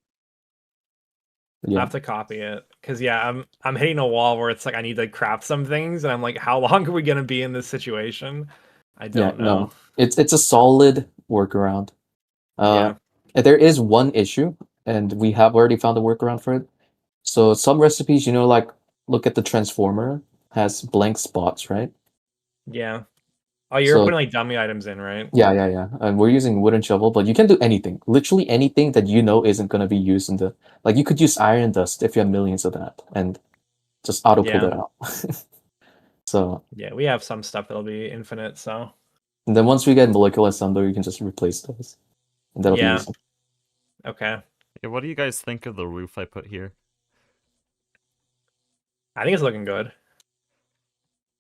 But I yeah, have to copy it because yeah, I'm hitting a wall where it's like I need to craft some things, and I'm like, how long are we gonna be in this situation? I yeah, don't no, know. it's a solid workaround. Yeah. There is one issue, and we have already found a workaround for it. So some recipes, like look at the transformer has blank spots, right? Yeah. Oh, you're So putting like dummy items in, right? yeah, and we're using wooden shovel, but you can do anything, literally anything that isn't gonna be used in the like. You could use iron dust if you have millions of that, and just auto pull Yeah. that out. So Yeah, we have some stuff that'll be infinite, so and then once we get molecular assembler, you can just replace those, and that'll be yeah. easy. Okay. Yeah, what do you guys think of the roof I put here? I think it's looking good.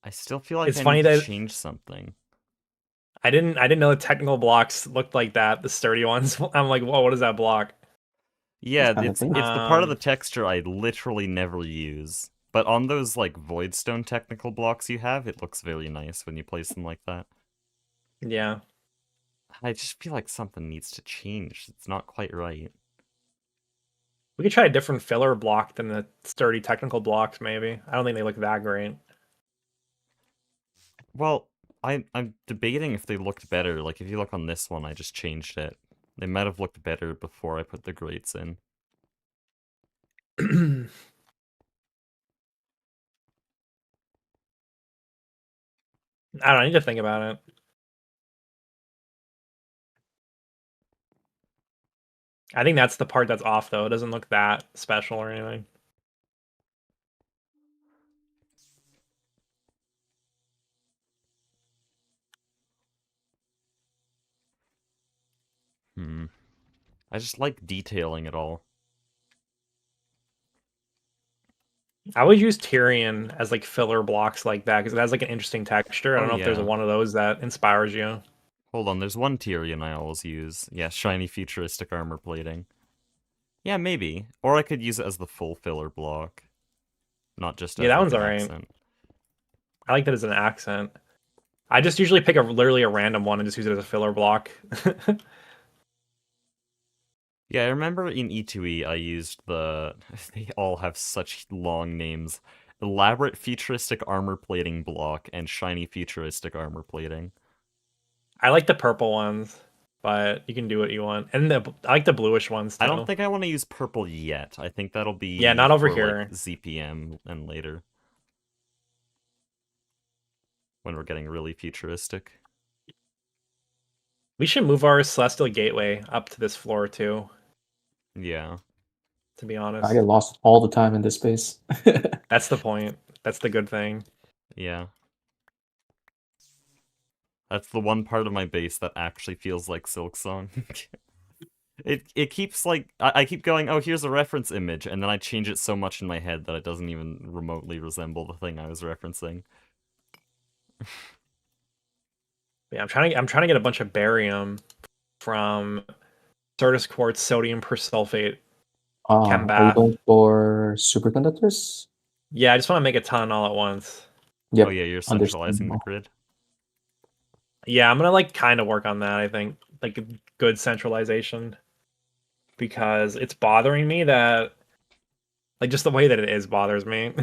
I still feel like It's I funny need to that change something. I didn't know the technical blocks looked like that, the sturdy ones. I'm like, whoa, what is that block? Yeah, kinda it's thing. the part of the texture I literally never use. But on those like voidstone technical blocks you have, it looks very nice when you place them like that. Yeah. I just feel like something needs to change. It's not quite right. We could try a different filler block than the sturdy technical blocks, maybe. I don't think they look that great. Well, I'm debating if they looked better. Like if you look on this one, I just changed it. They might have looked better before I put the grates in. I don't know, I need to think about it. I think that's the part that's off though. It doesn't look that special or anything. I just like detailing it all. I would use Tyrion as like filler blocks like that because it has like an interesting texture. I don't Oh, know if there's yeah. one of those that inspires you. Hold on, there's one Tyrion I always use. Yeah, shiny futuristic armor plating. Yeah, maybe. Or I could use it as the full filler block. Not just Yeah, as that like one's an alright. accent. I like that as an accent. I just usually pick literally a random one and just use it as a filler block. Yeah, I remember in E2E I used the... They all have such long names. Elaborate futuristic armor plating block and shiny futuristic armor plating. I like the purple ones, but you can do what you want. And I like the bluish ones too. I don't think I want to use purple yet. I think that'll be Yeah, not over for, here. like, ZPM and later. When we're getting really futuristic. We should move our Celestial Gateway up to this floor too, Yeah. to be honest. I get lost all the time in this space. That's the point. That's the good thing. Yeah. That's the one part of my base that actually feels like Silksong. It keeps like I keep going, oh, here's a reference image, and then I change it so much in my head that it doesn't even remotely resemble the thing I was referencing. Yeah, I'm trying to get a bunch of barium from Certus quartz, sodium persulfate, Are you Chembath. going for superconductors? Yeah, I just want to make a ton all at once. Yep. Oh yeah, you're centralizing the understandable. grid. Yeah, I'm gonna like kind of work on that. I think like good centralization, because it's bothering me that like just the way that it is bothers me.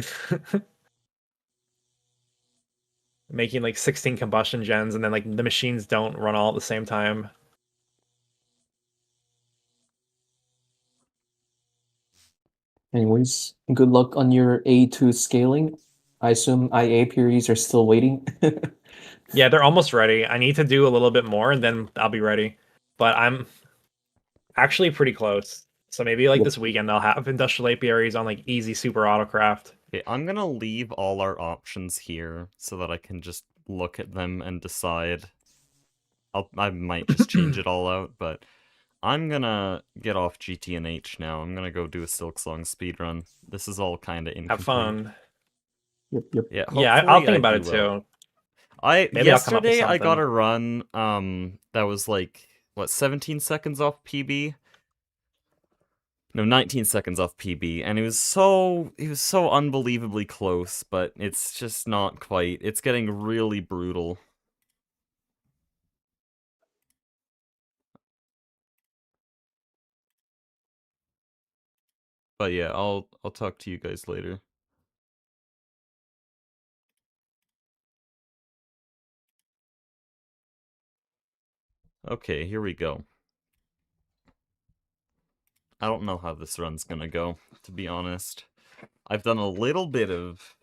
Making like 16 combustion gens and then like the machines don't run all at the same time. Anyways, good luck on your A2 scaling. I assume IA purities are still waiting. Yeah, they're almost ready. I need to do a little bit more and then I'll be ready. But I'm actually pretty close. So maybe like Yep. this weekend I'll have industrial apiaries on like easy super autocraft. Okay, I'm gonna leave all our options here so that I can just look at them and decide. I might just change it all out, but I'm gonna get off GTNH now. I'm gonna go do a Silksong speedrun. This is all kind of incomplete. Have fun. Yep, yep. Yeah, Yeah, I'll hopefully think I about it do well. too. I Maybe I'll come up with yesterday I got something. a run that was like what 17 seconds off PB. No, 19 seconds off PB, and it was so unbelievably close, but it's just not quite. It's getting really brutal. But yeah, I'll talk to you guys later. Okay, here we go. I don't know how this run's gonna go, to be honest. I've done a little bit of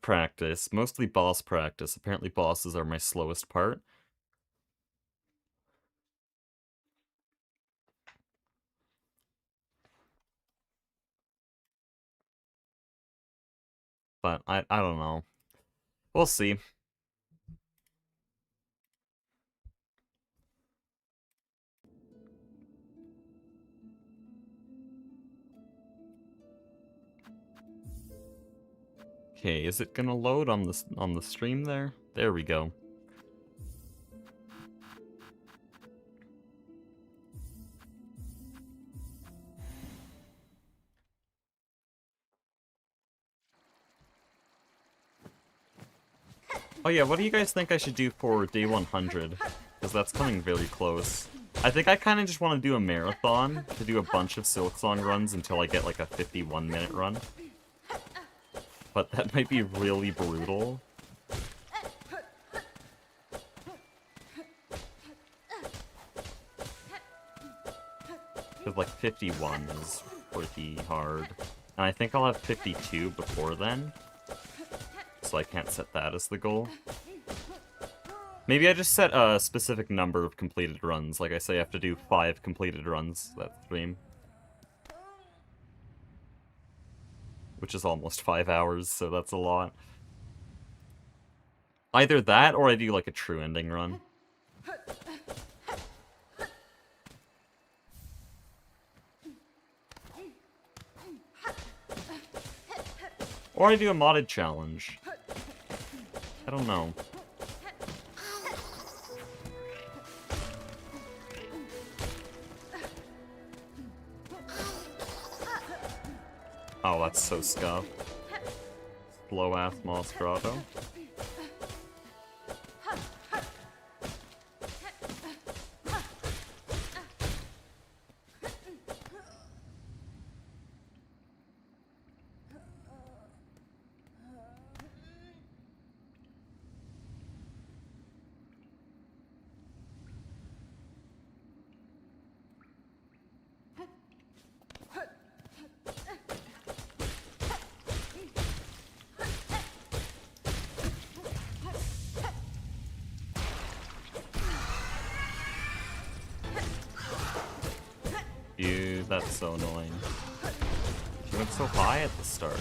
practice, mostly boss practice. Apparently bosses are my slowest part. But I don't know. We'll see. Okay, is it gonna load on the stream there? There we go. Oh yeah, what do you guys think I should do for day 100? Because that's coming very close. I think I kind of just want to do a marathon to do a bunch of Silksong runs until I get like a 51-minute run. But that might be really brutal. Because like 51 is pretty hard. And I think I'll have 52 before then. So I can't set that as the goal. Maybe I just set a specific number of completed runs. Like I say, I have to do 5 completed runs that stream. Which is almost 5 hours, so that's a lot. Either that, or I do like a true ending run. Or I do a modded challenge. I don't know. Oh, that's so scuffed. Slow-ass Moss Grotto. Dude, that's so annoying. went so high at the start.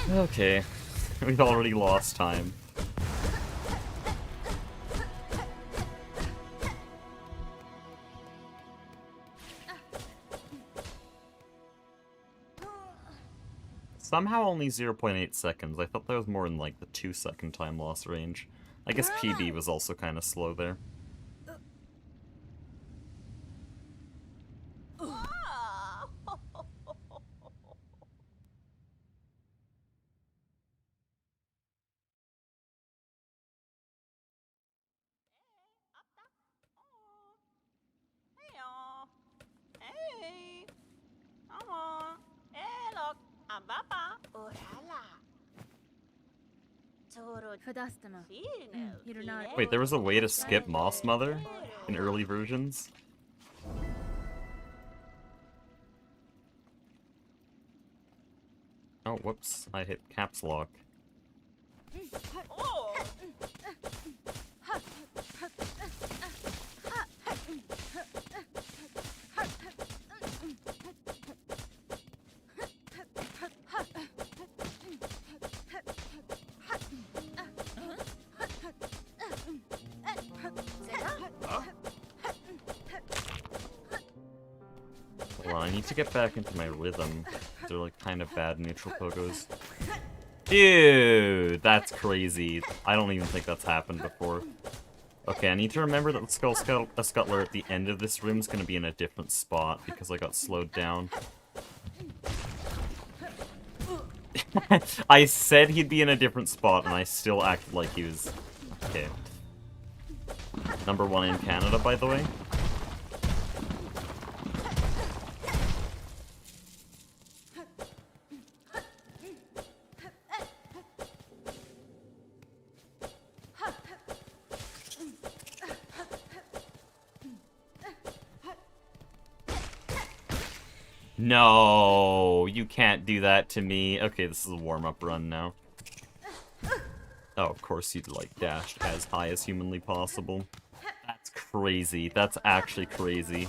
Okay, we've already lost time. Somehow only 0.8 seconds. I thought that was more in like the 2-second time loss range. I guess PB was also kind of slow there. Wait, there was a way to skip Moss Mother in early versions? Oh, whoops. I hit caps lock. Well, I need to get back into my rhythm. They're like kind of bad neutral pogos. Dude, that's crazy. I don't even think that's happened before. Okay, I need to remember that the Scuttler at the end of this room is going to be in a different spot because I got slowed down. I said he'd be in a different spot and I still acted like he was... Okay. #1 in Canada, by the way. No, you can't do that to me. Okay, this is a warm-up run now. Oh, of course you'd like dashed as high as humanly possible. That's crazy. That's actually crazy.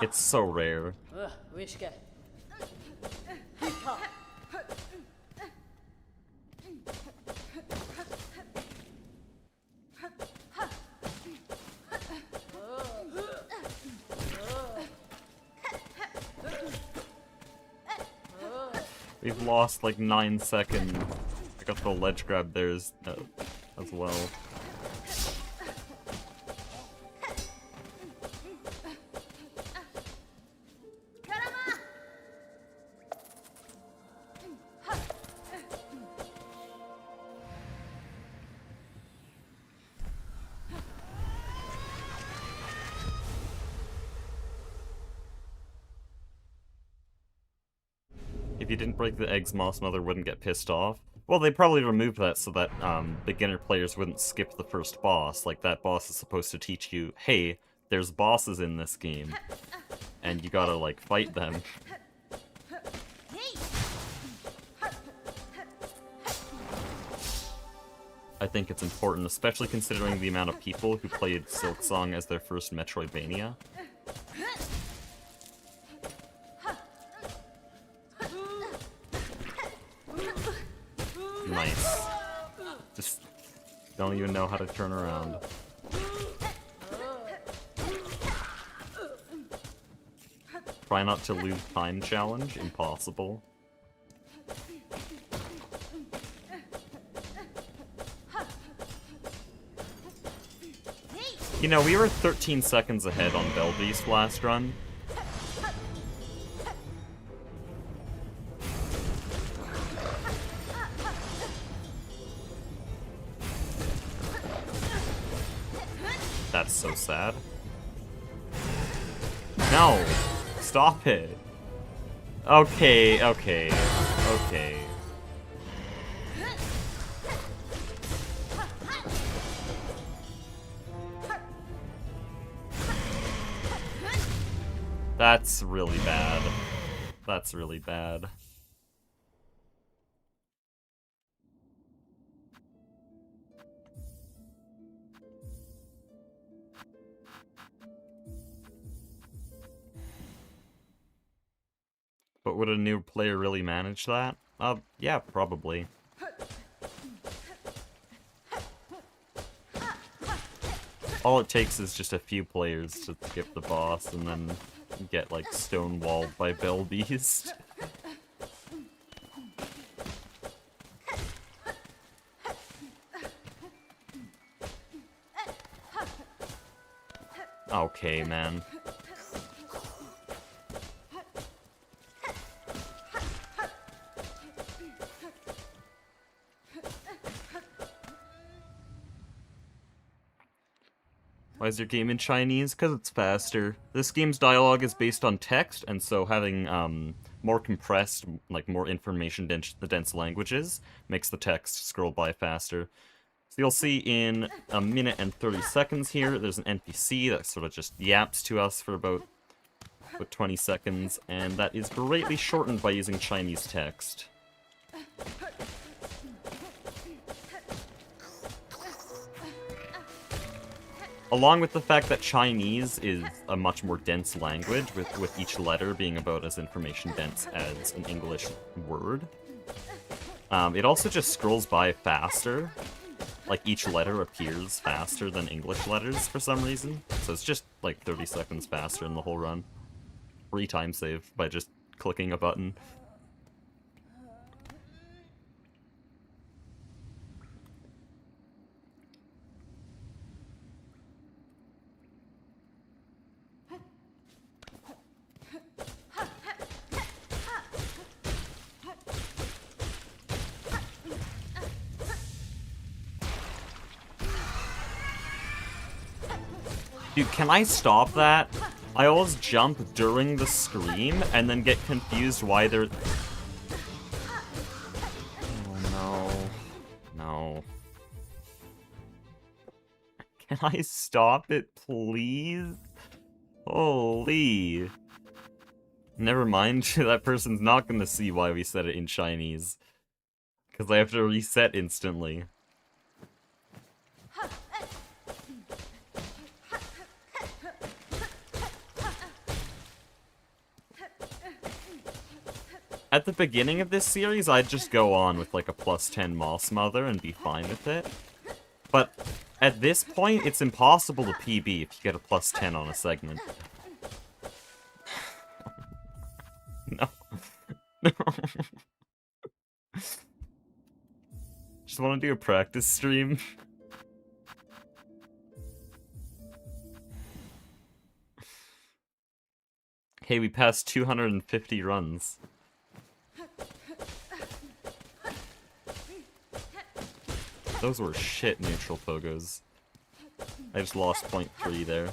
It's so rare. We've lost like 9 seconds. I got the ledge grab there as well. If you didn't break the eggs, Moss Mother wouldn't get pissed off. Well, they probably removed that so that beginner players wouldn't skip the first boss. Like, that boss is supposed to teach you, hey, there's bosses in this game, and you gotta, like, fight them. I think it's important, especially considering the amount of people who played Silksong as their first Metroidvania. Nice. Just don't even know how to turn around. Try not to lose time challenge. Impossible. You know, we were 13 seconds ahead on Belbeast last run. That's so sad. No! Stop it! Okay, okay, okay. That's really bad. That's really bad. But would a new player really manage that? Yeah, probably. All it takes is just a few players to skip the boss and then get, like, stonewalled by Bell Beast. Okay, man. Why is your game in Chinese? Because it's faster. This game's dialogue is based on text, and so having more compressed, like more information-dense languages makes the text scroll by faster. So you'll see in a minute and 30 seconds here, there's an NPC that sort of just yaps to us for about 20 seconds, and that is greatly shortened by using Chinese text. Along with the fact that Chinese is a much more dense language, with each letter being about as information dense as an English word. It also just scrolls by faster. Like, each letter appears faster than English letters for some reason. So it's just, like, 30 seconds faster in the whole run. Free time save by just clicking a button. Dude, can I stop that? I always jump during the scream and then get confused why they're... Oh no. No. Can I stop it, please? Holy. Never mind, that person's not gonna see why we said it in Chinese. Because I have to reset instantly. At the beginning of this series, I'd just go on with like a +10 Moss Mother and be fine with it. But at this point, it's impossible to PB if you get a +10 on a segment. No. No. Just want to do a practice stream. Hey, we passed 250 runs. Those were shit neutral pogos. I just lost 0.3 there.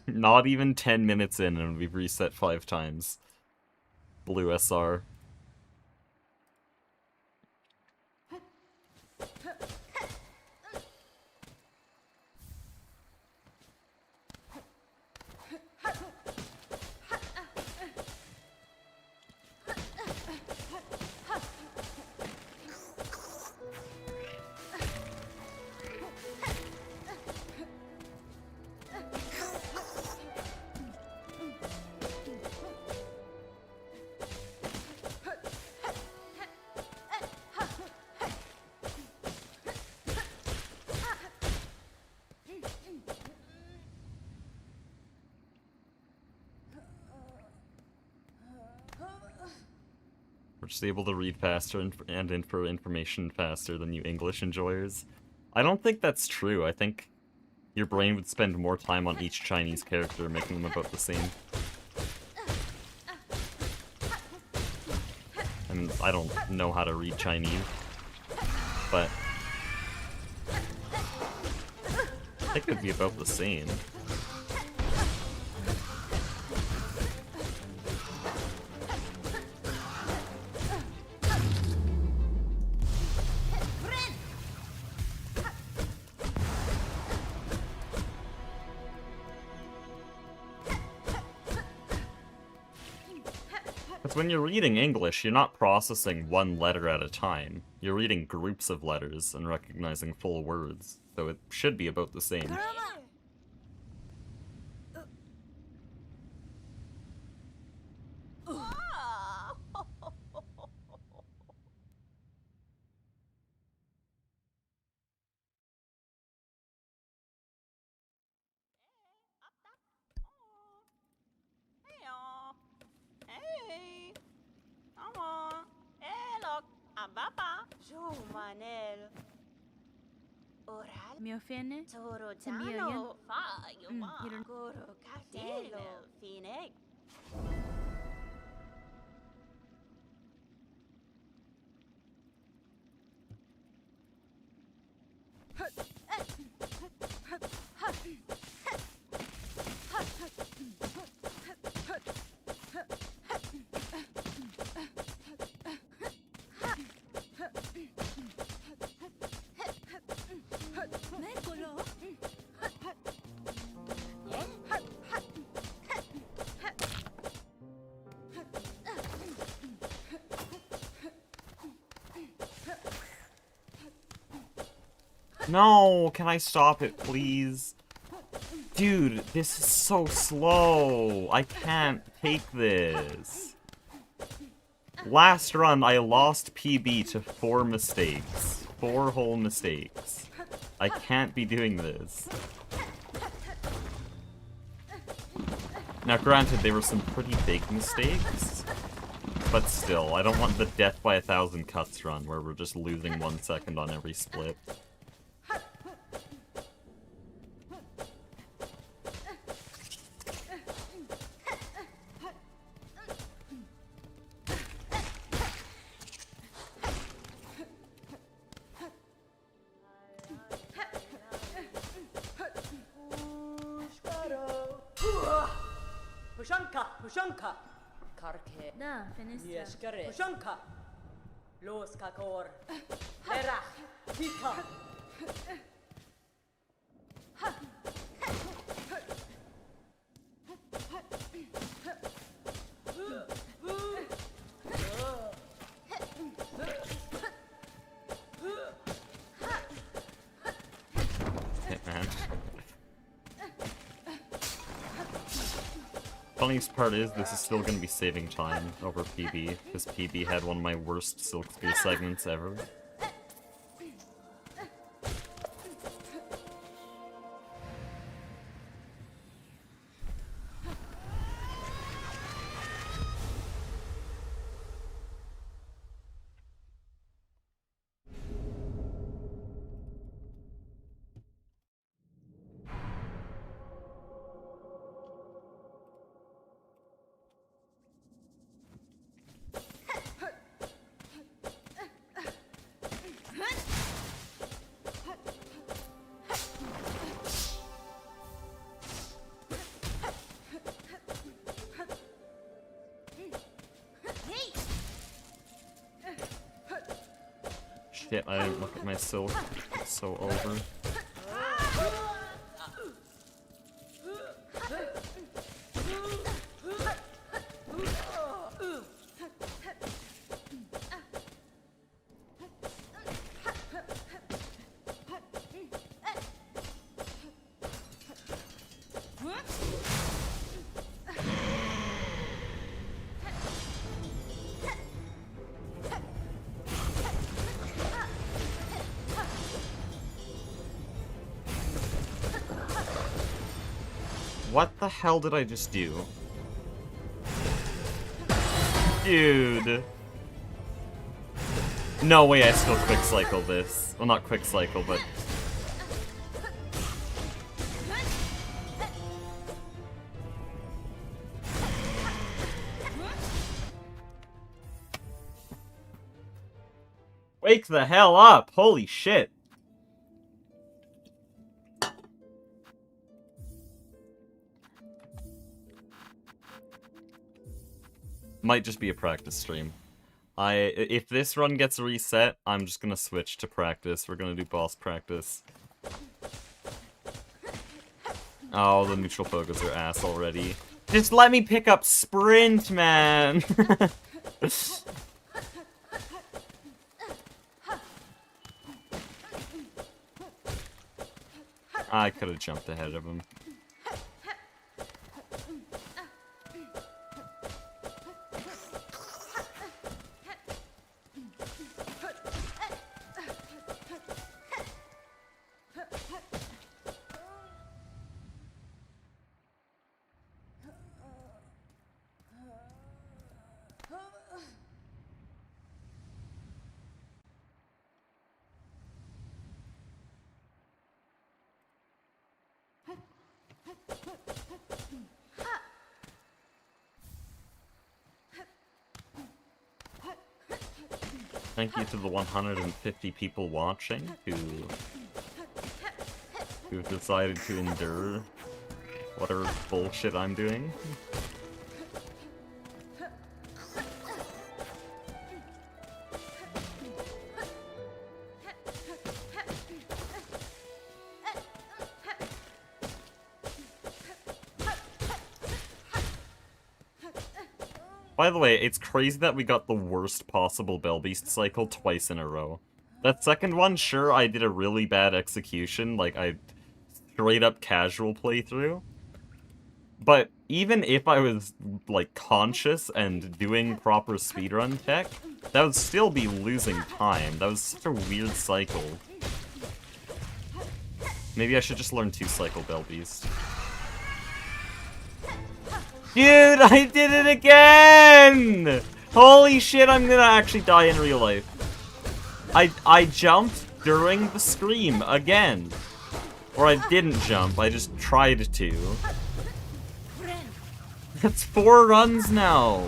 Not even 10 minutes in and we've reset 5 times. Blue SR. We're just able to read faster and infer information faster than you English enjoyers. I don't think that's true. I think your brain would spend more time on each Chinese character, making them about the same. and I don't know how to read Chinese, but it could be about the same. Because when you're reading English, you're not processing one letter at a time. You're reading groups of letters and recognizing full words, so it should be about the same. Miofene? Torotano, fa, yuma, Hirun- goro, catelo, finek. No, can I stop it, please? Dude, this is so slow. I can't take this. Last run, I lost PB to 4 mistakes. 4 whole mistakes. I can't be doing this. Now, granted, they were some pretty big mistakes, but still, I don't want the death by 1,000 cuts run where we're just losing 1 second on every split. Pushanka, Pushanka, Karke, Da, Finistra. Yeshkare, Pushanka, Los Kakor, Lera, Tika. Man. Funniest part is, this is still going to be saving time over PB, because PB had one of my worst Silk Spear segments ever. Shit, I didn't look at my silk. It's so over. What the hell did I just do? Dude. No way I still quick cycle this. Well, not quick cycle, but... Wake the hell up! Holy shit! Might just be a practice stream. If this run gets reset, I'm just gonna switch to practice. We're gonna do boss practice. Oh, the neutral focus are ass already. Just let me pick up sprint, man! I could have jumped ahead of him. Thank you to the 150 people watching who've decided to endure whatever bullshit I'm doing. By the way, it's crazy that we got the worst possible Bell Beast cycle twice in a row. That second one, sure, I did a really bad execution, like I straight up casual playthrough. But even if I was, like, conscious and doing proper speedrun tech, that would still be losing time. That was such a weird cycle. Maybe I should just learn 2-cycle Bell Beast. Dude, I did it again! Holy shit, I'm gonna actually die in real life. I jumped during the scream again. Or I didn't jump, I just tried to. That's 4 runs now.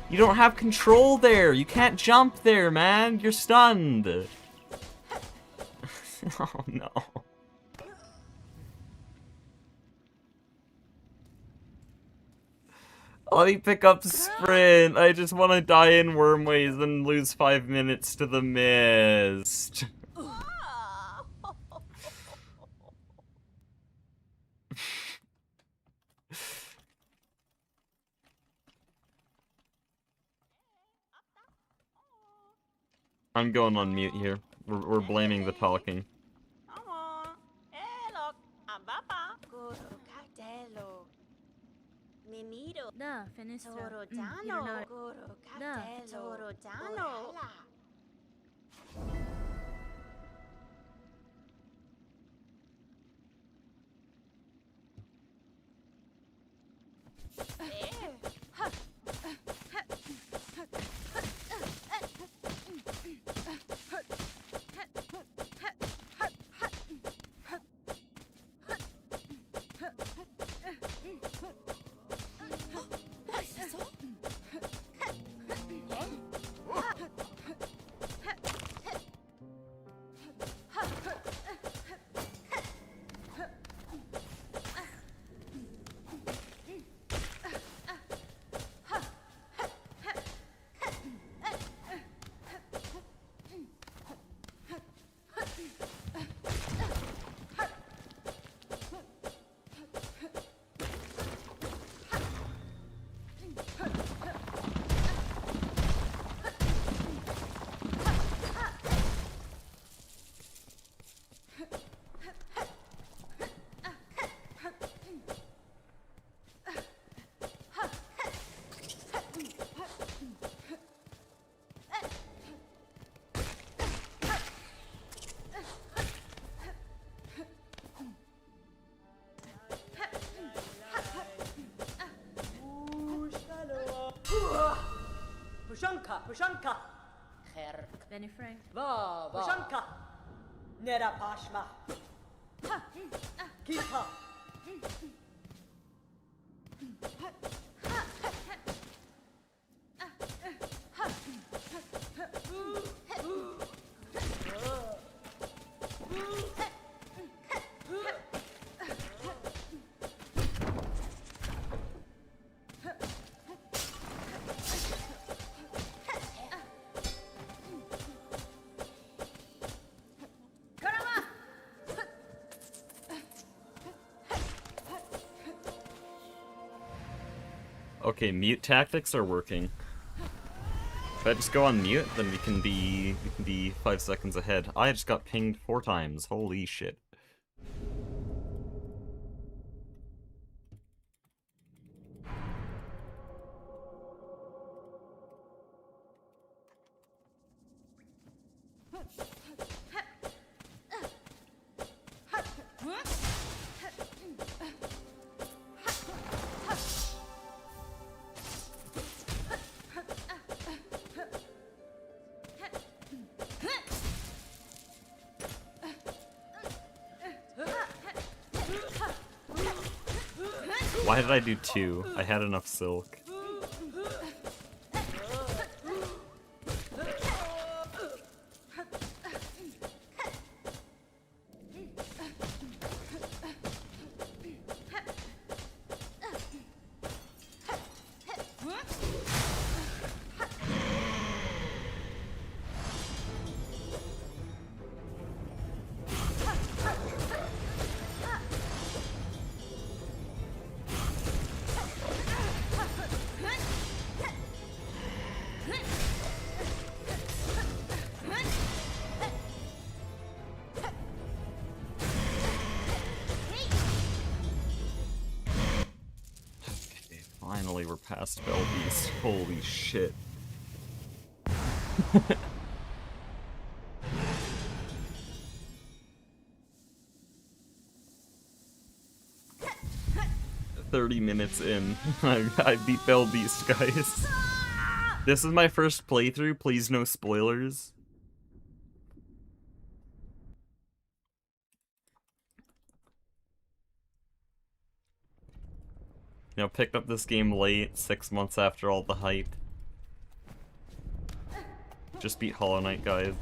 You don't have control there. You can't jump there, man. You're stunned. Oh no. Let me pick up sprint. I just want to die in wormways and lose 5 minutes to the mist. I'm going on mute here. We're blaming the talking. Da, fenestra. Torotano, Guru Capello, Torotano. Pushanka, Pushanka. Kher. Benefrank. Va, va. Pushanka. Nera Pashma. Kita. Okay, mute tactics are working. If I just go on mute, then we can be 5 seconds ahead. I just got pinged 4 times. Holy shit. Why did I do 2? I had enough silk. Finally, we're past Bell Beast. Holy shit. "30 minutes in. I beat Bell Beast, guys. This is my first playthrough. Please, no spoilers. You know, picked up this game late, 6 months after all the hype. Just beat Hollow Knight, guys.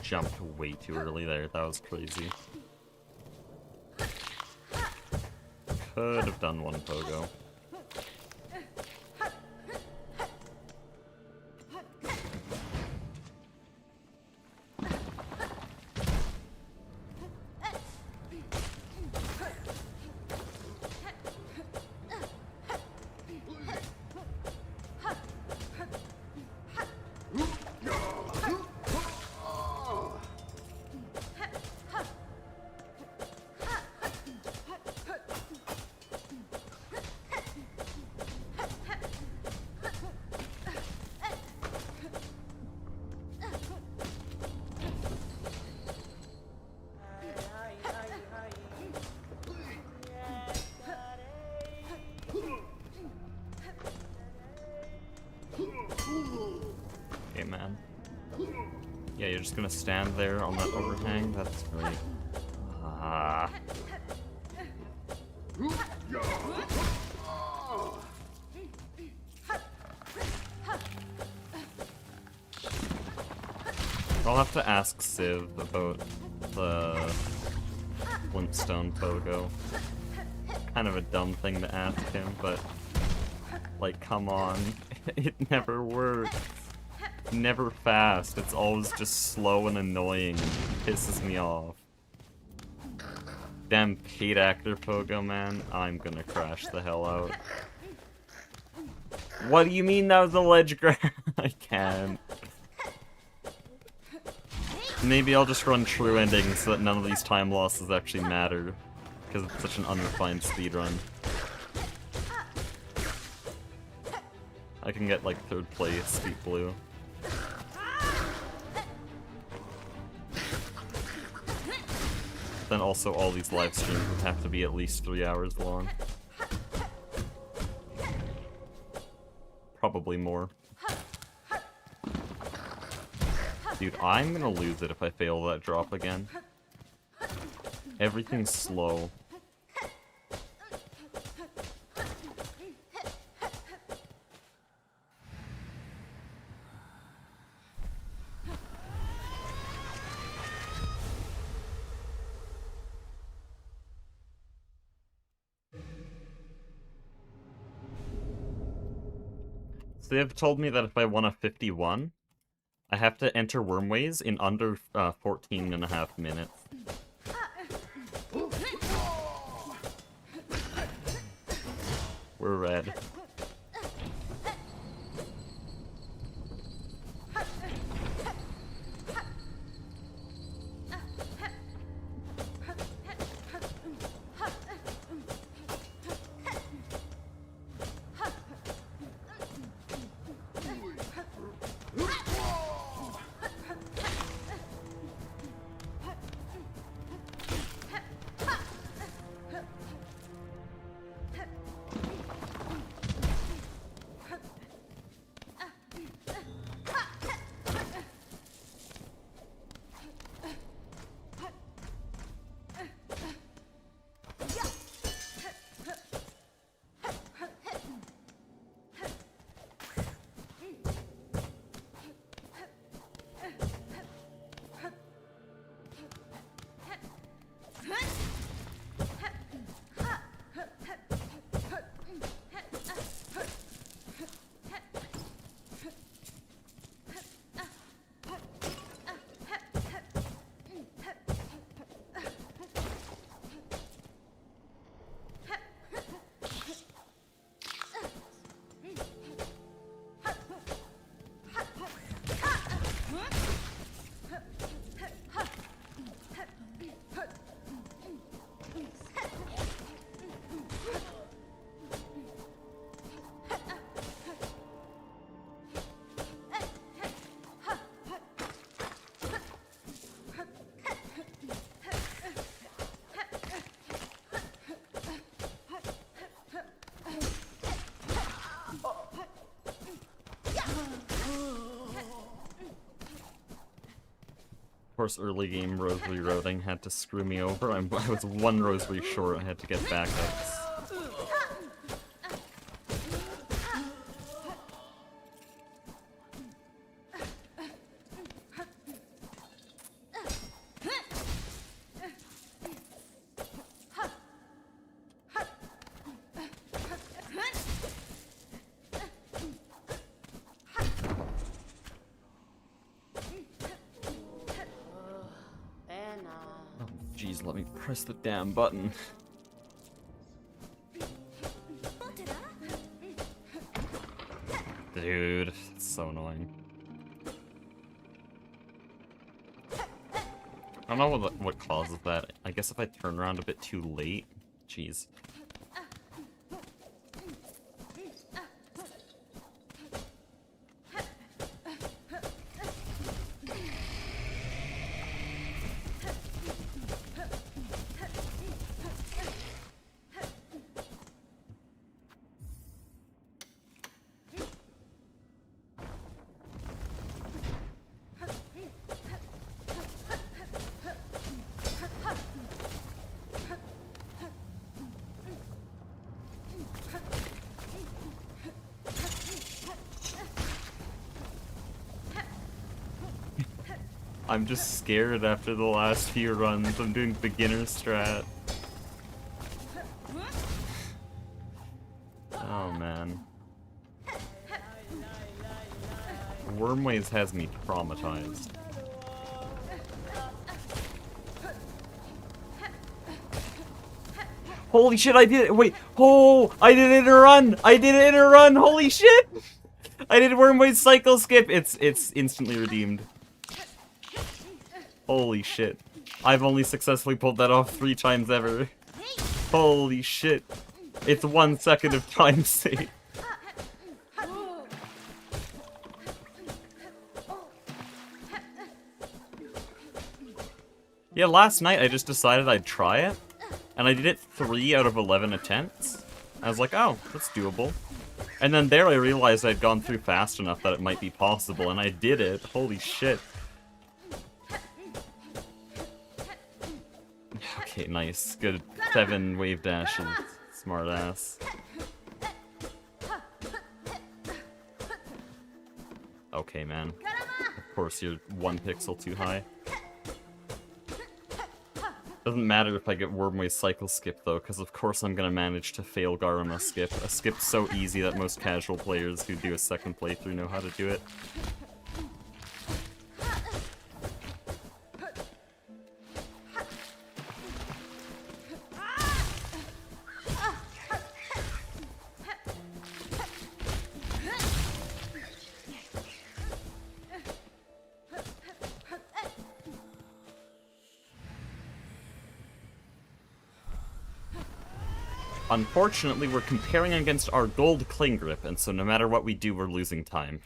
Jumped way too early there. That was crazy. Could have done one pogo. Okay, man. Yeah, you're just gonna stand there on that overhang? That's great. Ah. I'll have to ask Civ about the Flintstone Pogo. Kind of a dumb thing to ask him, but like, come on. It never works. Never fast. It's always just slow and annoying. It pisses me off. Damn paid actor Pogo, man. I'm gonna crash the hell out. What do you mean that was a ledge grab? I can't. Maybe I'll just run true endings so that none of these time losses actually matter. Because it's such an unrefined speedrun. I can get like 3rd place, Deep Blue. Then also all these live streams would have to be at least 3 hours long. Probably more. Dude, I'm gonna lose it if I fail that drop again. Everything's slow. So they've told me that if I want a 51, I have to enter Wormways in under 14 and a half minutes. We're red. Of course, early game rosary roading had to screw me over. I was 1 rosary short. I had to get backups. Jeez, let me press the damn button. Dude, it's so annoying. I don't know what causes that. I guess if I turn around a bit too late. Jeez. I'm just scared after the last few runs. I'm doing beginner strat. Oh man. Wormways has me traumatized. Holy shit, I did it! Wait, oh, I did it in a run! I did it in a run! Holy shit! I did Wormways cycle skip! It's instantly redeemed. Holy shit. I've only successfully pulled that off 3 times ever. Holy shit. It's 1 second of time save. Yeah, last night I just decided I'd try it. And I did it 3 out of 11 attempts. I was like, oh, that's doable. And then there I realized I'd gone through fast enough that it might be possible, and I did it. Holy shit. Okay, nice. Good 7 wave dashes. Smart ass. Okay, man. Of course you're 1 pixel too high. Doesn't matter if I get Wormway cycle skip though, because of course I'm gonna manage to fail Garuma skip. A skip's so easy that most casual players who do a second playthrough know how to do it. Unfortunately, we're comparing against our gold cling grip, and so no matter what we do, we're losing time.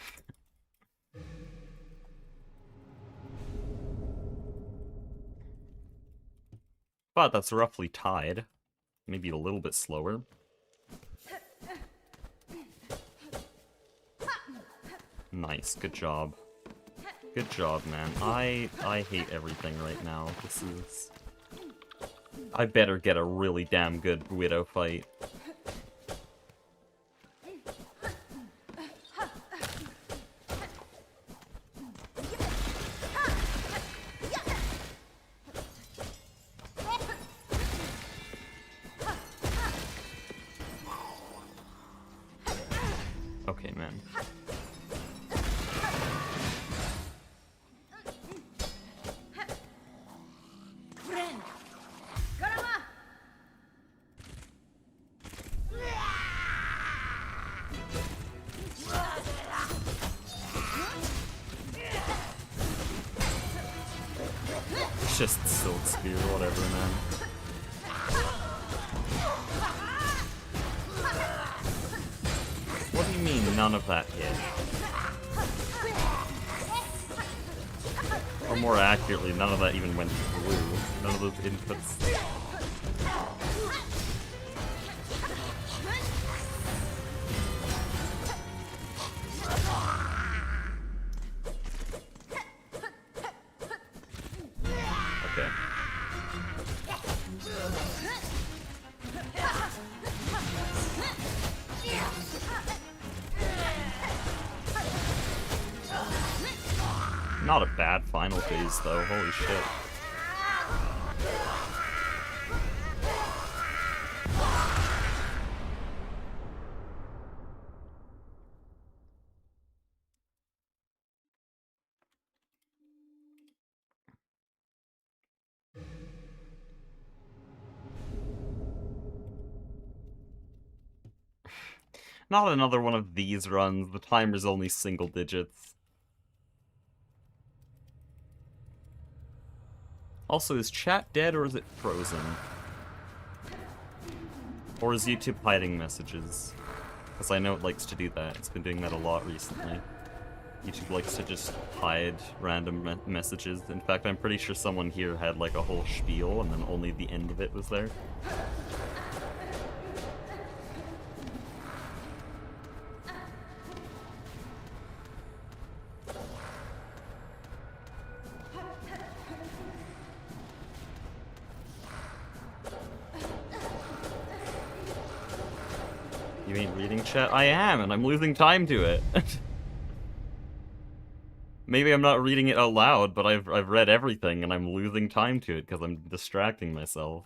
But that's roughly tied. Maybe a little bit slower. Nice, good job. Good job, man. I hate everything right now. This is... I better get a really damn good Widow fight. Okay, man. It's just Silk Spear, whatever, man. What do you mean, none of that hit? Or more accurately, none of that even went through. None of those inputs. Okay. Not a bad final phase, though. Holy shit. Not another one of these runs. The timer's only single digits. Also, is chat dead or is it frozen? Or is YouTube hiding messages? Because I know it likes to do that. It's been doing that a lot recently. YouTube likes to just hide random messages. In fact, I'm pretty sure someone here had like a whole spiel and then only the end of it was there. You ain't reading chat? I am, and I'm losing time to it. Maybe I'm not reading it out loud, but I've read everything and I'm losing time to it because I'm distracting myself.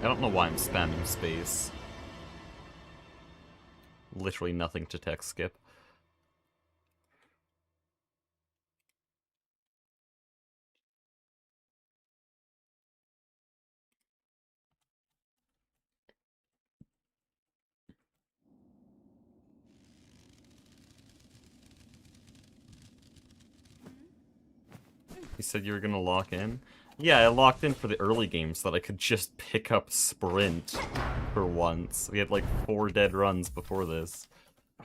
I don't know why I'm spamming space. Literally nothing to text skip. You said you were gonna lock in? Yeah, I locked in for the early game so that I could just pick up Sprint for once. We had like 4 dead runs before this. I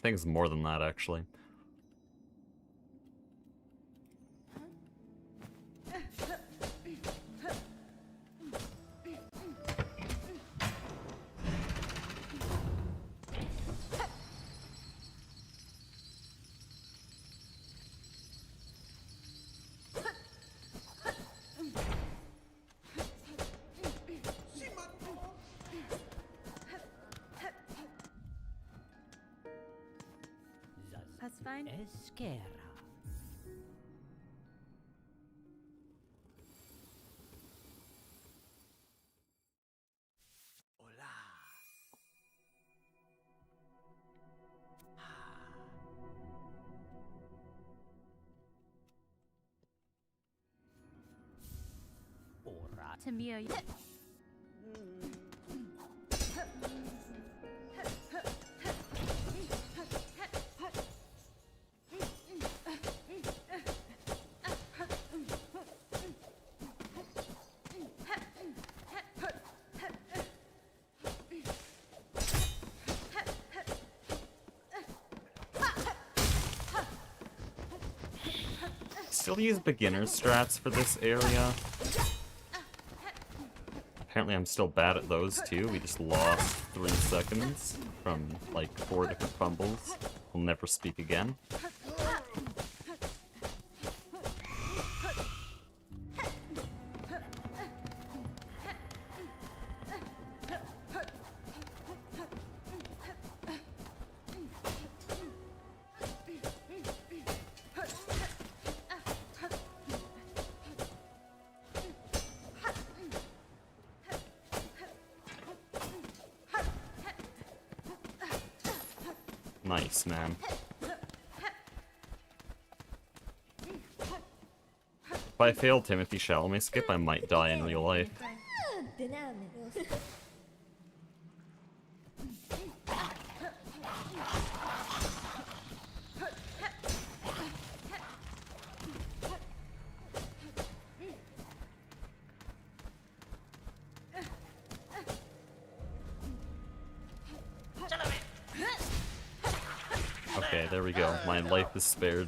think it's more than that, actually. That's fine. Esquerra. Hola. Ora. Tamia. Still use beginner strats for this area. Apparently I'm still bad at those too. We just lost 3 seconds from like 4 different fumbles. We'll never speak again. Nice, man. If I fail Timothy Chalamet skip, I might die in real life. Okay, there we go. My life is spared.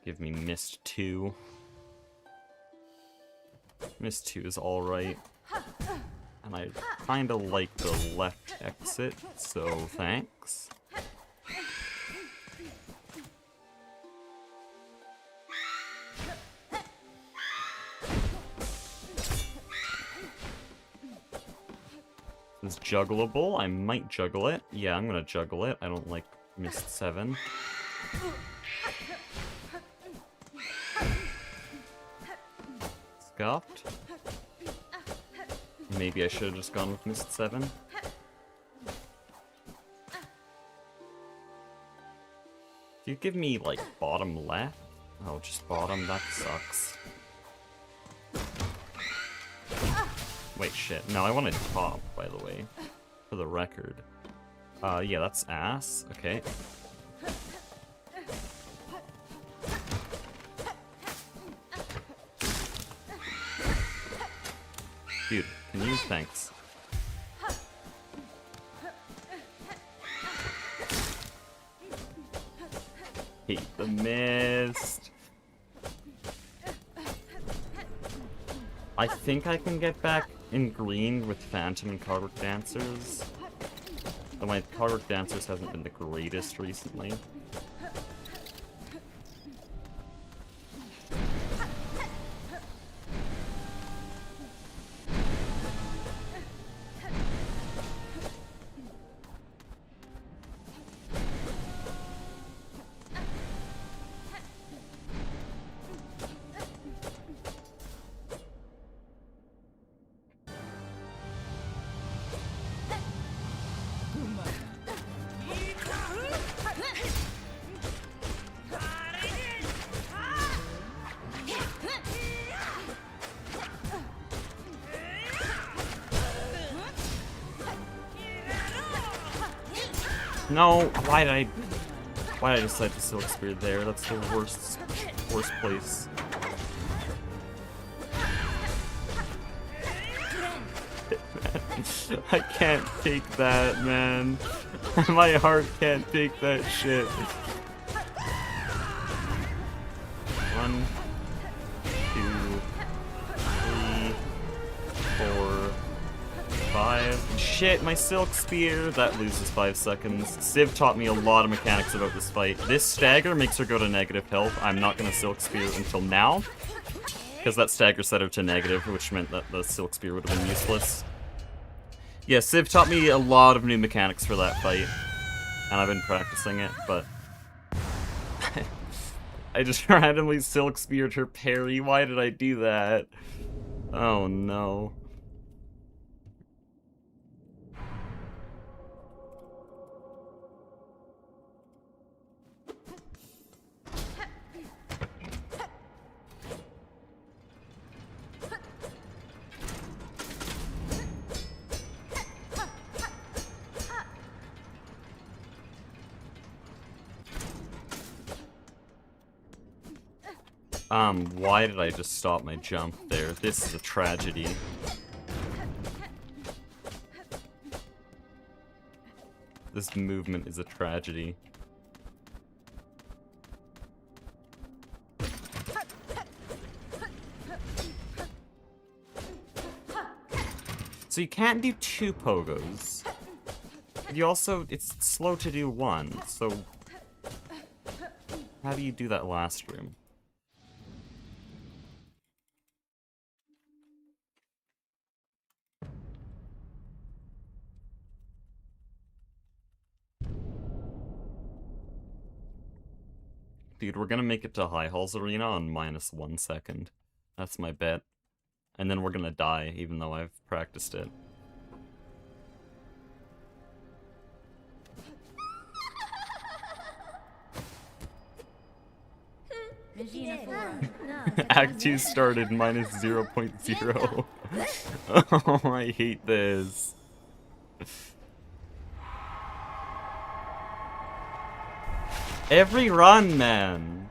Give me Mist 2. Mist 2 is alright. And I kinda like the left exit, so thanks. It's juggleable. I might juggle it. Yeah, I'm gonna juggle it. I don't like Mist 7. Scuffed. Maybe I should have just gone with Mist 7. Do you give me, like, bottom left? Oh, just bottom? That sucks. Wait, shit. No, I wanted top, by the way. for the record. Yeah, that's ass. Okay. Dude, can you? Thanks. Hate the mist. I think I can get back in green with Phantom and Cardwork Dancers. Though my Cardwork Dancers hasn't been the greatest recently. No, why did I decide to Silk Spear there? That's the worst place. I can't take that, man. My heart can't take that shit. 1, 2, 3, 4, 5. Shit, my Silk Spear. That loses 5 seconds. Civ taught me a lot of mechanics about this fight. This stagger makes her go to negative health. I'm not gonna Silk Spear until now, because that stagger set her to negative, which meant that the Silk Spear would have been useless. Yeah, Civ taught me a lot of new mechanics for that fight, and I've been practicing it, but I just randomly Silk Speared her parry. Why did I do that? Oh no. Why did I just stop my jump there? This is a tragedy. This movement is a tragedy. So you can't do 2 pogos. You also, it's slow to do 1, so how do you do that last room? Dude, we're gonna make it to High Halls Arena on -1 second. That's my bet. And then we're gonna die, even though I've practiced it. Act 2 started -0.0. Oh, I hate this. Every run, man.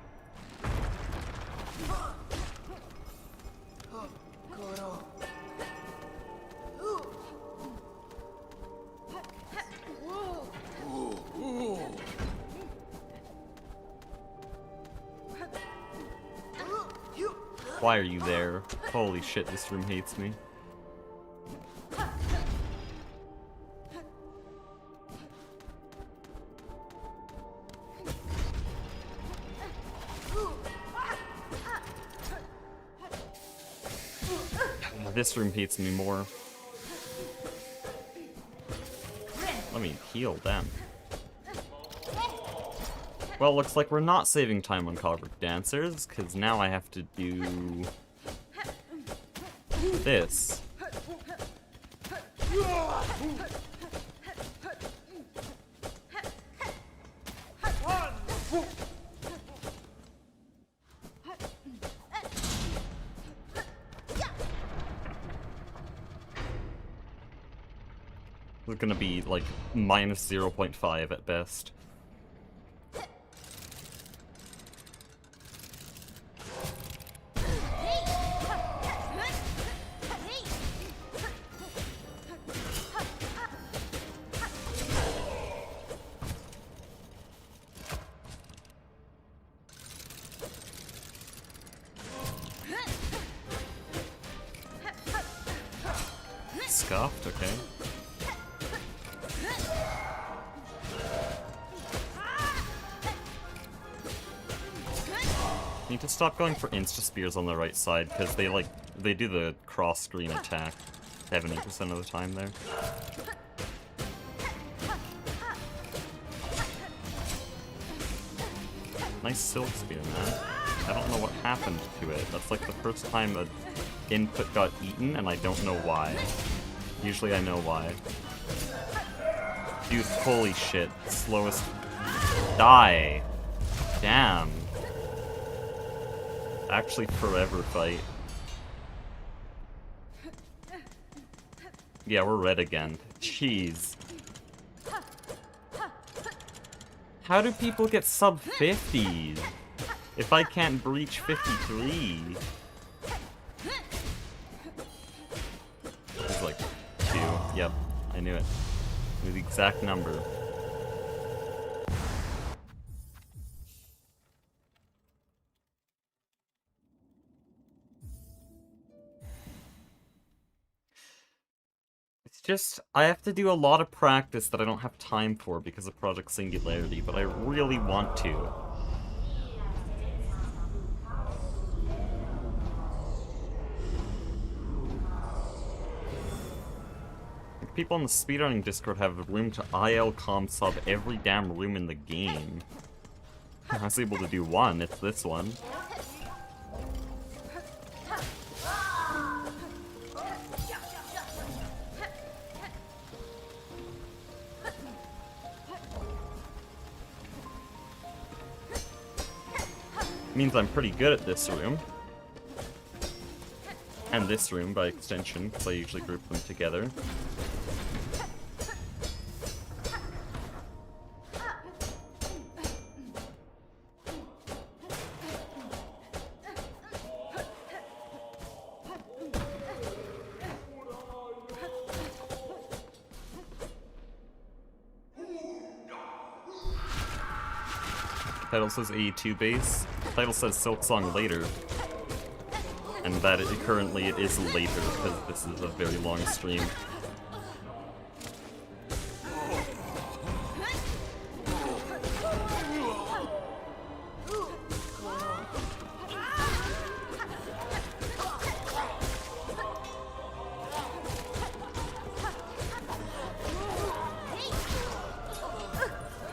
Why are you there? Holy shit, this room hates me. This room hates me more. Let me heal them. Well, looks like we're not saving time on Cardwork Dancers, because now I have to do this. It's gonna be like minus 0.5 at best. Scuffed, okay. Need to stop going for insta spears on the right side because they do the cross screen attack 70% of the time there. Nice silk spear, man. I don't know what happened to it. That's like the first time an input got eaten and I don't know why. Usually I know why. Dude, holy shit. Slowest... Die! Damn. Actually forever fight. Yeah, we're red again. Jeez. How do people get sub 50s? If I can't breach 53? It's like 2. Yep, I knew it. I knew the exact number. It's just, I have to do a lot of practice that I don't have time for because of Project Singularity, but I really want to. People on the speedrunning Discord have room to IL com sub every damn room in the game. I was able to do one, it's this one. Means I'm pretty good at this room. And this room by extension, because I usually group them together. Title says AE2 base. Title says Silksong later. And that currently it is later, because this is a very long stream.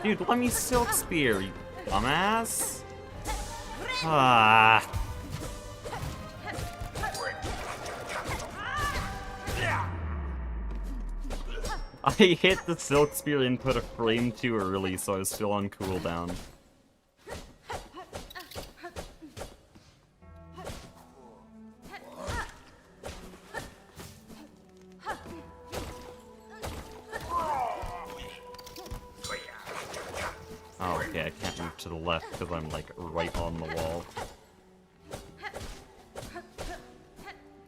Dude, let me silk spear, you dumbass. Ah. I hit the silk spear input a frame too early, so I was still on cooldown. Oh, okay, I can't move to the left because I'm like right on the wall.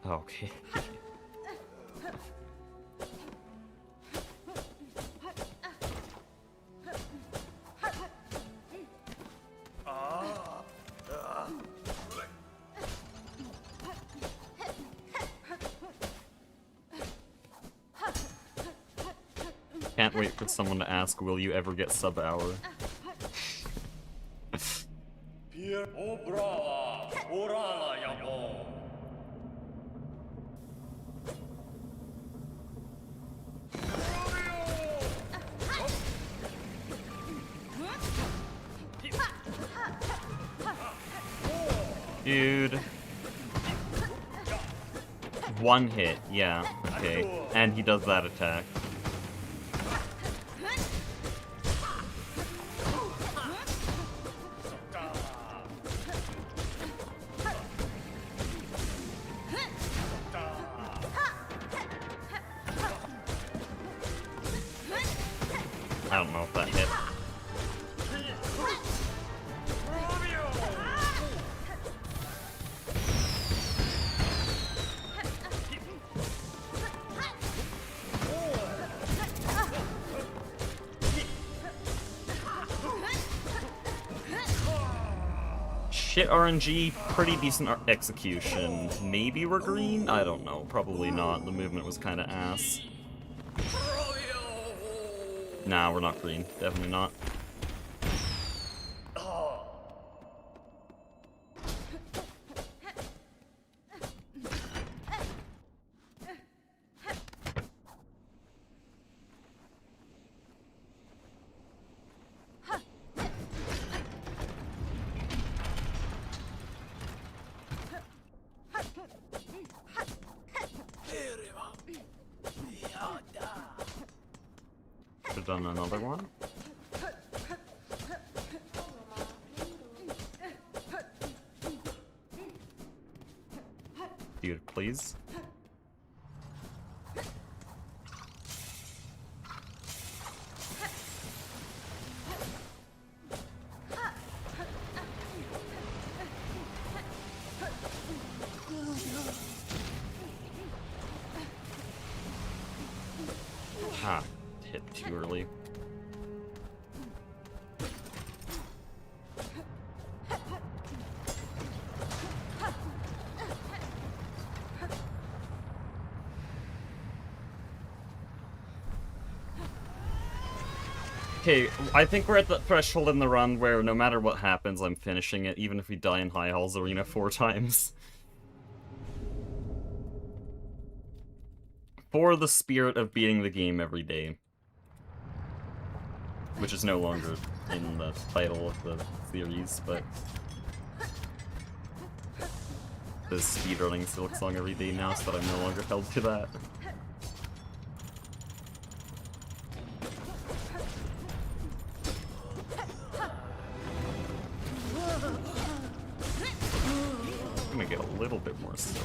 Okay. Can't wait for someone to ask, will you ever get sub-hour? Dude. One hit, yeah, okay. And he does that attack. that hit. Shit RNG, pretty decent execution. Maybe we're green? I don't know. Probably not. The movement was kind of ass. Nah, we're not green. Definitely not. Should've done another one. Dude, please. Ah, hit too early. Okay, I think we're at the threshold in the run where no matter what happens, I'm finishing it, even if we die in High Halls Arena 4 times. For the spirit of beating the game every day. Which is no longer in the title of the series, but... the speedrunning Silksong every day now, so that I'm no longer held to that. I'm gonna get a little bit more slow.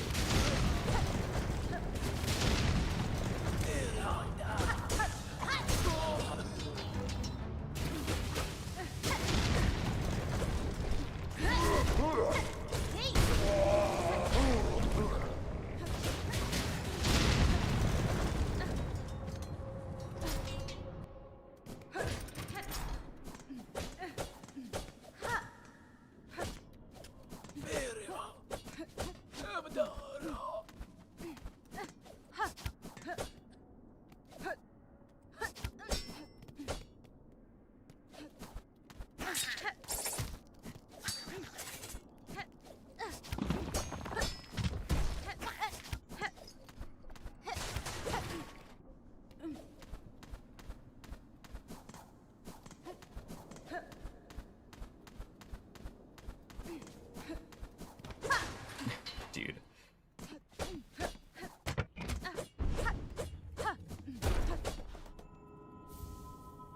Dude.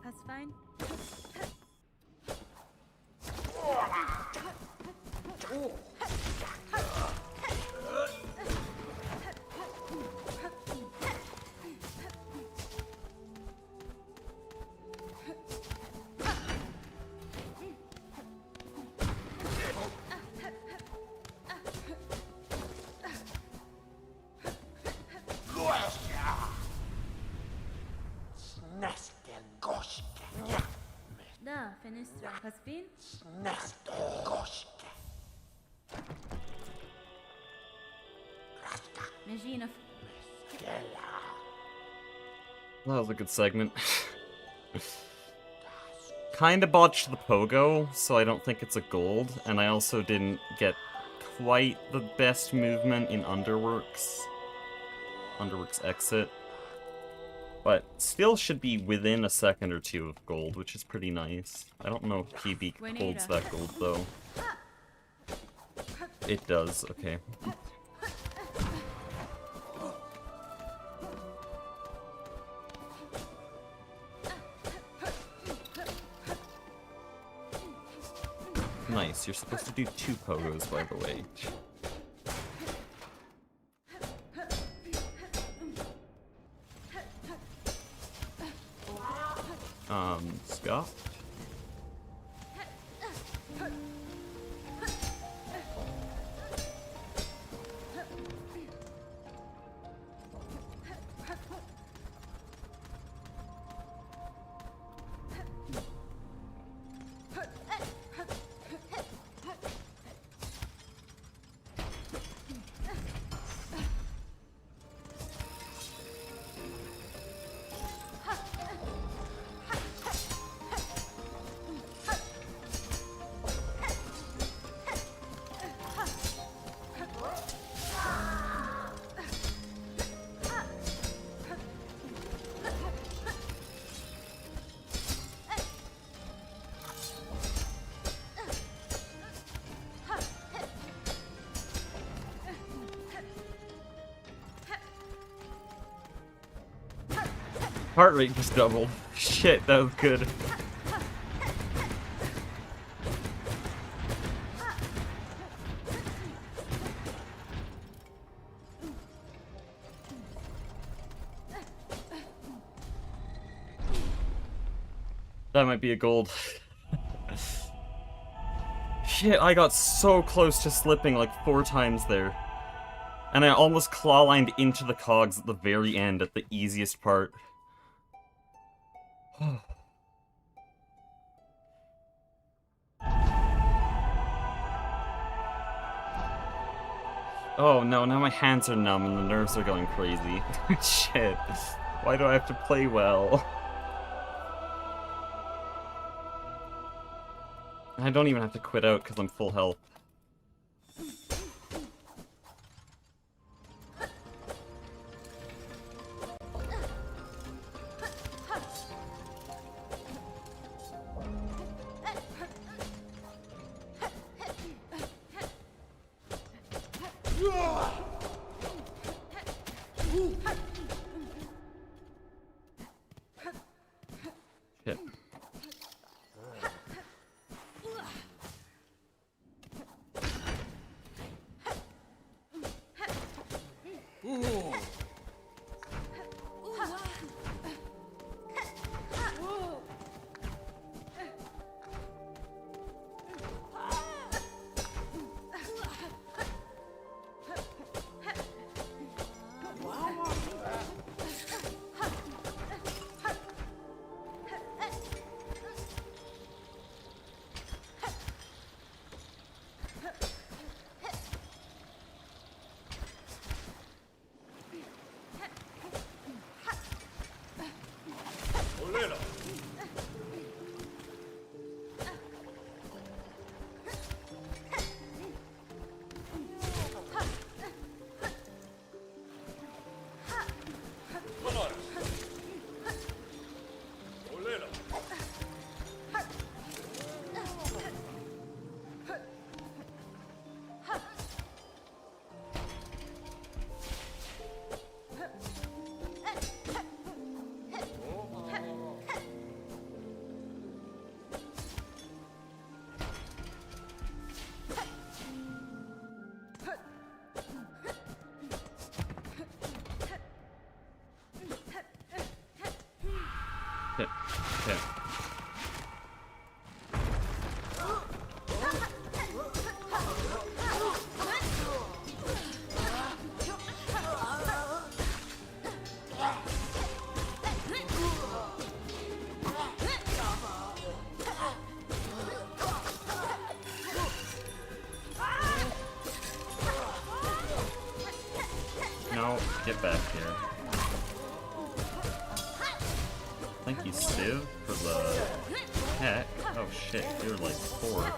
That's fine. Da, Finistra. Has been? Magina. That was a good segment. Kinda botched the pogo, so I don't think it's a gold, and I also didn't get quite the best movement in Underworks. Underworks exit. But still should be within a second or two of gold, which is pretty nice. I don't know if PB holds that gold, though. It does, okay. Nice, you're supposed to do 2 pogos, by the way. Got. Heart rate just doubled. Shit, that was good. That might be a gold. Shit, I got so close to slipping like 4 times there. And I almost claw-lined into the cogs at the very end, at the easiest part. Oh no, now my hands are numb and the nerves are going crazy. Shit. Why do I have to play well? I don't even have to quit out because I'm full health. Shit. Shit. Shit. No, get back here. Thank you, Civ, for the heck. Oh shit, you're like 4.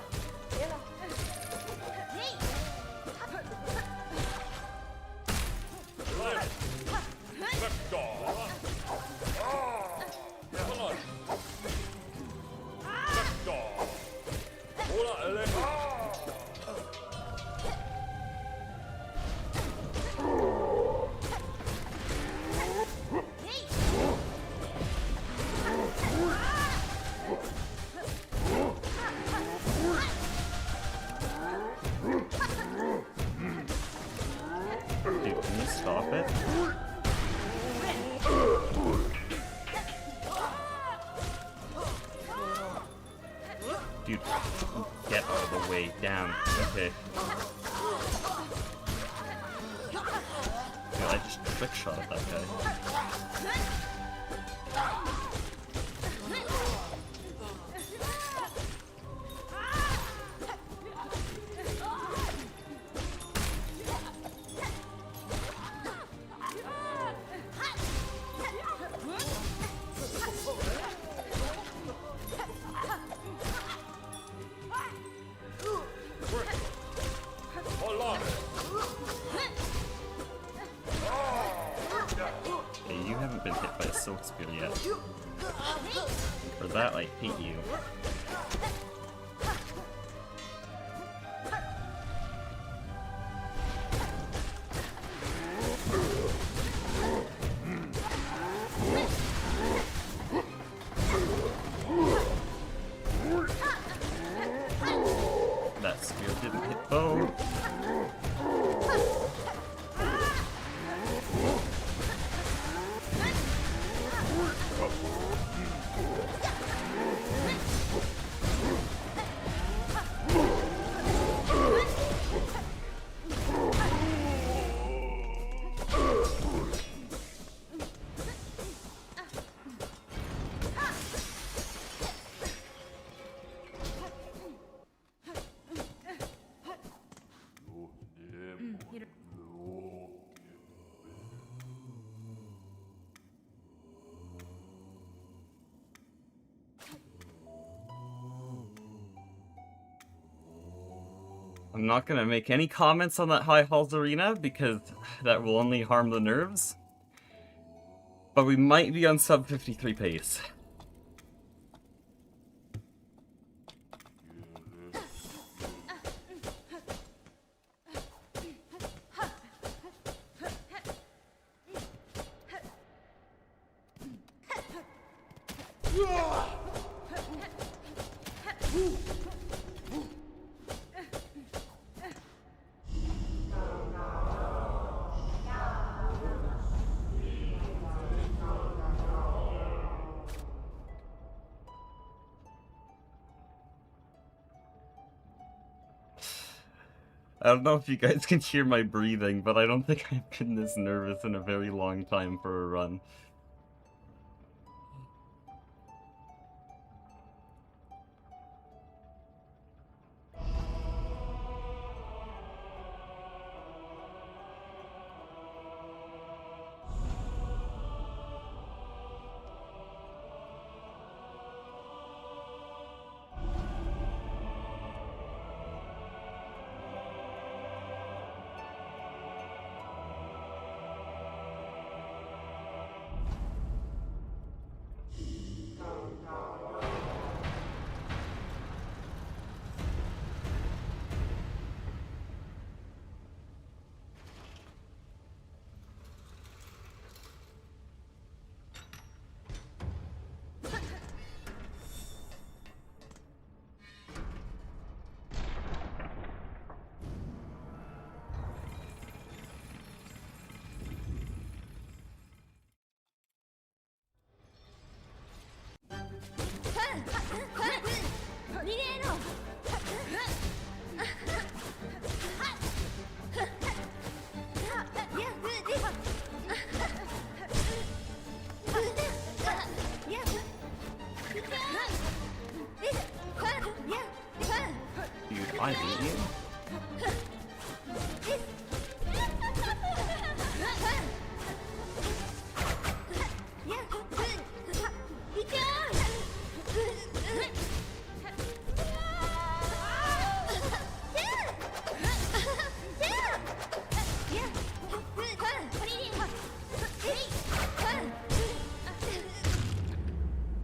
Dude, get out of the way. Damn. Okay. Yeah, I just trick shot at that guy. Okay, you haven't been hit by a silk spear yet. For that, I hate you. That spear didn't hit Bo. I'm not gonna make any comments on that High Halls Arena because that will only harm the nerves. But we might be on sub 53 pace. I don't know if you guys can hear my breathing, but I don't think I've been this nervous in a very long time for a run. Dude, I hate you.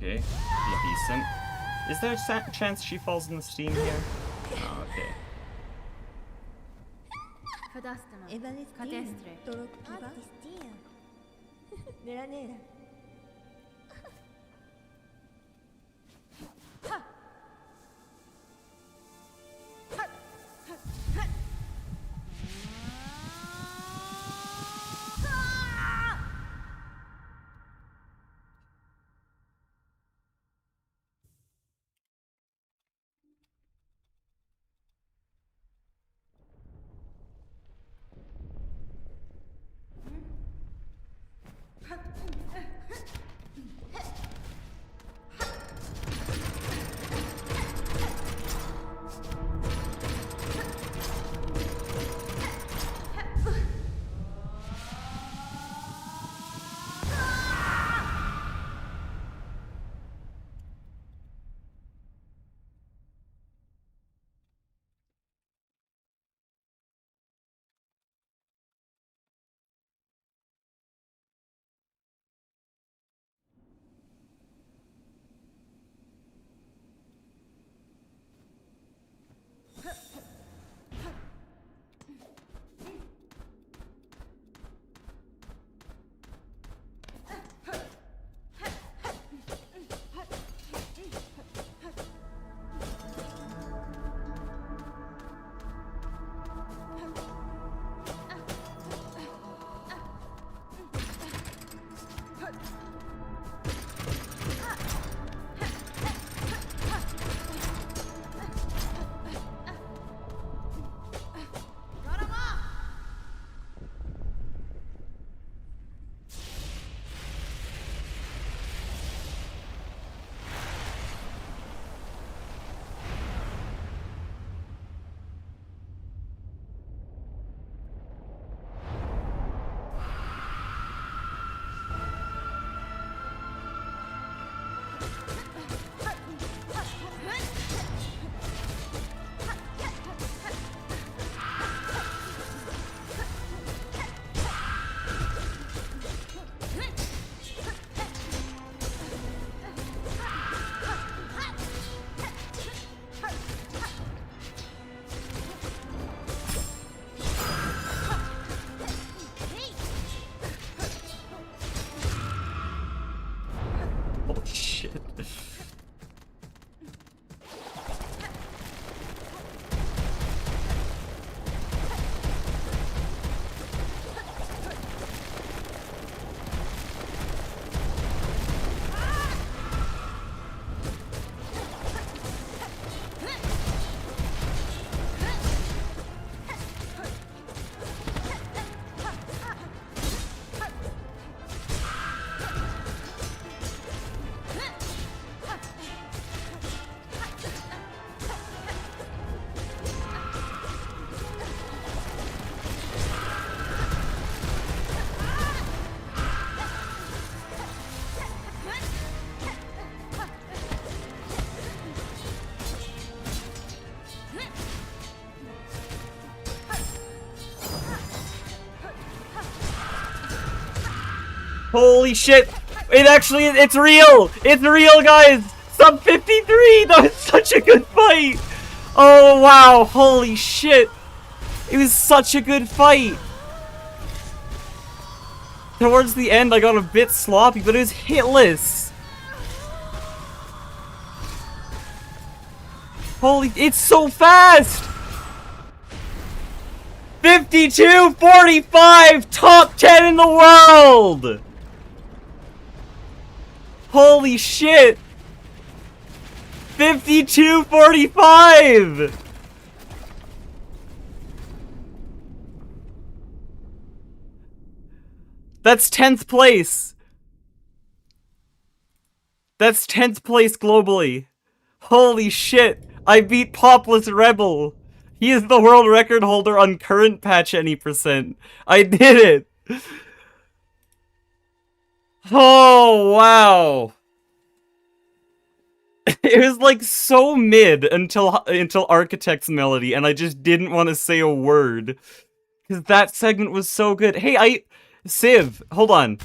Okay, be decent. Is there a chance she falls in the steam here? Oh, okay. Holy shit! It's real! It's real, guys! Sub 53! That was such a good fight! Oh, wow! Holy shit! It was such a good fight! Towards the end, I got a bit sloppy, but it was hitless! Holy, it's so fast! 52-45! Top 10 in the world! Holy shit! 52-45! That's 10th place! That's 10th place globally! Holy shit! I beat Popless Rebel! He is the world record holder on current patch any percent. I did it! Oh, wow! It was like so mid until Architect's Melody, and I just didn't want to say a word. Because that segment was so good. Hey, Civ, hold on.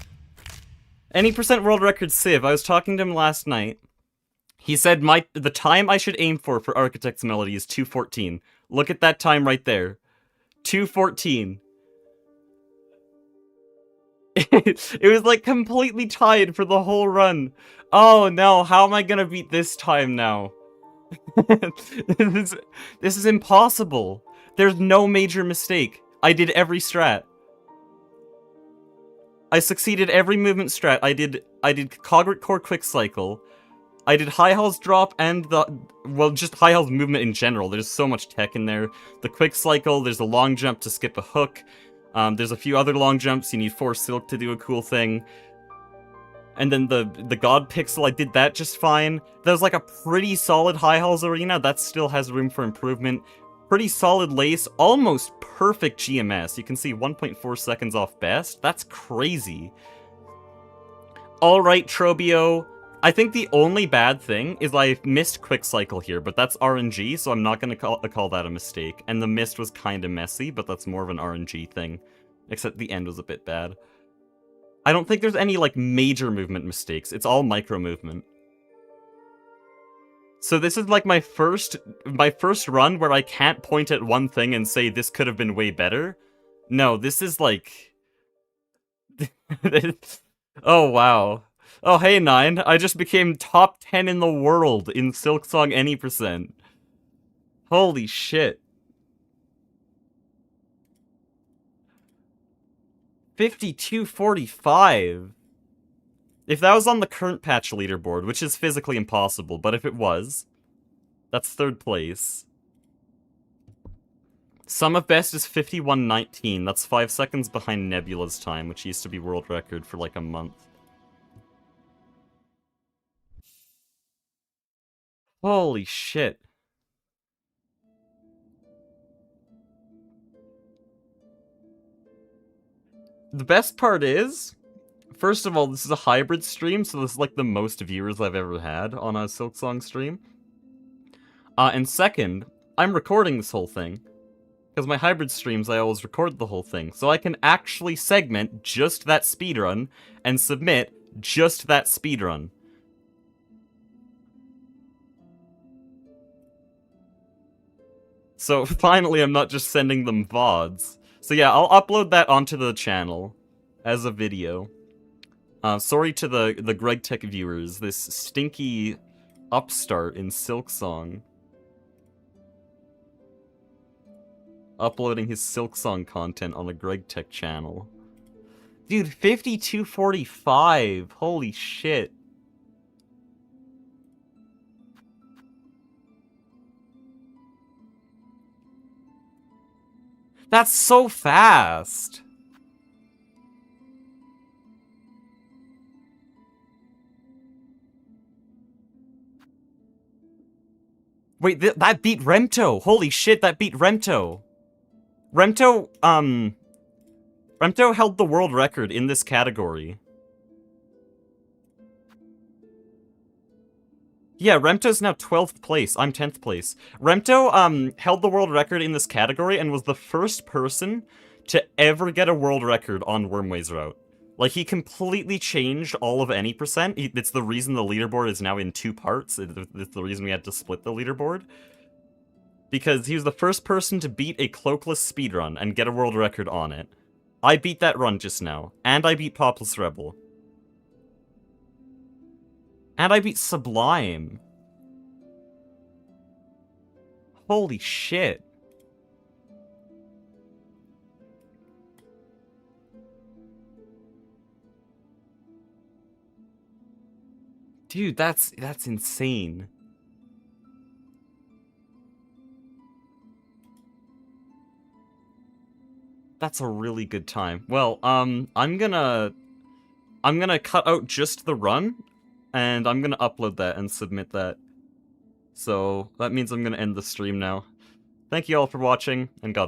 Any percent world record Civ, I was talking to him last night. He said the time I should aim for Architect's Melody is 2:14. Look at that time right there. 2:14. It was like completely tied for the whole run. Oh no, how am I gonna beat this time now? This is impossible. There's no major mistake. I did every strat. I succeeded every movement strat. I did Cogwart Core Quick Cycle. I did High Hell's Drop and just High Hell's movement in general. There's so much tech in there. The Quick Cycle, there's a long jump to skip a hook. There's a few other long jumps. You need 4 Silk to do a cool thing. And then the God Pixel, I did that just fine. That was like a pretty solid High Hell's Arena. That still has room for improvement. Pretty solid Lace. Almost perfect GMS. You can see 1.4 seconds off best. That's crazy. Alright, Trobio. I think the only bad thing is I missed Quick Cycle here, but that's RNG, so I'm not going to call that a mistake. And the mist was kind of messy, but that's more of an RNG thing. Except the end was a bit bad. I don't think there's any, like, major movement mistakes. It's all micro movement. So this is, like, my first run where I can't point at one thing and say this could have been way better. No, this is, like... Oh, wow. Oh, hey, 9. I just became top 10 in the world in Silksong any percent. Holy shit. 52-45. If that was on the current patch leaderboard, which is physically impossible, but if it was, that's 3rd place. Sum of best is 51-19. That's 5 seconds behind Nebula's time, which used to be world record for like a month. Holy shit. The best part is, first of all, this is a hybrid stream, so this is like the most viewers I've ever had on a Silksong stream. And second, I'm recording this whole thing. Because my hybrid streams, I always record the whole thing. So I can actually segment just that speedrun and submit just that speedrun. So finally, I'm not just sending them VODs. So yeah, I'll upload that onto the channel as a video. Sorry to the Greg Tech viewers, this stinky upstart in Silksong. Uploading his Silksong content on the Greg Tech channel. Dude, 52-45! Holy shit. That's so fast! Wait, that beat Remto! Holy shit, that beat Remto! Remto held the world record in this category. Yeah, Remto's now 12th place. I'm 10th place. Remto, held the world record in this category and was the first person to ever get a world record on Wormway's route. Like, he completely changed all of any percent. It's the reason the leaderboard is now in 2 parts. It's the reason we had to split the leaderboard. Because he was the first person to beat a cloakless speedrun and get a world record on it. I beat that run just now. And I beat Popless Rebel. And I beat Sublime. Holy shit. Dude, that's insane. That's a really good time. Well, I'm gonna cut out just the run, and I'm gonna upload that and submit that. So, that means I'm gonna end the stream now. Thank you all for watching, and God